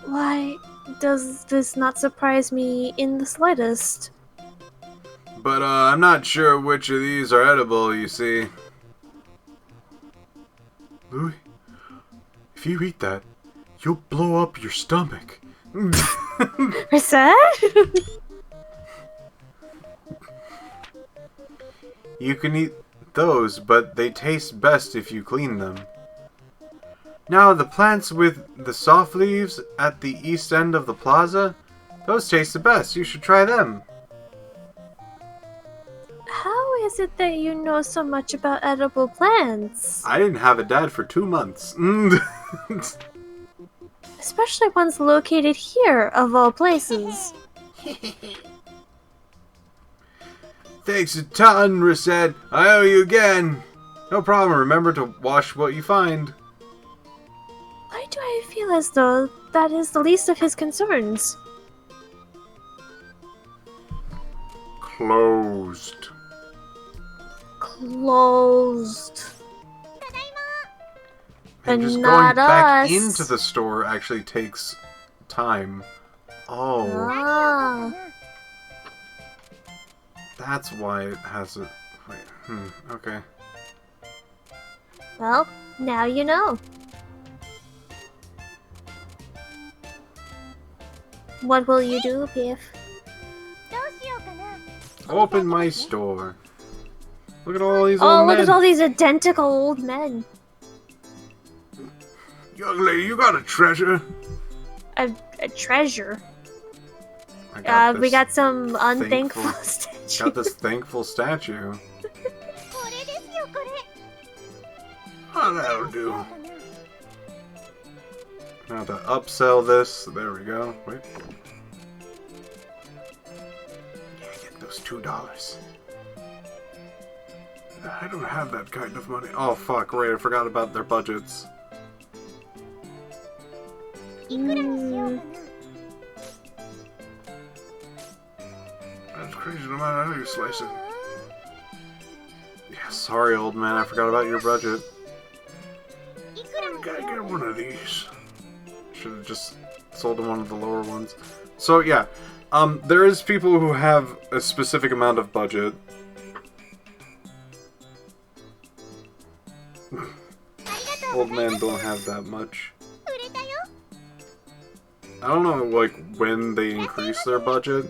Why does this not surprise me in the slightest? But I'm not sure which of these are edible, you see. Louis, if you eat that, you'll blow up your stomach. Recette? You can eat those, but they taste best if you clean them. Now, the plants with the soft leaves at the east end of the plaza, those taste the best. You should try them. How is it that you know so much about edible plants? I didn't have a dad for 2 months. Especially ones located here, of all places. Thanks a ton, Recette. I owe you again. No problem. Remember to wash what you find. Why do I feel as though that is the least of his concerns? Closed. Closed. And But just not going back us. into the store actually takes time. Oh, Ah. that's why it has a... Wait, okay. Well, now you know. What will you do, Piph? どうしようかな Open my store. Look at all these Oh, old look men. at all these identical old men. Young lady, you got a treasure? A treasure. I We this got some unthankful thankful- statue. got this thankful statue. これですよこれ Oh, that'll どうしよ do. うかな Now to upsell this. There we go. Wait. Yeah, get those $2. I don't have that kind of money. Oh, fuck. Right, I forgot about their budgets. いくらにしようかな That's crazy no matter how you slice it. Yeah, sorry, old man. I forgot about your budget. いくらにし Gotta よ get うか one な of these. Should have just sold him one of the lower ones. So, yeah. There is people who have a specific amount of budget. Old men don't have that much. 売れたよ I don't know, like, when they increase their budget.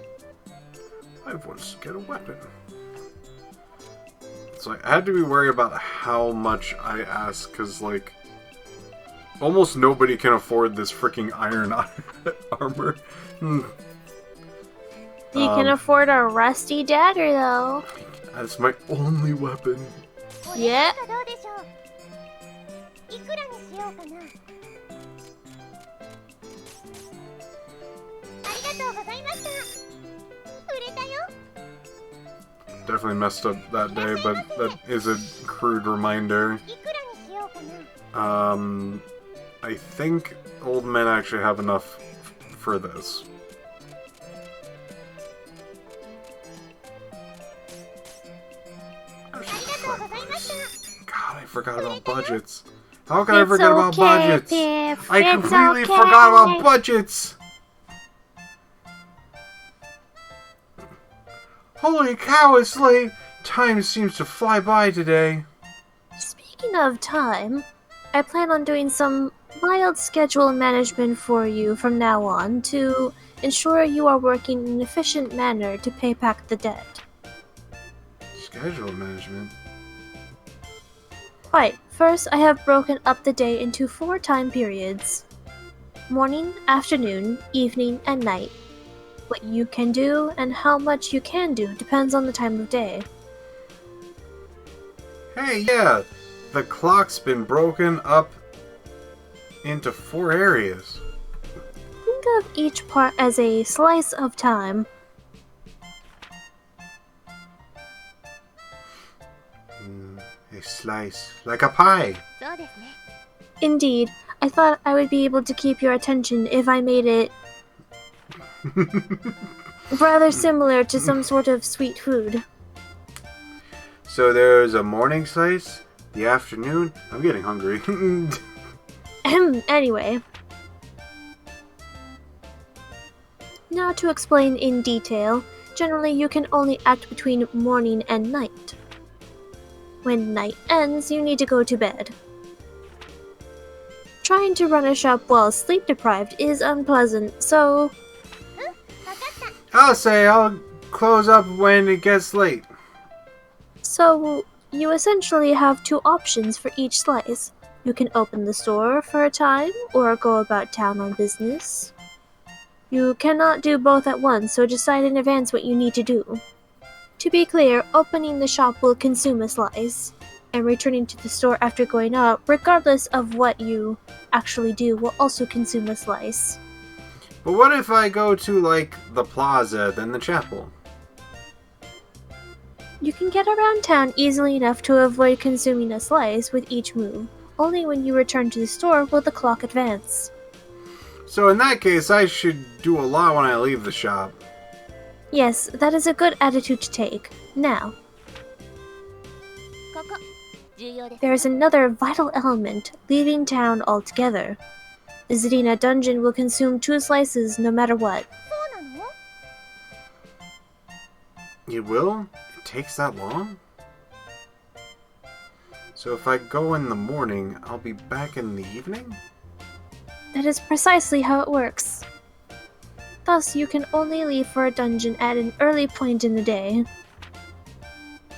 I want to get a weapon. So I had to be worried about how much I ask, because, like, almost nobody can afford this freaking iron armor. You can afford a rusty dagger, though. That's my only weapon. これ Yeah. なんかどうでしょういくらにしようかなありがとうございました売れたよ definitely messed up that day, but that is a crude reminder. いくらにしようかな。 I think old men actually have enough for this. God, I forgot about budgets. How can I It's forget about okay, budgets? Piph. I It's completely okay. forgot about budgets! Holy cow, it's late! Time seems to fly by today. Speaking of time, I plan on doing some mild schedule management for you from now on to ensure you are working in an efficient manner to pay back the debt. Schedule management? Right, first I have broken up the day into 4 time periods. Morning, afternoon, evening, and night. What you can do and how much you can do depends on the time of day. Hey, yeah! The clock's been broken up into 4 areas. Think of each part as a slice of time. A slice. Like a pie. そうですね。 Indeed, I thought I would be able to keep your attention if I made it rather similar to some sort of sweet food. So there's a morning slice, the afternoon. I'm getting hungry. Anyway. Now to explain in detail, generally you can only act between morning and night. When night ends, you need to go to bed. Trying to run a shop while sleep deprived is unpleasant, so I'll say I'll close up when it gets late. you essentially have 2 options for each slice. You can open the store for a time or go about town on business. You cannot do both at once, so decide in advance what you need to do. To be clear, opening the shop will consume a slice, and returning to the store after going out, regardless of what you actually do, will also consume a slice. But what if I go to, like, the plaza, then the chapel? You can get around town easily enough to avoid consuming a slice with each move. Only when you return to the store will the clock advance. So in that case, I should do a lot when I leave the shop. Yes, that is a good attitude to take. Now, ここ重要です。 there is another vital element, leaving town altogether. Visiting a dungeon will consume 2 slices no matter what. そうなの？ It will? It takes that long? So if I go in the morning, I'll be back in the evening? That is precisely how it works. Thus, you can only leave for a dungeon at an early point in the day.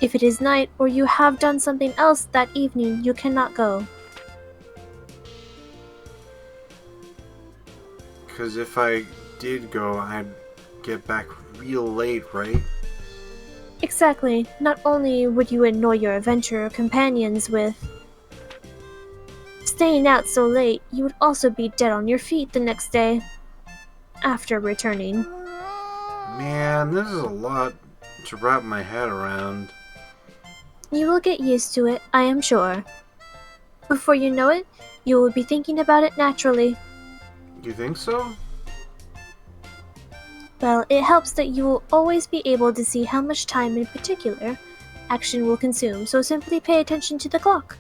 If it is night or you have done something else that evening, you cannot go. Because if I did go, I'd get back real late, right? Exactly. Not only would you annoy your adventurer companions with staying out so late, you would also be dead on your feet the next day after returning. Man, this is a lot to wrap my head around. You will get used to it, I am sure. Before you know it, you will be thinking about it naturally. You think so? Well, it helps that you will always be able to see how much time in particular action will consume, so simply pay attention to the clock.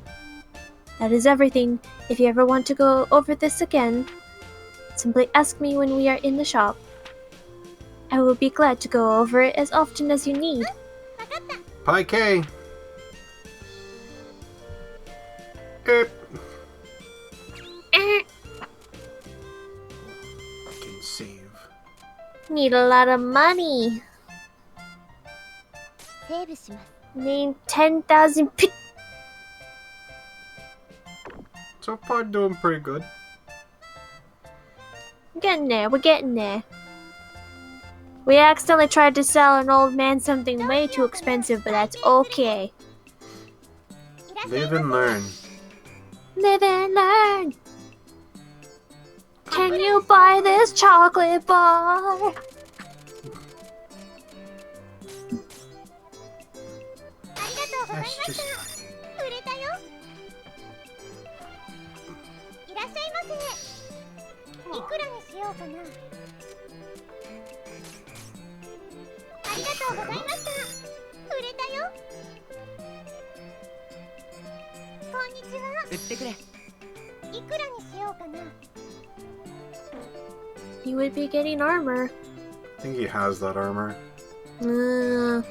That is everything. If you ever want to go over this again, simply ask me when we are in the shop. I will be glad to go over it as often as you need. Pi K. Erp. Fucking save. Need a lot of money. セーブします。 Need 10,000 p. So far, doing pretty good. We're getting there, we're getting there. We accidentally tried to sell an old man something way too expensive, but that's okay. Live and learn. Live and learn. Can you buy this chocolate bar? ございま That's した just 売れたよいらっしゃいませいくらにしようかなありがとうございました売れたよこんにちは売ってくれ。いくらにしようかな You would be getting armor. I think he has that armor. Yeah.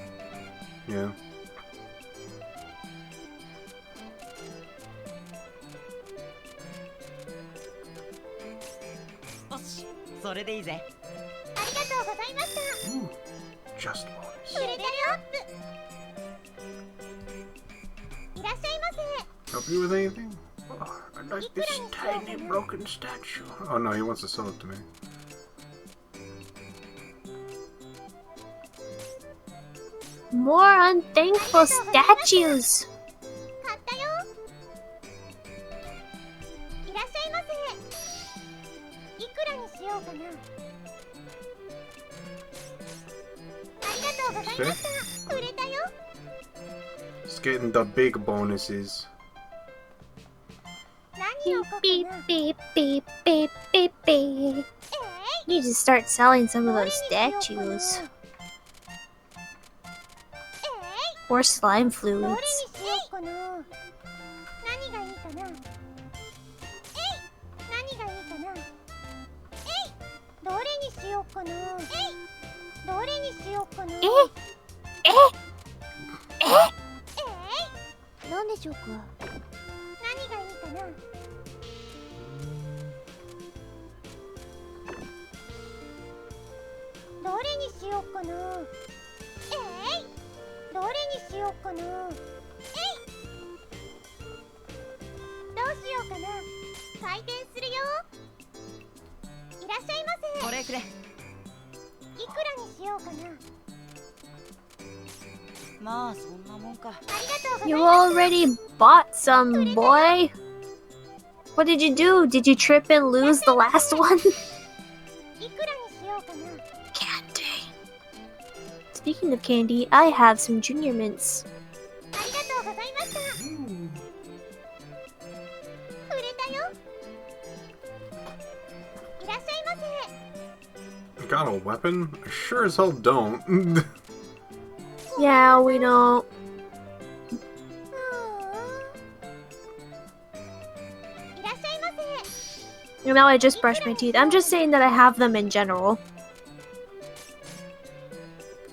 よし、それでいいぜ。ありがとうございました Ooh, just bonus. 売れたよいらっしゃいま Help you with anything? Oh, I like this tiny broken statue. Oh no, he wants to sell it to me. More unthankful statues. せ買ったよいらっしゃいませいくらにしようかなありがとうございました売れたよ Just getting the big bonuses. 何を Beep 買おうかな beep beep beep beep beep. Need to start selling some of those statues. Or slime どれに fluids. しようかな何がいいかな何がいいかなどれにしようかなどれにしようかな何でしょうか。何がいいかなどれにしようかなどれにしようかなどうしようかな回転するよいらっしゃいませこれくれ。いくらにしようかなまあそんなもんか。ありがとうござい You ます already bought some, boy. What did you do? Did you trip and lose the last one? いくらにしようかな Candy. Speaking of candy, I have some junior mints. ありがとうございました売れたよいらっしゃいませ Got a weapon? I sure as hell don't. Yeah, we don't. いらっしゃいませ Now I just brushed my teeth. I'm just saying that I have them in general.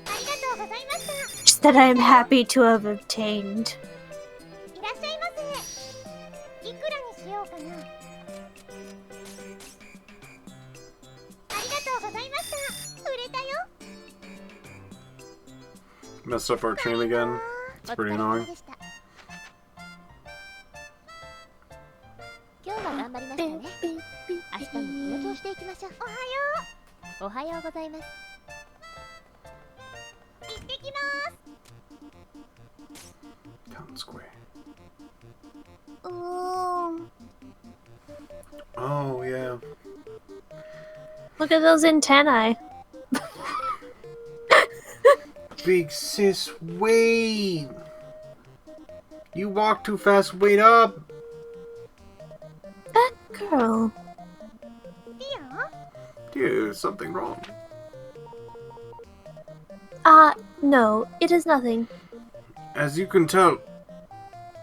ありがとうございました Just that I am happy to have obtained. いらっしゃいませいくらにしようかなありがとうございました売れたよ Messed up our chain again. It's pretty annoying. でした。今日は頑張りましたね。明日も行動していきましょう。おはようございます。行ってきま Town square. す Oh, yeah. Look at those antennae. Big sis, wait! You walk too fast, wait up! That girl. ディア Dude, is something wrong. No, it is nothing. As you can tell,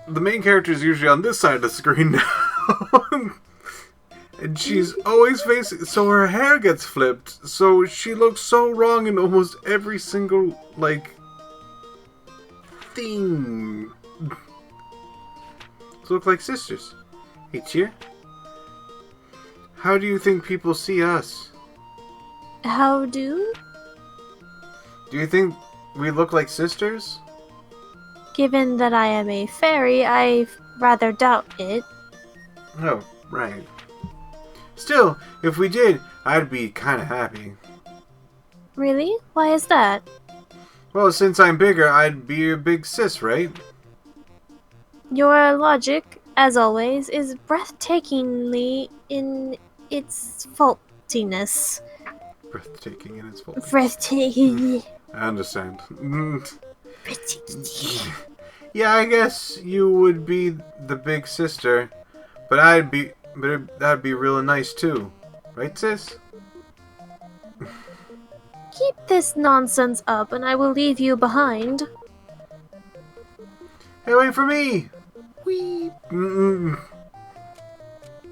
the main character is usually on this side of the screen now. And she's always facing, so her hair gets flipped, so she looks so wrong in almost every single, like, thing. So look like sisters. Hey, Cheer. How do you think people see us? How do? Do you think we look like sisters? Given that I am a fairy, I rather doubt it. Oh, right. Still, if we did, I'd be kinda happy. Really? Why is that? Well, since I'm bigger, I'd be a big sis, right? Your logic, as always, is breathtakingly in its faultiness. Breathtaking in its fault. Breathtaking. I understand. Breathtaking. Yeah, I guess you would be the big sister, but that'd be really nice too, right, sis? Keep this nonsense up and I will leave you behind. Hey, wait for me! Whee!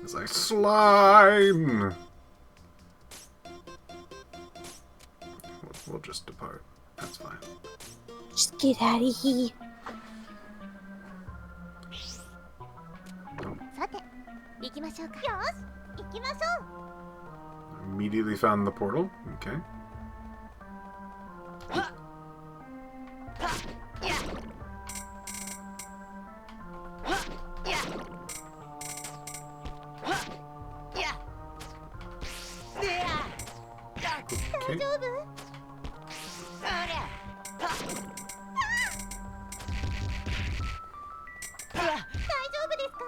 It's like slime. We'll just depart. That's fine. Just get out of here. さて行きましょうか。よし行きましょう。 Immediately found the portal. Okay. Okay. 大丈夫ですか？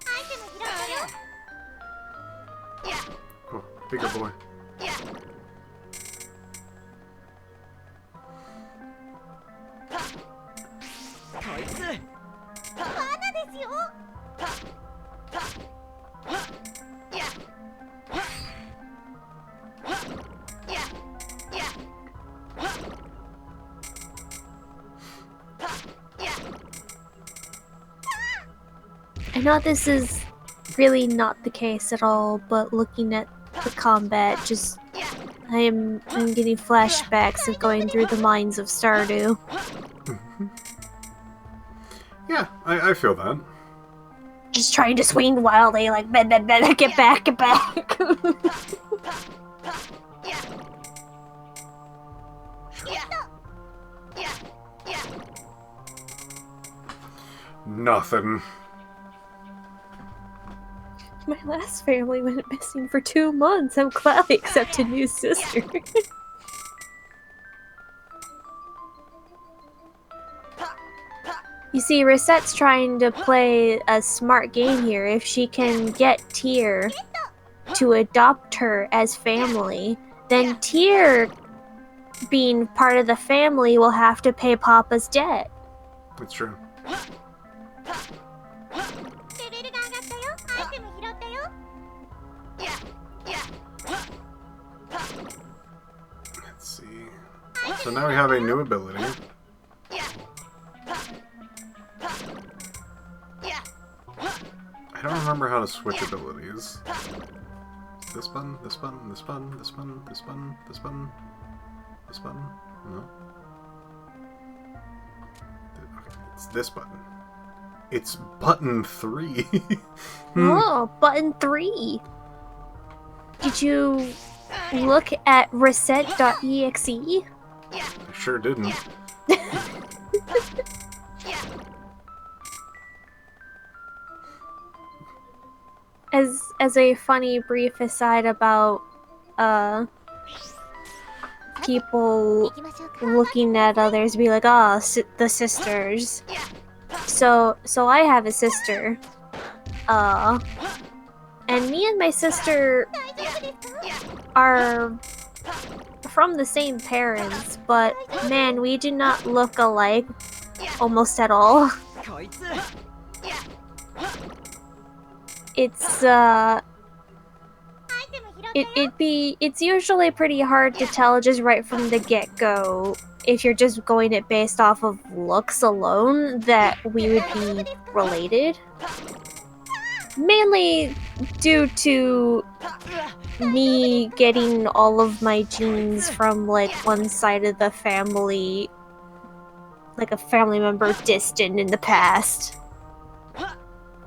アイテム拾ったよ。 Oh, bigger boy. こいつ罠ですよ。 I know this is really not the case at all, but looking at the combat, just I'm getting flashbacks of going through the mines of Stardew. Yeah, I feel that. Just trying to swing wildly, like bed, get back, get back. Nothing. My last family went missing for 2 months. I'm glad they accepted new sister. You see, Recette's trying to play a smart game here. If she can get Tyr to adopt her as family, then Tyr, being part of the family, will have to pay Papa's debt. That's true. レベルが上がったよ。アイテム拾ったよ。 Let's see. So now we have a new ability. I don't remember how to switch abilities. This button, this button, this button, this button, this button, this button, this button. No. Okay, it's this button. It's button 3. Oh, button 3. Did you look at reset.exe? I sure didn't. As a funny brief aside about people 行きましょうか。 looking at others be like, oh, the sisters. So I have a sister. And me and my sister 大丈夫ですか？ are from the same parents, but man, we do not look alike almost at all. こいつ It's アイテム拾ったよ。 it's usually pretty hard to tell just right from the get-go if you're just going it based off of looks alone that we would be related. Mainly due to me getting all of my genes from like one side of the family, like a family member distant in the past.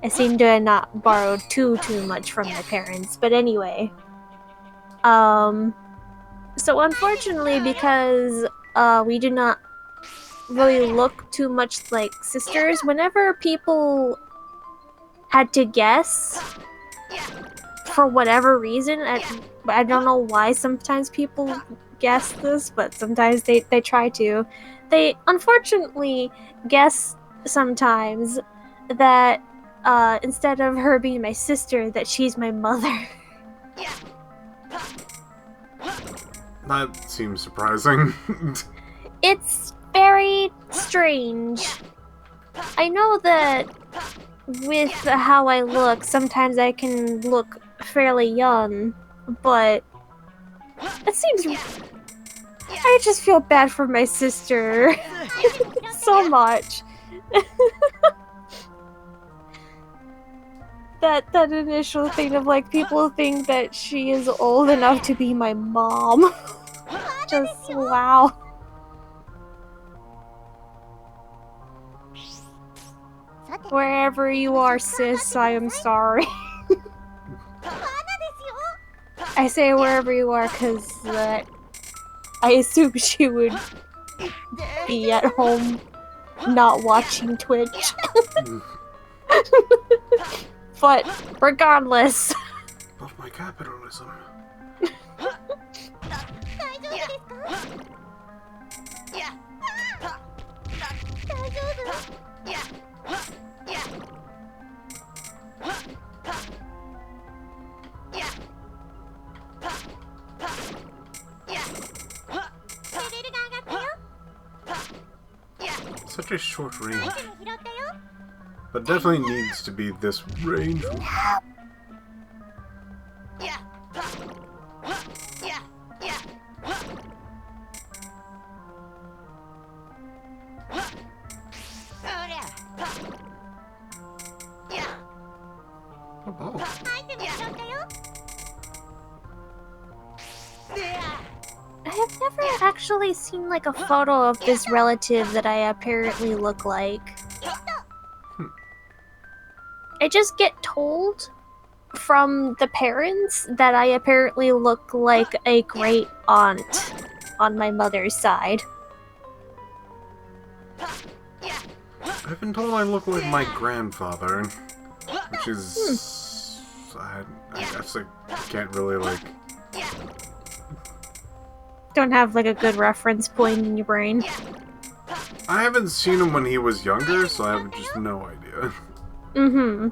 I seem to have not borrowed too much from my parents, but anyway. So unfortunately, because we do not really look too much like sisters, whenever people had to guess, for whatever reason, I don't know why sometimes people guess this, but sometimes they try to. They unfortunately guess sometimes that instead of her being my sister, that she's my mother. That seems surprising. It's very strange. I know that with how I look, sometimes I can look fairly young, but it seems. I just feel bad for my sister so much. that initial thing of like people think that she is old enough to be my mom. Just wow. Wherever you are, sis, I am sorry. I say wherever you are because I assume she would be at home not watching Twitch. But regardless. Of my capitalism. Such a short range. But definitely needs to be this range. Oh. I have never actually seen like a photo of this relative that I apparently look like. I just get told from the parents that I apparently look like a great aunt on my mother's side. I've been told I look like my grandfather, which is... I guess I can't really, like... Don't have like a good reference point in your brain. I haven't seen him when he was younger, so I have just no idea. Mm-hmm.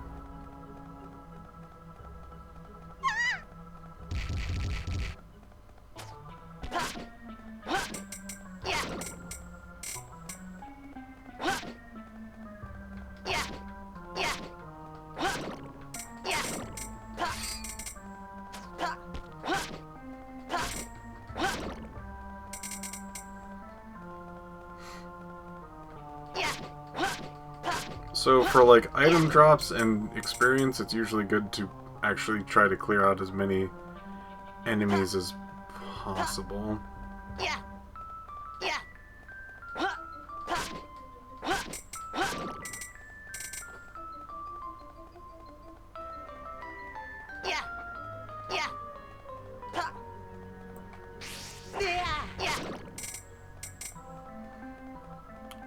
So for like item drops and experience, it's usually good to actually try to clear out as many enemies as possible.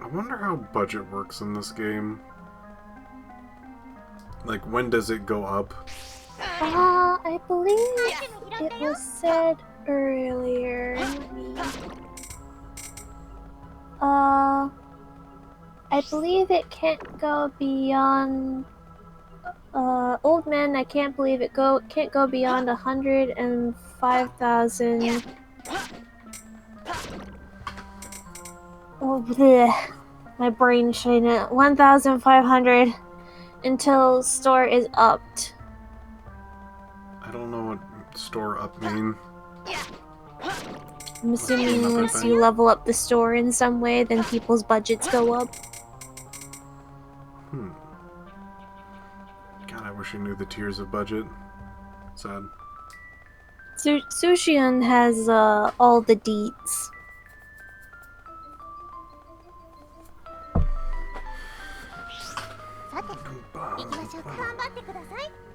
I wonder how budget works in this game. Like, when does it go up? I believe it was said earlier. I believe it can't go beyond. Old man, I can't believe it can't go beyond 105,000. Oh, bleh. My brain showing it. 1,500 until store is upped. I don't know what store up mean. I'm assuming once you level up the store in some way, then people's budgets go up. God, I wish I knew the tiers of budget. Sad. Sushion has all the deets.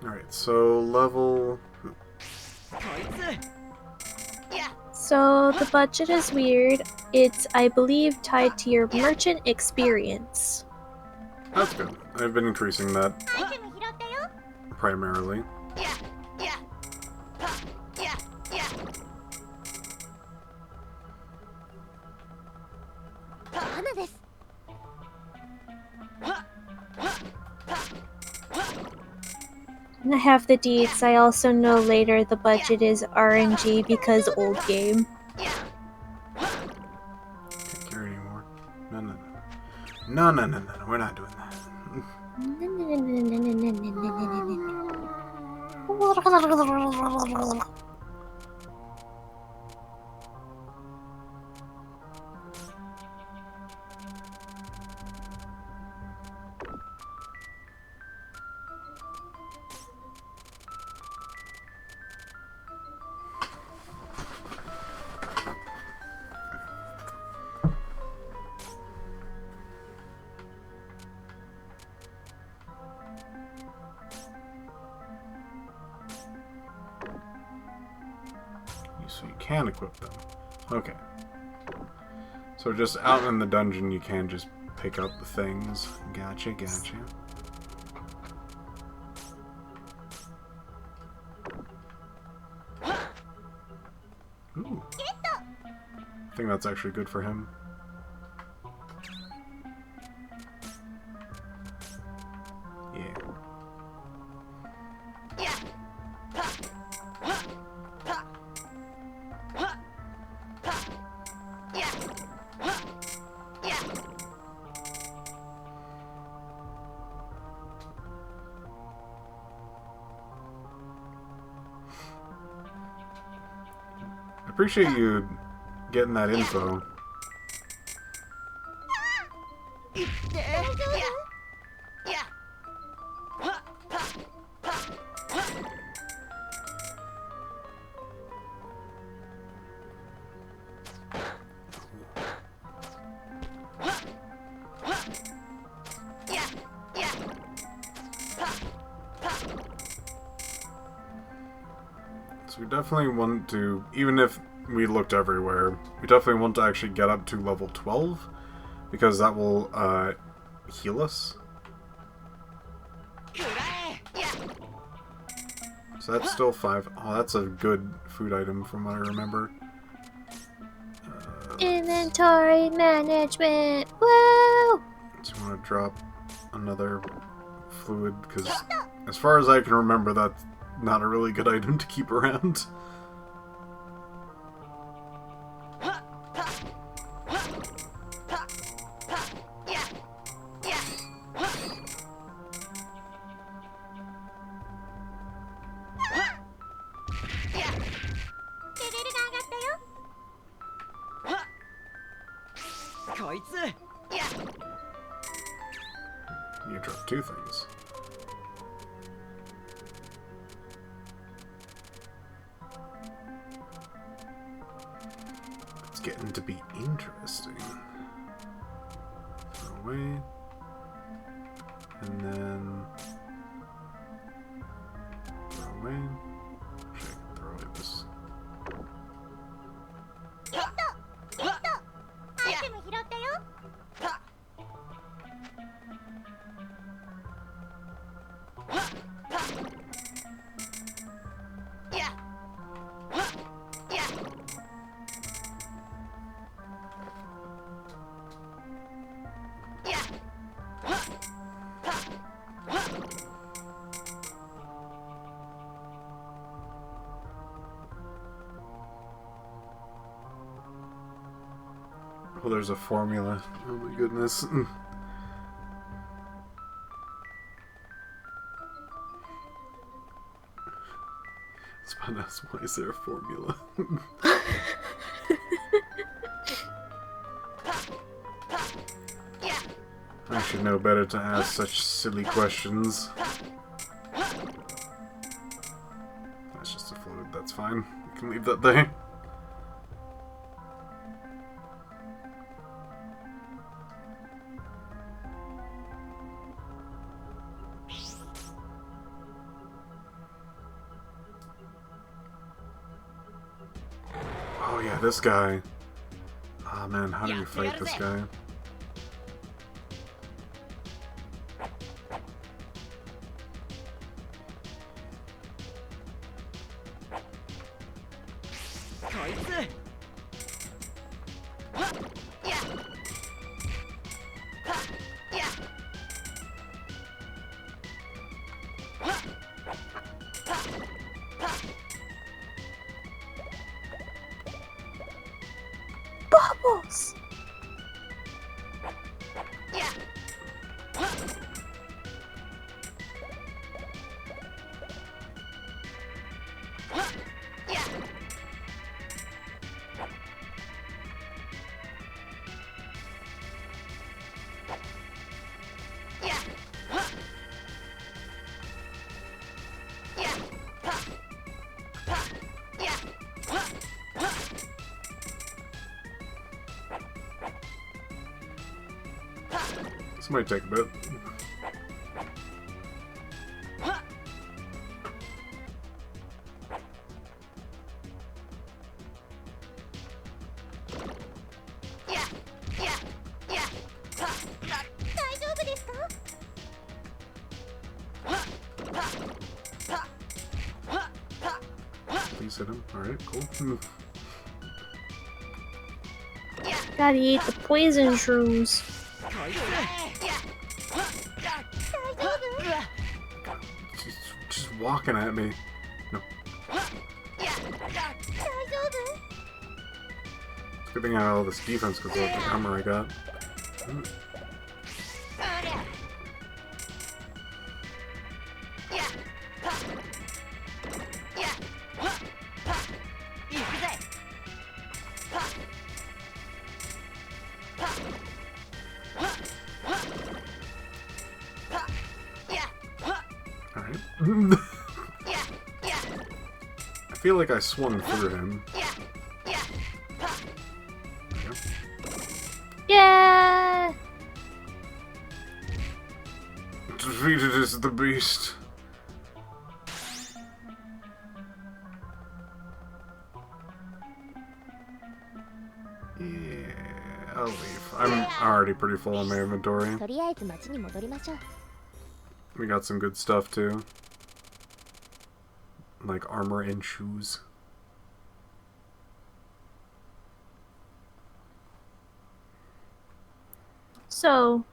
Alright, so level... So the budget is weird. It's, I believe, tied to your merchant experience. That's good. I've been increasing that primarily. And I have the deets. I also know later the budget is RNG because old game. Can't carry anymore. No, no, no. No, no, no, no, no. We're not doing that. So you can equip them. Okay. So just out in the dungeon, you can just pick up the things. Gotcha, gotcha. Ooh. I think that's actually good for him. Yeah. I appreciate you getting that info. So we definitely want to, even if we looked everywhere, we definitely want to actually get up to level 12, because that will heal us. So that's still 5. Oh, that's a good food item from what I remember. Inventory management. Woo! So you want to drop another fluid, because as far as I can remember, that's not a really good item to keep around. You dropped 2 things. It's getting to be interesting. Throw away. And then throw away. Actually, I can throw away this. Oh, there's a formula. Oh my goodness. That's why is there a formula? I should know better to ask such silly questions. That's just a fluid, that's fine. You can leave that there. Oh yeah, this guy. Ah man, how do you fight this guy? This might take a bit. Please hit him. Alright, cool. Gotta eat the poison shrooms. She's walking at me. No. Good thing I had all this defense because of the armor I got. Alright. I feel like I swung through him. Yeah! Defeated is the beast. Yeah, I'll leave. I'm already pretty full on my inventory. とりあえず町に戻りましょう。 We got some good stuff too. Like armor and shoes. So,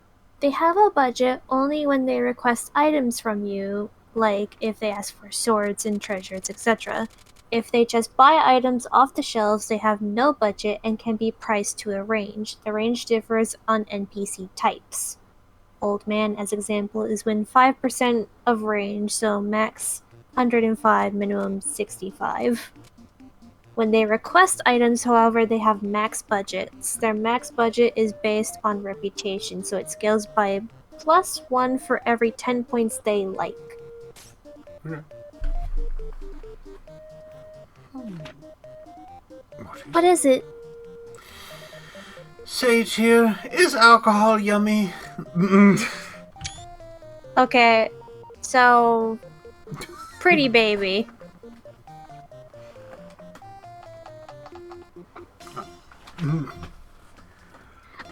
they have a budget only when they request items from you, like if they ask for swords and treasures, etc. If they just buy items off the shelves, they have no budget and can be priced to a range. The range differs on NPC types. Old Man, as example, is within 5% of range, so max 105, minimum 65. When they request items, however, they have max budgets. Their max budget is based on reputation, so it scales by +1 for every 10 points they like. Okay. What is it? Sage here. Is alcohol yummy? Okay, so... Pretty baby.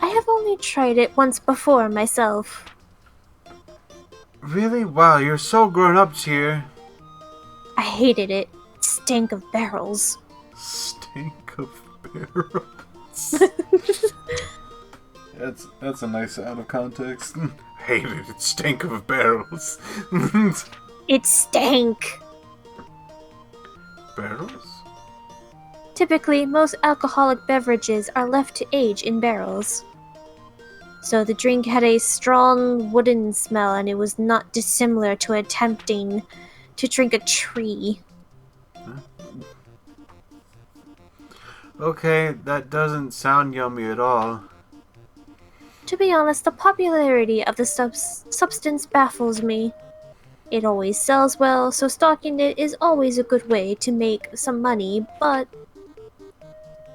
I have only tried it once before myself. Really? Wow, you're so grown up, Cheer. I hated it. It stank of barrels. Stink of barrels. That's a nice out of context. Hated it. Stink of barrels. It stank! Barrels? Typically, most alcoholic beverages are left to age in barrels. So the drink had a strong wooden smell, and it was not dissimilar to attempting to drink a tree. Okay, that doesn't sound yummy at all. To be honest, the popularity of the substance baffles me. It always sells well, so stocking it is always a good way to make some money, but...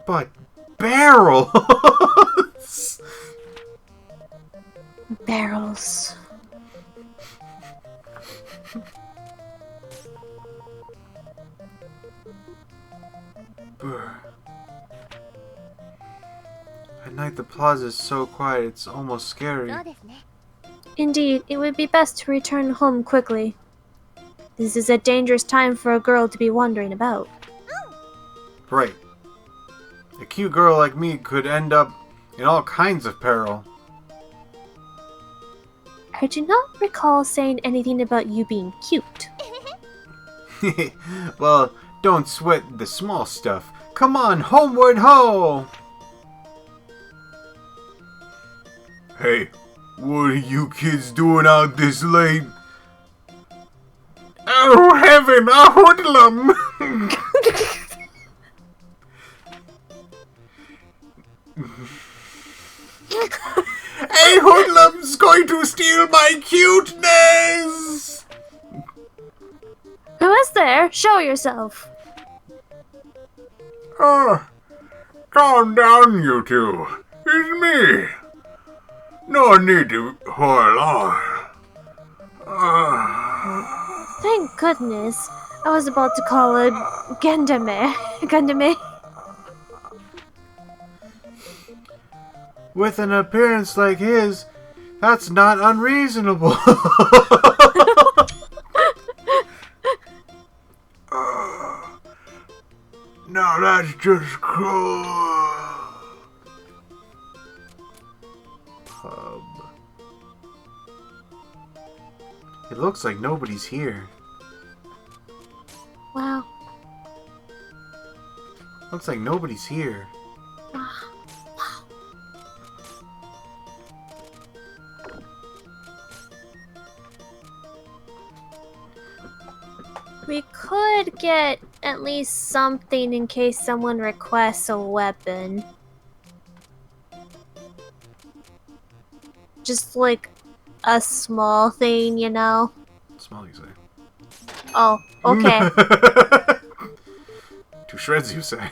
But barrels! Barrels... At night the plaza is so quiet, it's almost scary. そうですね。 Indeed, it would be best to return home quickly. This is a dangerous time for a girl to be wandering about. Right. A cute girl like me could end up in all kinds of peril. I do not recall saying anything about you being cute. Well, don't sweat the small stuff. Come on, homeward ho! Hey, what are you kids doing out this late? Oh heaven, a hoodlum! A hoodlum's going to steal my cuteness! Who is there? Show yourself. Calm down, you two. It's me. No need to hold on. Thank goodness. I was about to call it Gendame. Gundame. With an appearance like his, that's not unreasonable. Now that's just cool. Pub. It looks like nobody's here. Wow. Looks like nobody's here. We could get at least something in case someone requests a weapon. Just like a small thing, you know? Small, you say. Oh, okay. To shreds, you say.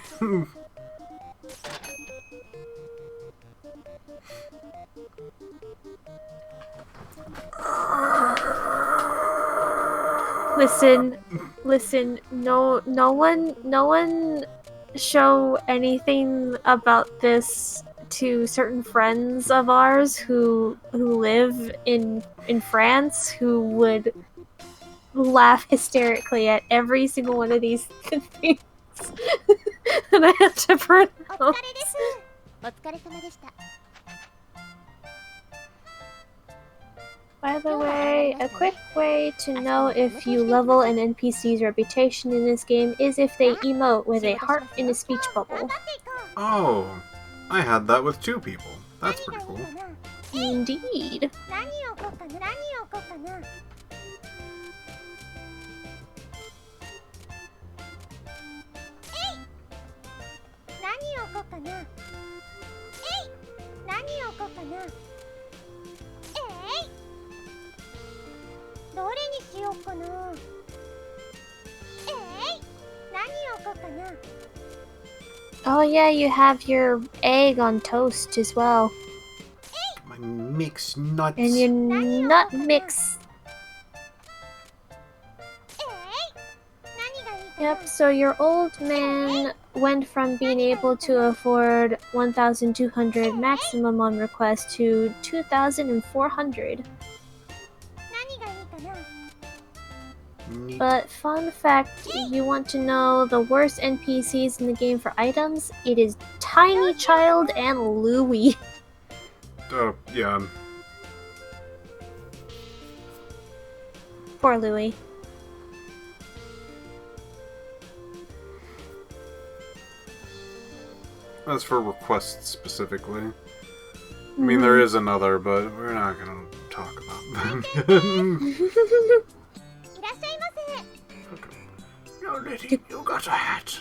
Listen, no one show anything about this to certain friends of ours who live in France, who would laugh hysterically at every single one of these things that I have to お pronounce. 疲れです。お疲れ様でした。 By the way, a quick way to know if you level an NPC's reputation in this game is if they emote with a heart in a speech bubble. Oh, I had that with 2 people. That's pretty cool. Indeed. 何をこうかな。何をこうかな。何をこうかな。えい。何をこうかな。えい。どれにしようかな。えい。何をこうかな。 Oh yeah, you have your egg on toast as well. My mixed nuts. And your nut mix. えい。何がいいかな。 Yep, so your old man went from being able to afford 1,200 maximum on request to 2,400. 何がいいかな。 Neat. But fun fact, you want to know the worst NPCs in the game for items? It is Tiny Child and Louie. Yeah. Poor Louie. As for requests specifically. I mean, there is another, but we're not gonna talk about them. いらっしゃいませ。 Yo, Liddy, you got a hat.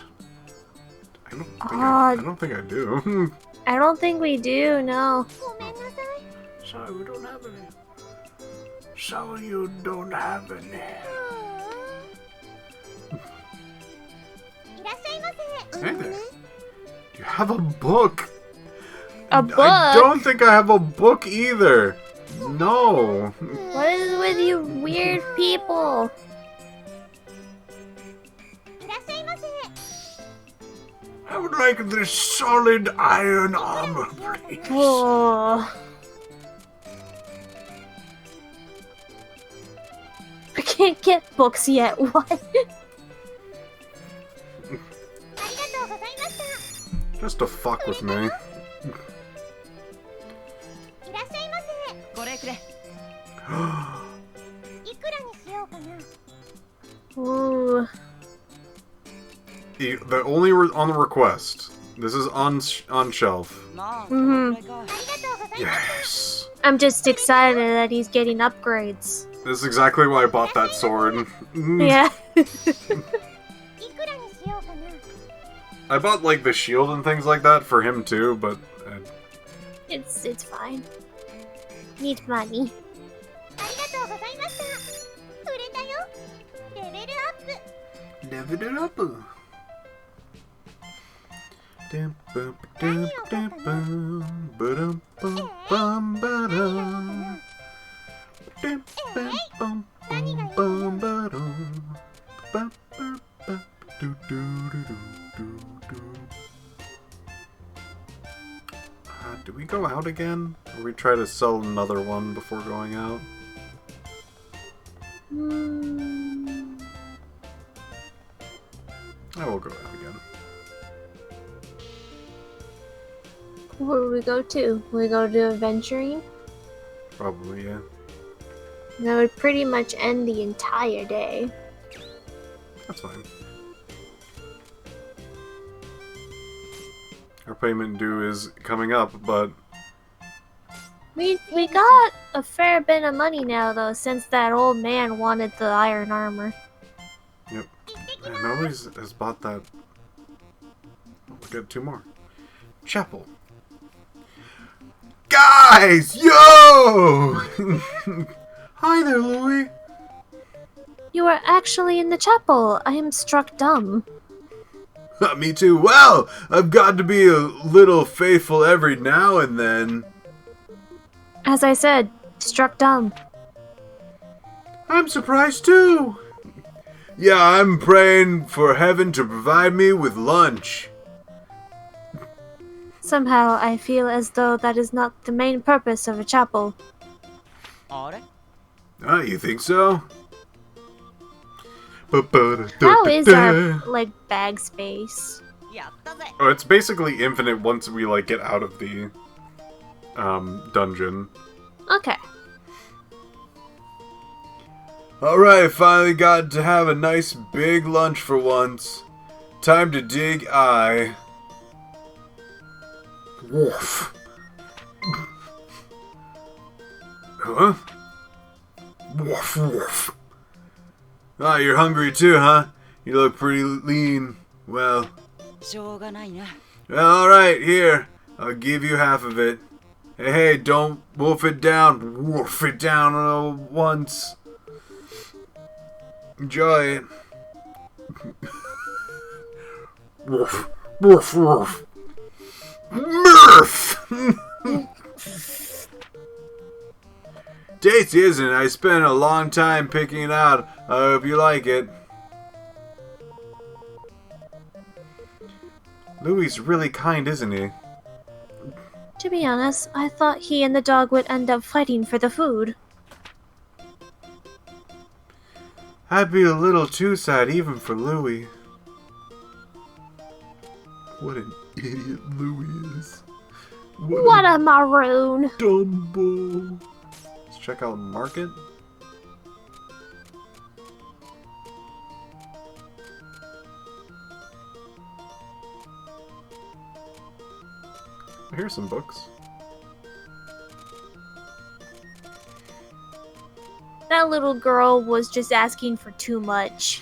I don't think, Ah. I don't think I do. I don't think we do, no. ごめんなさい。 Sorry, we don't have any. Sorry, you don't have any. いらっしゃいませ。 Hey there. You have a book. A book? I don't think I have a book either. No. What is with you weird people? いらっしゃいませ。 I would like this solid iron armor, please. Oh. I can't get books yet. What? ありがとうございました。 Just to fuck with me. いらっしゃいませ。これくれ。いくらにしようかな。 Ooh. The only on the request. This is on shelf. まあ、 Mhm. これか。ありがとうございます。 Yes. I'm just excited that he's getting upgrades. This is exactly why I bought that sword. Yeah. いくらにしようかな。 I bought like the shield and things like that for him too, but It's fine. Need money. ありがとうございました。売れたよ。レベルアップ。 level it up. Dum, bum, dum, dum, bum, ba-dum, bum, bum, ba-dum. Dum, bum, bum, bum, bum, ba-dum. Ba, ba, ba, do, do, do, do, do. Do we go out again? Or we try to sell another one before going out? I will go out again. Where would we go to? We go to adventuring? Probably, yeah. That would pretty much end the entire day. That's fine. Our payment due is coming up, but We got a fair bit of money now, though, since that old man wanted the iron armor. yep. And nobody has bought that. We'll get 2 more. Chapel. Guys! Yo! Hi there, Louie! You are actually in the chapel. I am struck dumb. Me too. Well, I've got to be a little faithful every now and then. As I said, struck dumb. I'm surprised too. Yeah, I'm praying for heaven to provide me with lunch. Somehow, I feel as though that is not the main purpose of a chapel. Oh, you think so? How is our, bag space? Oh, it's basically infinite once we, get out of the, dungeon. Okay. Alright, finally got to have a nice big lunch for once. Time to dig eye. Woof. Huh? Woof, woof. Ah, you're hungry too, huh? You look pretty lean. Well, alright, here. I'll give you half of it. Hey, don't wolf it down. Wolf it down all once. Enjoy it. Woof, woof, woof. Murph! Tasty, isn't it? I spent a long time picking it out. I hope you like it. Louie's really kind, isn't he? To be honest, I thought he and the dog would end up fighting for the food. I'd be a little too sad even for Louie. What an idiot Louie is. What a maroon! Dumbo. Let's check out Market. Here's some books. That little girl was just asking for too much.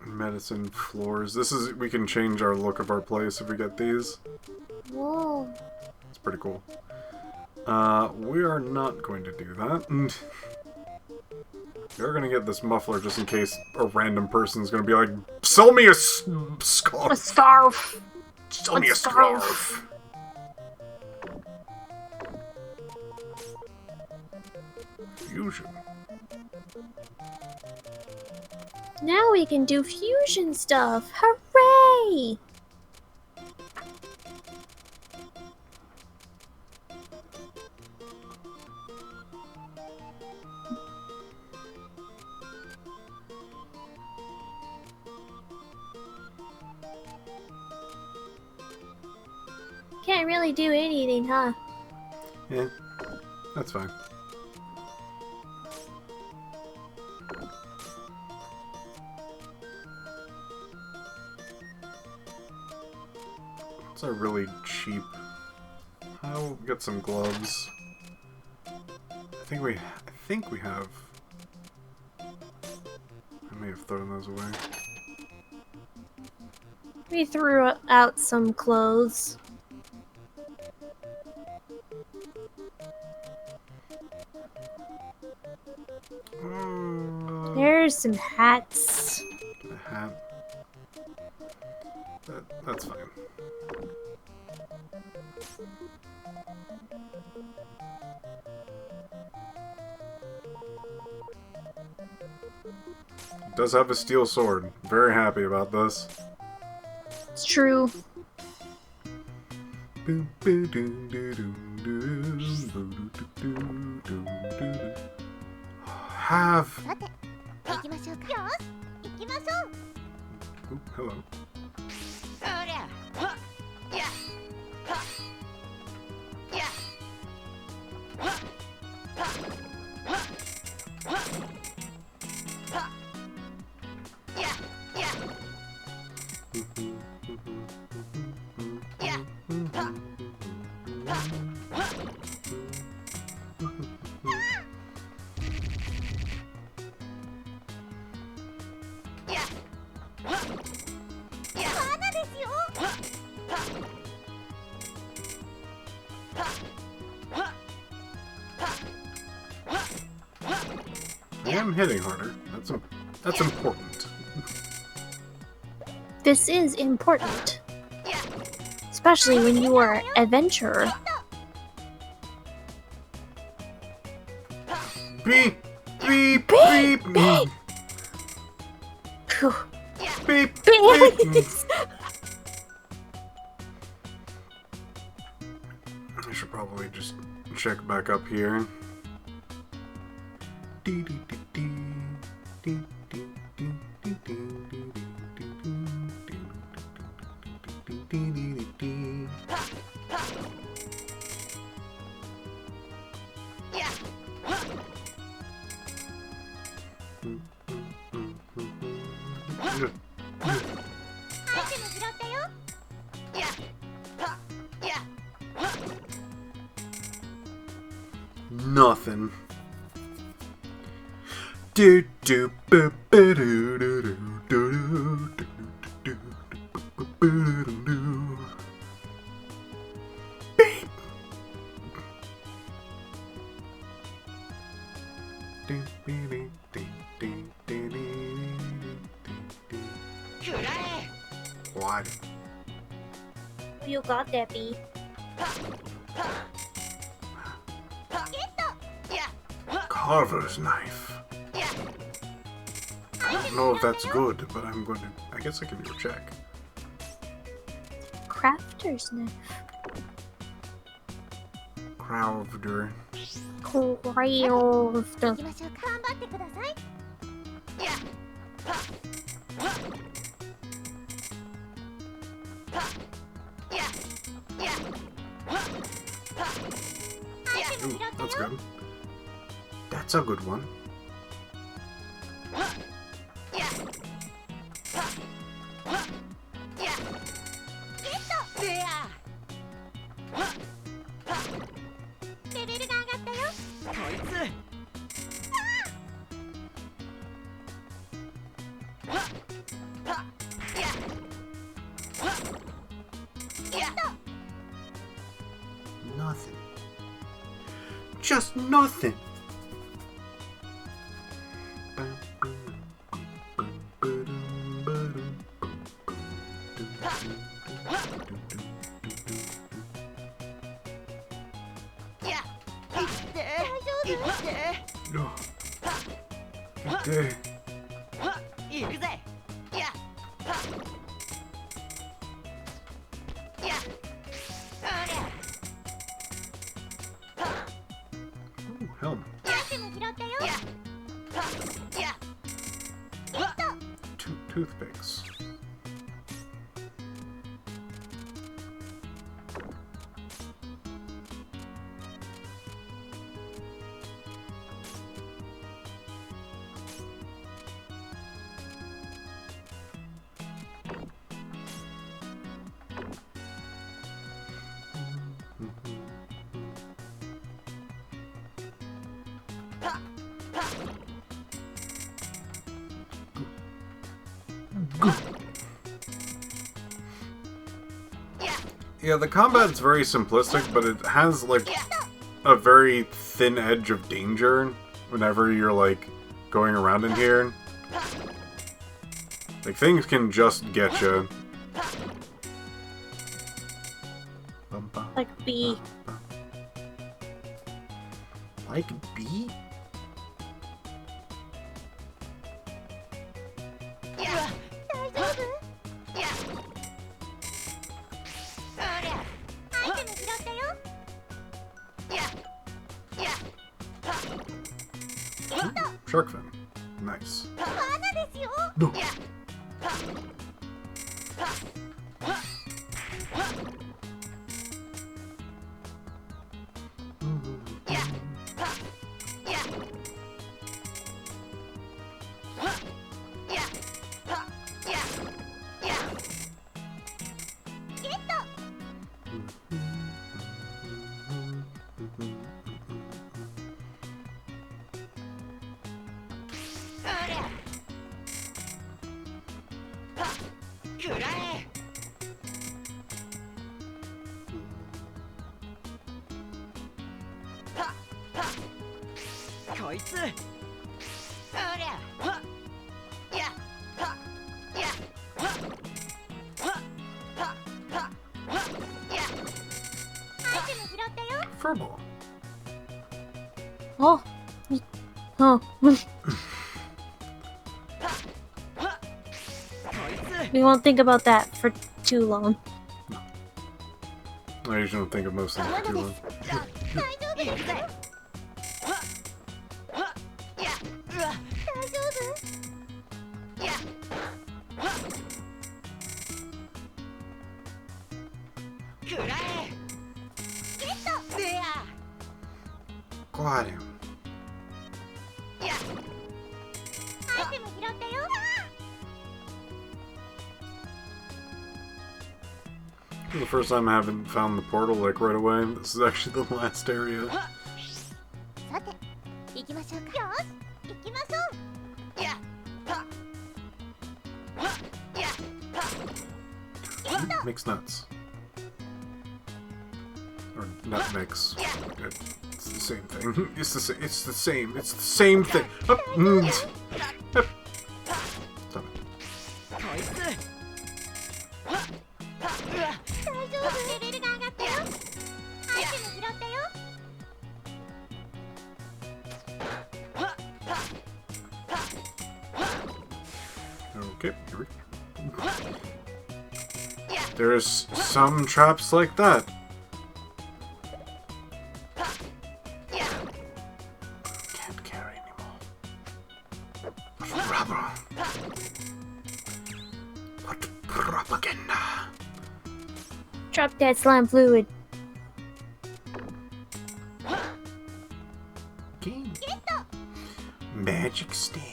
Medicine floors. We can change our look of our place if we get these. Whoa. It's pretty cool. We are not going to do that. We're gonna get this muffler just in case a random person's gonna be like, sell me a scarf! A scarf! Sell me a scarf! Fusion. Now we can do fusion stuff! Hooray! Can't really do anything, huh? Yeah, that's fine. It's a really cheap. I'll get some gloves. I think we have. I may have thrown those away. We threw out some clothes. There's some hats. A hat. That's fine. It does have a steel sword. Very happy about this. It's true. Have. さて行きましょうか。よし行きましょう。 Oh, hello. そりゃはっやはっやはっはっはっはっはっやややはっはっはっ やはっや花ですよはっはっはっはっはっはっはっ I am hitting harder. That's important. This is important, や especially when you are an adventurer. Beep, beep, beep, beep, Phew. beep, beep. I should probably just check back up here.やはっ アイテム拾ったよやはっやはっ Nothing. Do do boo boo doo doo doo doo doo doo doo doo doo doo. Beep. Doo dee dee dee dee dee dee dee. くらえ What? You got that, B. はっはっはっゲットやはっ Carver's knife. や I don't know if that's good, but I'm going to. I guess I can do a check. Crafter's knife. Crowder. Craved. 行きましょうか。頑張ってください。やはっはっはっややはっはっや Ooh, that's good. That's a good one. はっやはっはっやゲットせやはっはっレベルが上がったよ。こいつはっはっやはっや Nothing. Just nothing. No. Dead. はっ行くぜやはっやありゃはっ Ooh, helmet. アイテム拾ったよ。やはっやはっ Two toothpicks. Yeah, the combat's very simplistic, but it has, like, a very thin edge of danger whenever you're, like, going around in here. Like, things can just get you. Like B. Like B? Shark fin. Nice. No. Furball. Oh. Oh. We won't think about that for too long. I usually don't think of most things for too long. Got him. This is the first time I haven't found the portal like right away. This is actually the last area. さて行きましょうか。よし行きましょう。 Mixed nuts. Or nut mix. It's the same thing. It's the same. It's the same. It's the same thing. Up. Up. Stop it. Okay. Here we go. There's some traps like that. Can't carry anymore. What rubber? What propaganda? Drop that slime fluid. Game. Magic staff.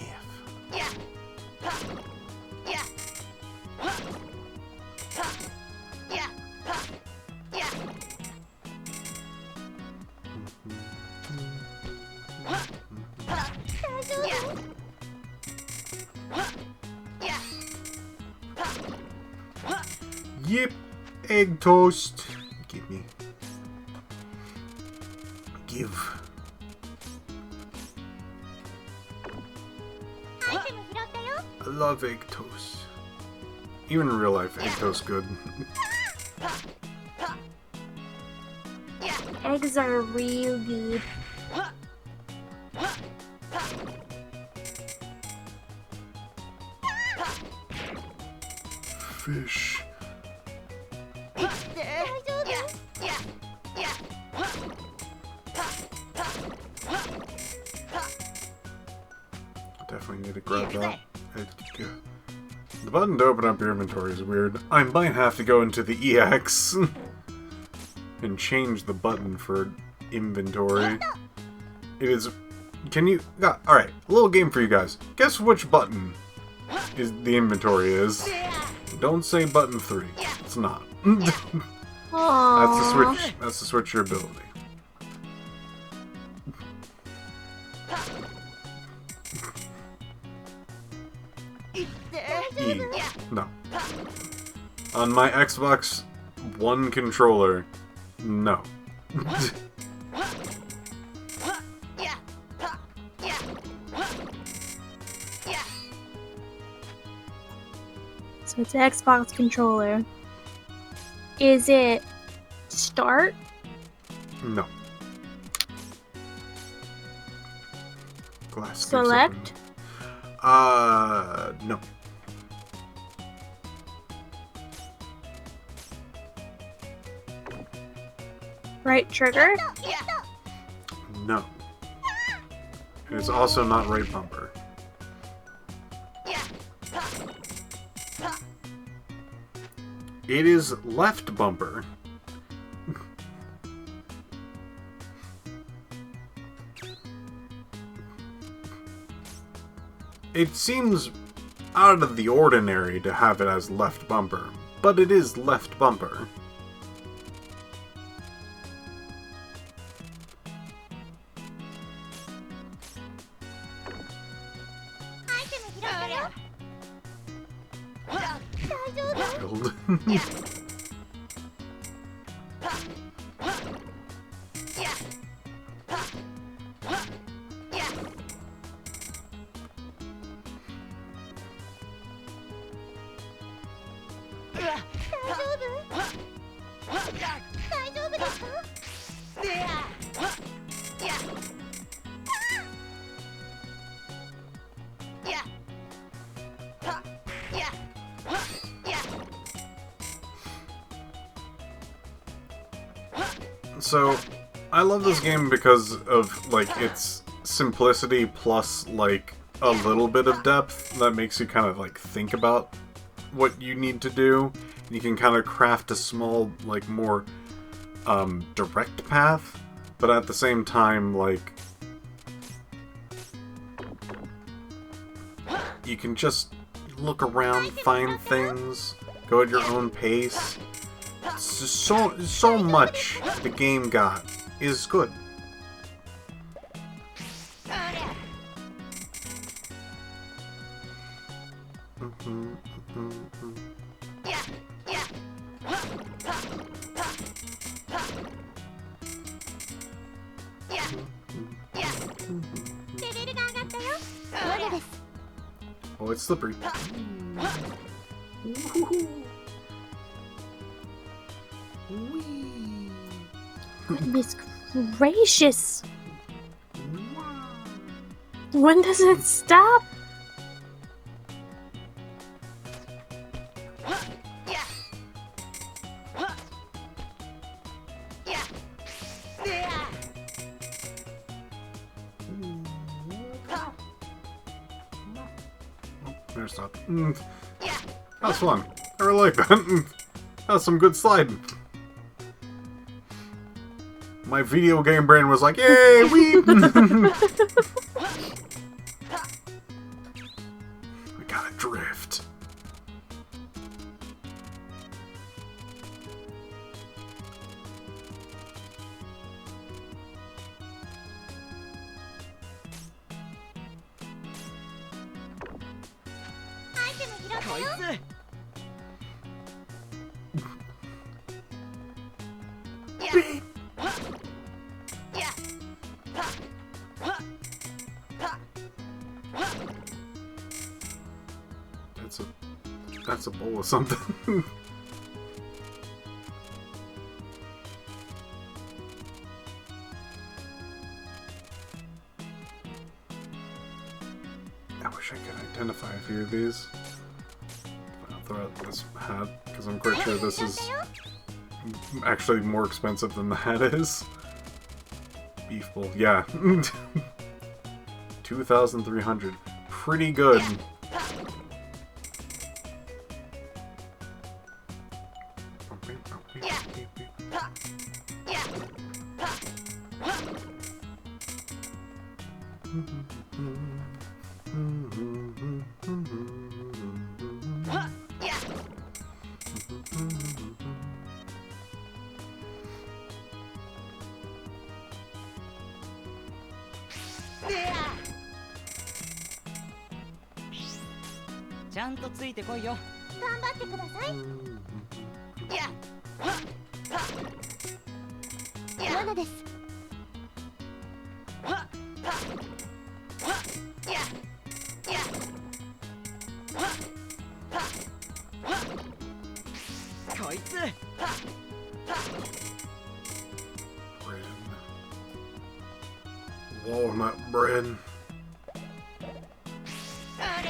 Yep, egg toast. Give me. Give. I love egg toast. Even in real life, egg toast good. Eggs are real good. Fish. Definitely need to grab that. The button to open up your inventory is weird. I might have to go into the EX and change the button for inventory. It is... Can you... Alright, a little game for you guys. Guess which button is the inventory is. Don't say button 3. It's not. Aww. That's to switch your ability. E. No. On my Xbox One controller, no. So it's an Xbox controller. Is it start? No. Glass. Select? No. Right trigger? No. It is also not right bumper. It is left bumper. It seems out of the ordinary to have it as left bumper, but it is left bumper. Killed. So, I love this game because of, like, its simplicity plus, like, a little bit of depth that makes you kind of, like, think about what you need to do. You can kind of craft a small, like, more, direct path, but at the same time, like, you can just look around, find things, go at your own pace. So much the game got is good. Oh, it's slippery. Goodness gracious! When does it stop? There's stop. That's fun. I really like that. That's some good sliding. My video game brain was like, yay, we We gotta drift. That's a bowl of something. I wish I could identify a few of these. I'll throw out this hat, because I'm quite sure this is actually more expensive than the hat is. Beef bowl, yeah. 2,300. Pretty good. Bread. Walnut bread. 大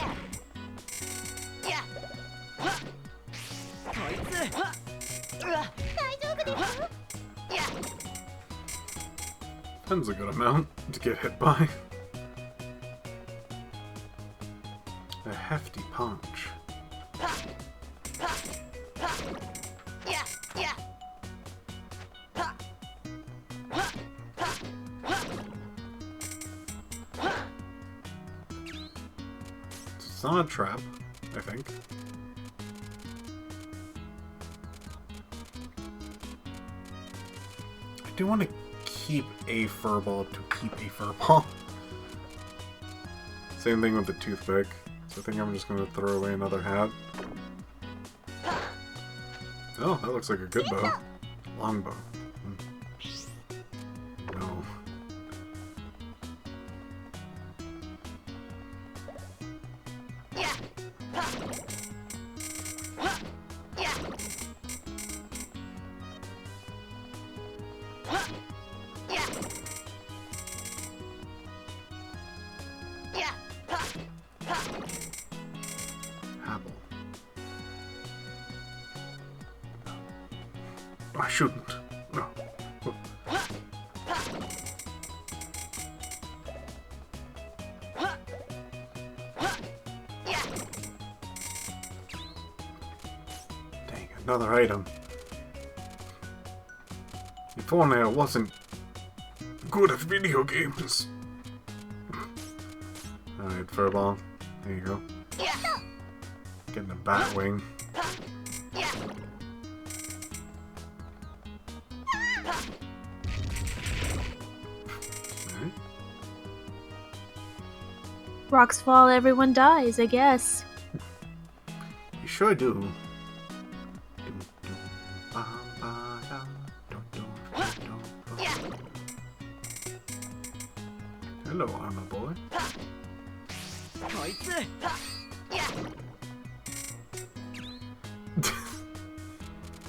丈夫ですか？ That's a good amount to get hit by. A hefty punch. It's not a trap, I think. I do want to keep a furball to keep a furball. Same thing with the toothpick. So I think I'm just going to throw away another hat. Oh, that looks like a good bow. Longbow. No. Apple. I shouldn't. No. Dang, another item. If only I wasn't good at video games. Alright, furball. There you go. Getting a bat wing. Alright. Rocks fall, everyone dies, I guess. You sure do. Hello, armor boy.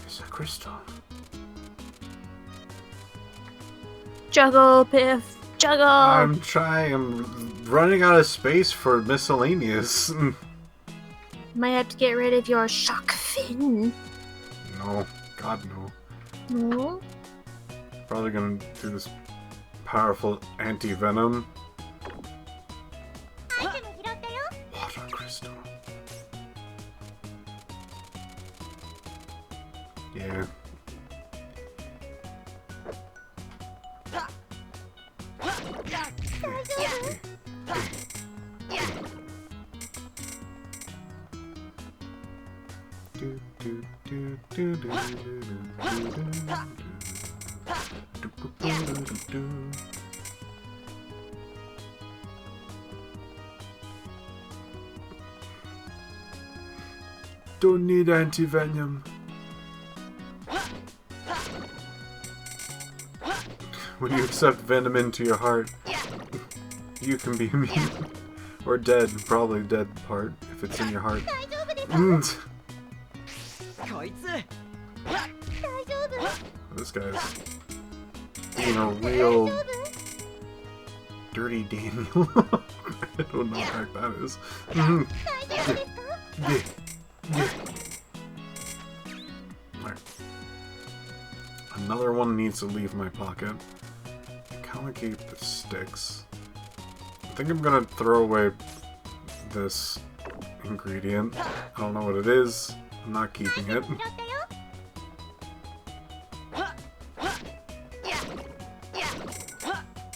It's a crystal. Juggle, Piph, juggle! I'm running out of space for miscellaneous. Might have to get rid of your shark fin. No, God no. No? Probably gonna do this powerful anti-venom. アイテム拾ったよ。 Water crystal. Yeah. Do, do, do, do, do, do, do, do, do, do. Don't need anti-venom. When you accept venom into your heart, you can be immune. Or dead. Probably dead part, if it's in your heart. 大丈夫ですか？ Mm. こいつ 大丈夫？ This guy's being a real dirty Daniel. I don't know what the heck that is. Mhm. 大丈夫ですか？ Yeah. Yeah. Alright. Another one needs to leave my pocket. Allocate the sticks. I think I'm gonna throw away this ingredient. I don't know what it is. I'm not keeping it. 拾ったよ。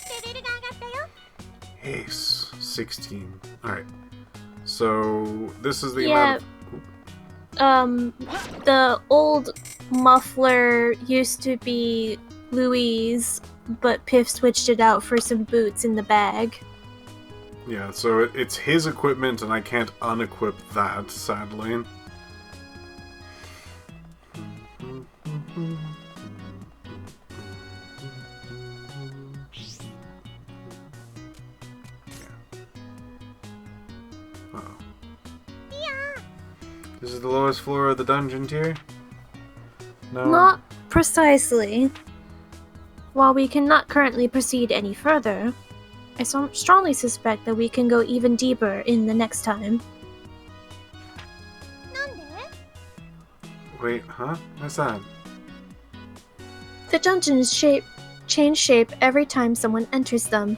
レベルが上がったよ。 Ace 16. Alright. So this is the Yeah. amount of The old muffler used to be Louise, but Piff switched it out for some boots in the bag. yeah, so it's his equipment and I can't unequip that, sadly. Uh-oh. This is the lowest floor of the dungeon tier? No. Not precisely. While we cannot currently proceed any further, I strongly suspect that we can go even deeper in the next time. なんで Wait, huh? What's that? The dungeons change shape every time someone enters them.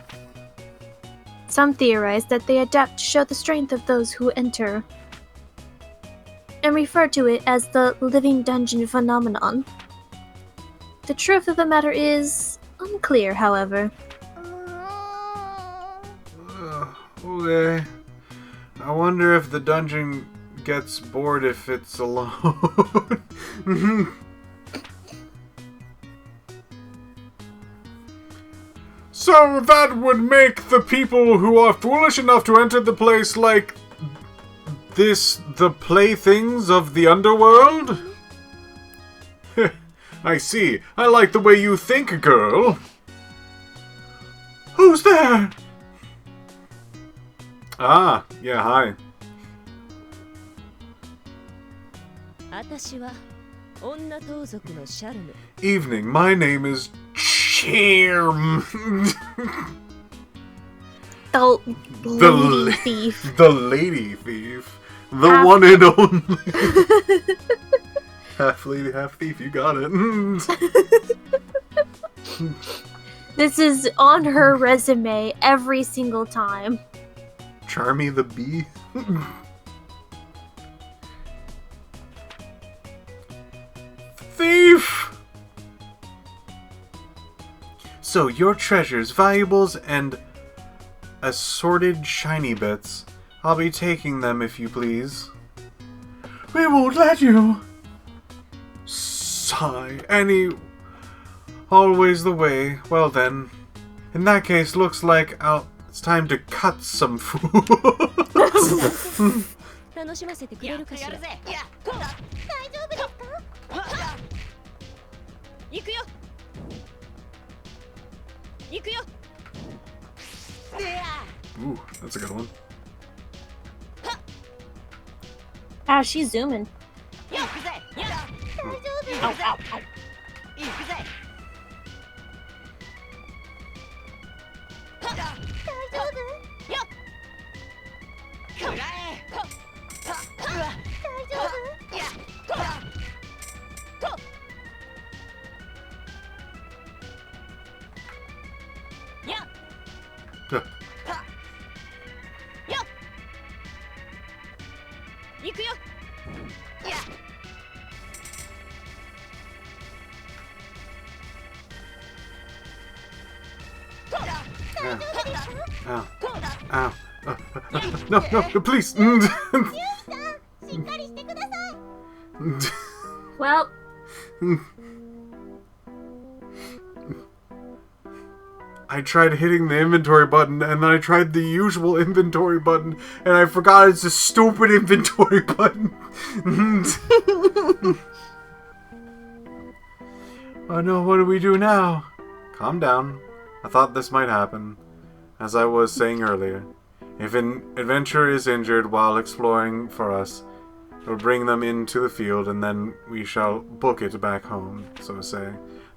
Some theorize that they adapt to show the strength of those who enter, and refer to it as the living dungeon phenomenon. The truth of the matter is unclear, however. Okay. I wonder if the dungeon gets bored if it's alone. So that would make the people who are foolish enough to enter the place like this the playthings of the underworld? I see. I like the way you think, girl. Who's there? Ah, yeah, hi. 私は女盗賊のシャルム。 Evening, my name is Charm. The The lady la- thief. The lady thief. The Half- one and only. Half lady, half thief, you got it. This is on her resume every single time. Charmy the bee. Thief! So, your treasures, valuables, and assorted shiny bits. I'll be taking them if you please. We won't let you. Sigh. Always the way. Well then. In that case, looks like it's time to cut some food. 楽しませてくれるかしら。や大丈夫ですか行くよ。行くよ。 Ooh, that's a good one. Ah, she's zooming. 行くぜ大丈夫です Ow, ow, ow. 行くぜ大丈夫よっ。くらえ大丈夫や。や。 Huh. よ。行くよ。 Ow. Ow. No, please. しっかりしてください Well, I tried hitting the inventory button, and then I tried the usual inventory button, and I forgot it's a stupid inventory button. Oh no, what do we do now? Calm down. I thought this might happen. As I was saying earlier, if an adventurer is injured while exploring for us, we'll bring them into the field and then we shall book it back home, so to say.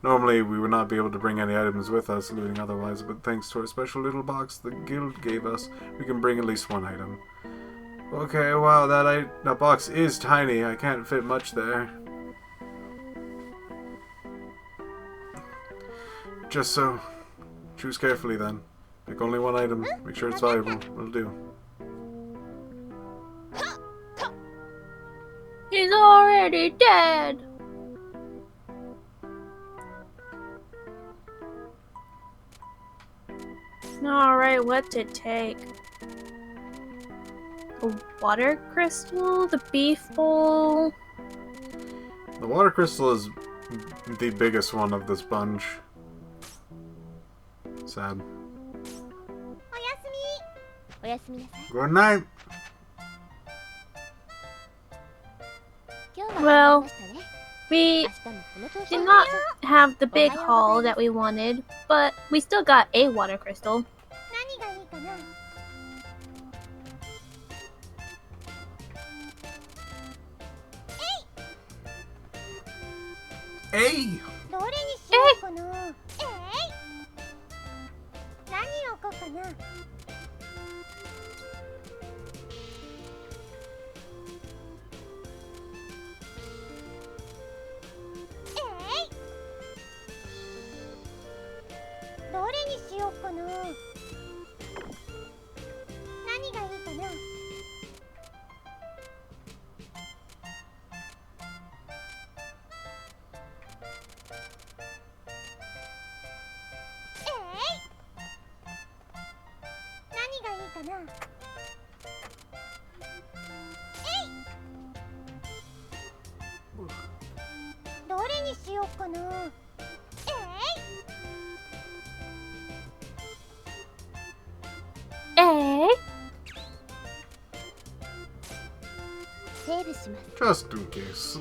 Normally, we would not be able to bring any items with us, looting otherwise, but thanks to our special little box the guild gave us, we can bring at least one item. Okay, wow, that box is tiny. I can't fit much there. Just so. Choose carefully then. Pick only one item. Make sure it's valuable. Will do. he's already dead. Alright, what to take? The water crystal? The beef bowl? The water crystal is the biggest one of this bunch. Sad. おやすみおやすみなさい。 Good night. 今日は Well, 頑張りましたね。 we 明日もこの調子 did で not have the big haul that we wanted, but we still got a water crystal. 何がいいかな So A! どれにしようかな。何を置こうかな。どれにしようかな。何がいいかな。何がいいかな。どれにしようかな。セーブします。 Just in case.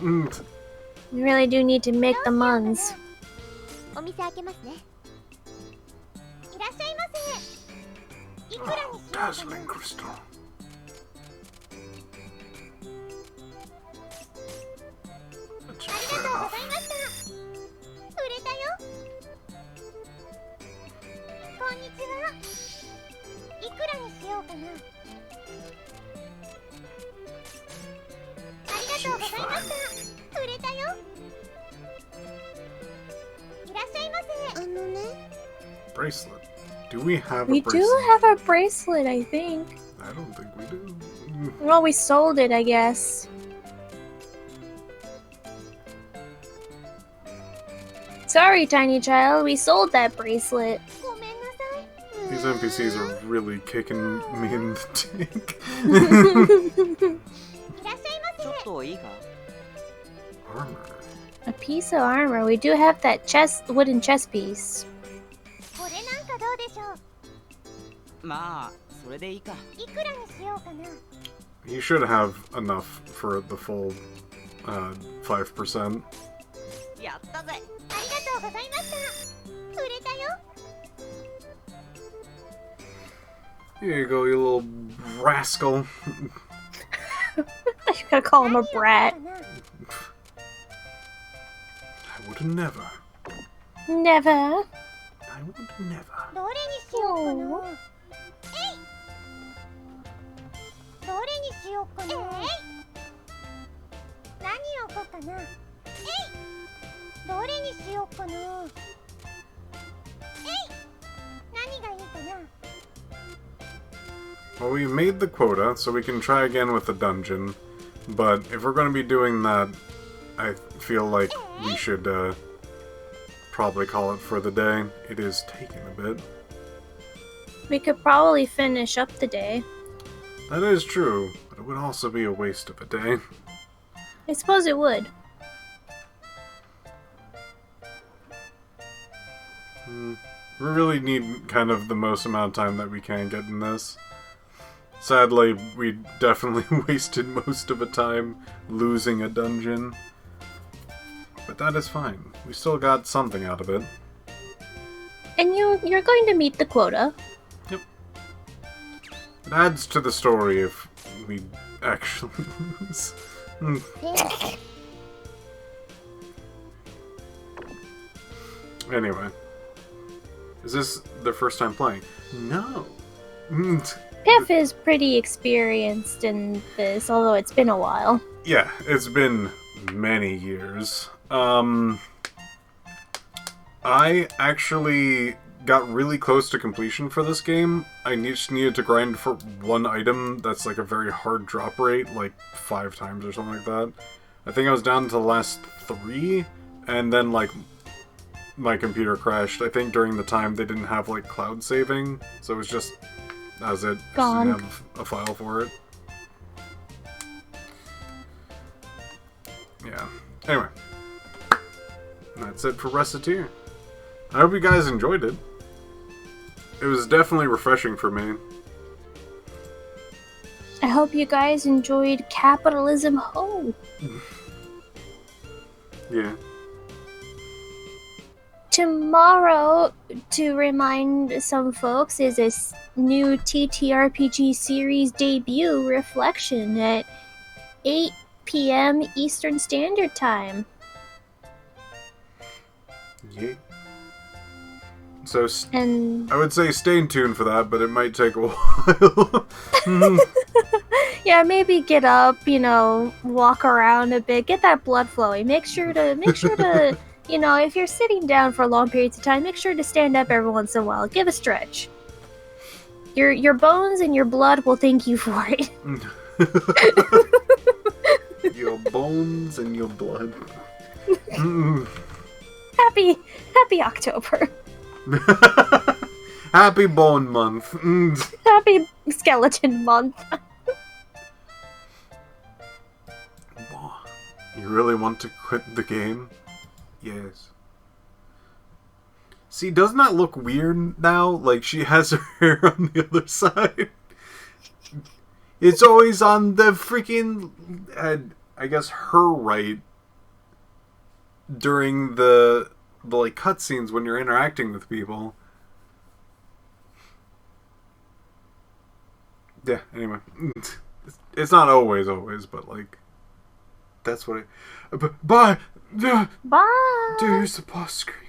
We really do need to make the muns. お店開けますね。いらっしゃいませ。いくらにしようかな。 Dazzling crystal. ありがとうございました。売れたよ。こんにちは。いくらにしようかな。ありがとうございました。売れたよ。いらっしゃいませ。Bracelet. Do we have a We bracelet? do have a bracelet, I think. I don't think we do. Well, we sold it, I guess. Sorry, tiny child, we sold that bracelet. ごめんなさい。 These NPCs are really kicking me in the dick. いらっしゃいませ。ちょっといいか。 Armor. A piece of armor. We do have that wooden chest piece. これなんかどうでしょう。まあそれでいいか。いくらにしようかな。 You should have enough for the full 5%. やったぜ。ありがとうございました。売れたよ。 Here you go, you little rascal. You gotta call him a brat. I would never. Never. I would never. どれにしようかな。どれにしようかな。何を置こうかな。どれにしようかな。何がいいかな。 Well, we made the quota, so we can try again with the dungeon. But if we're going to be doing that, I feel like we should probably call it for the day. It is taking a bit. We could probably finish up the day. That is true, but it would also be a waste of a day. I suppose it would. We really need kind of the most amount of time that we can get in this. Sadly, we definitely wasted most of the time losing a dungeon. But that is fine. We still got something out of it. And you're going to meet the quota. It adds to the story if we actually lose. Anyway. Is this their first time playing? No. Piph is pretty experienced in this, although it's been a while. Yeah, it's been many years. I actually got really close to completion for this game. I just needed to grind for one item that's like a very hard drop rate, like 5 times or something like that. I think I was down to the last 3, and then like my computer crashed. I think during the time they didn't have like cloud saving, so it was just as it. I Gone. just didn't have a file for it. Yeah. Anyway. That's it for Recettear. I hope you guys enjoyed it. It was definitely refreshing for me. I hope you guys enjoyed Capitalism Ho! Yeah. Tomorrow, to remind some folks, is a new TTRPG series debut, Reflection, at 8 p.m. Eastern Standard Time. Yeah. So And I would say stay tuned for that, but it might take a while. yeah, maybe get up, walk around a bit, get that blood flowing. Make sure to, if you're sitting down for long periods of time, make sure to stand up every once in a while. Give a stretch. Your bones and your blood will thank you for it. Your bones and your blood. Happy October. Happy Bone Month. Happy Skeleton Month. You really want to quit the game? Yes. See, doesn't that look weird now? Like, she has her hair on the other side. It's always on the freaking... I guess her right during the like, cutscenes when you're interacting with people. Yeah, anyway. It's not always, but, like... That's what I... Bye! Bye. There's the boss screen.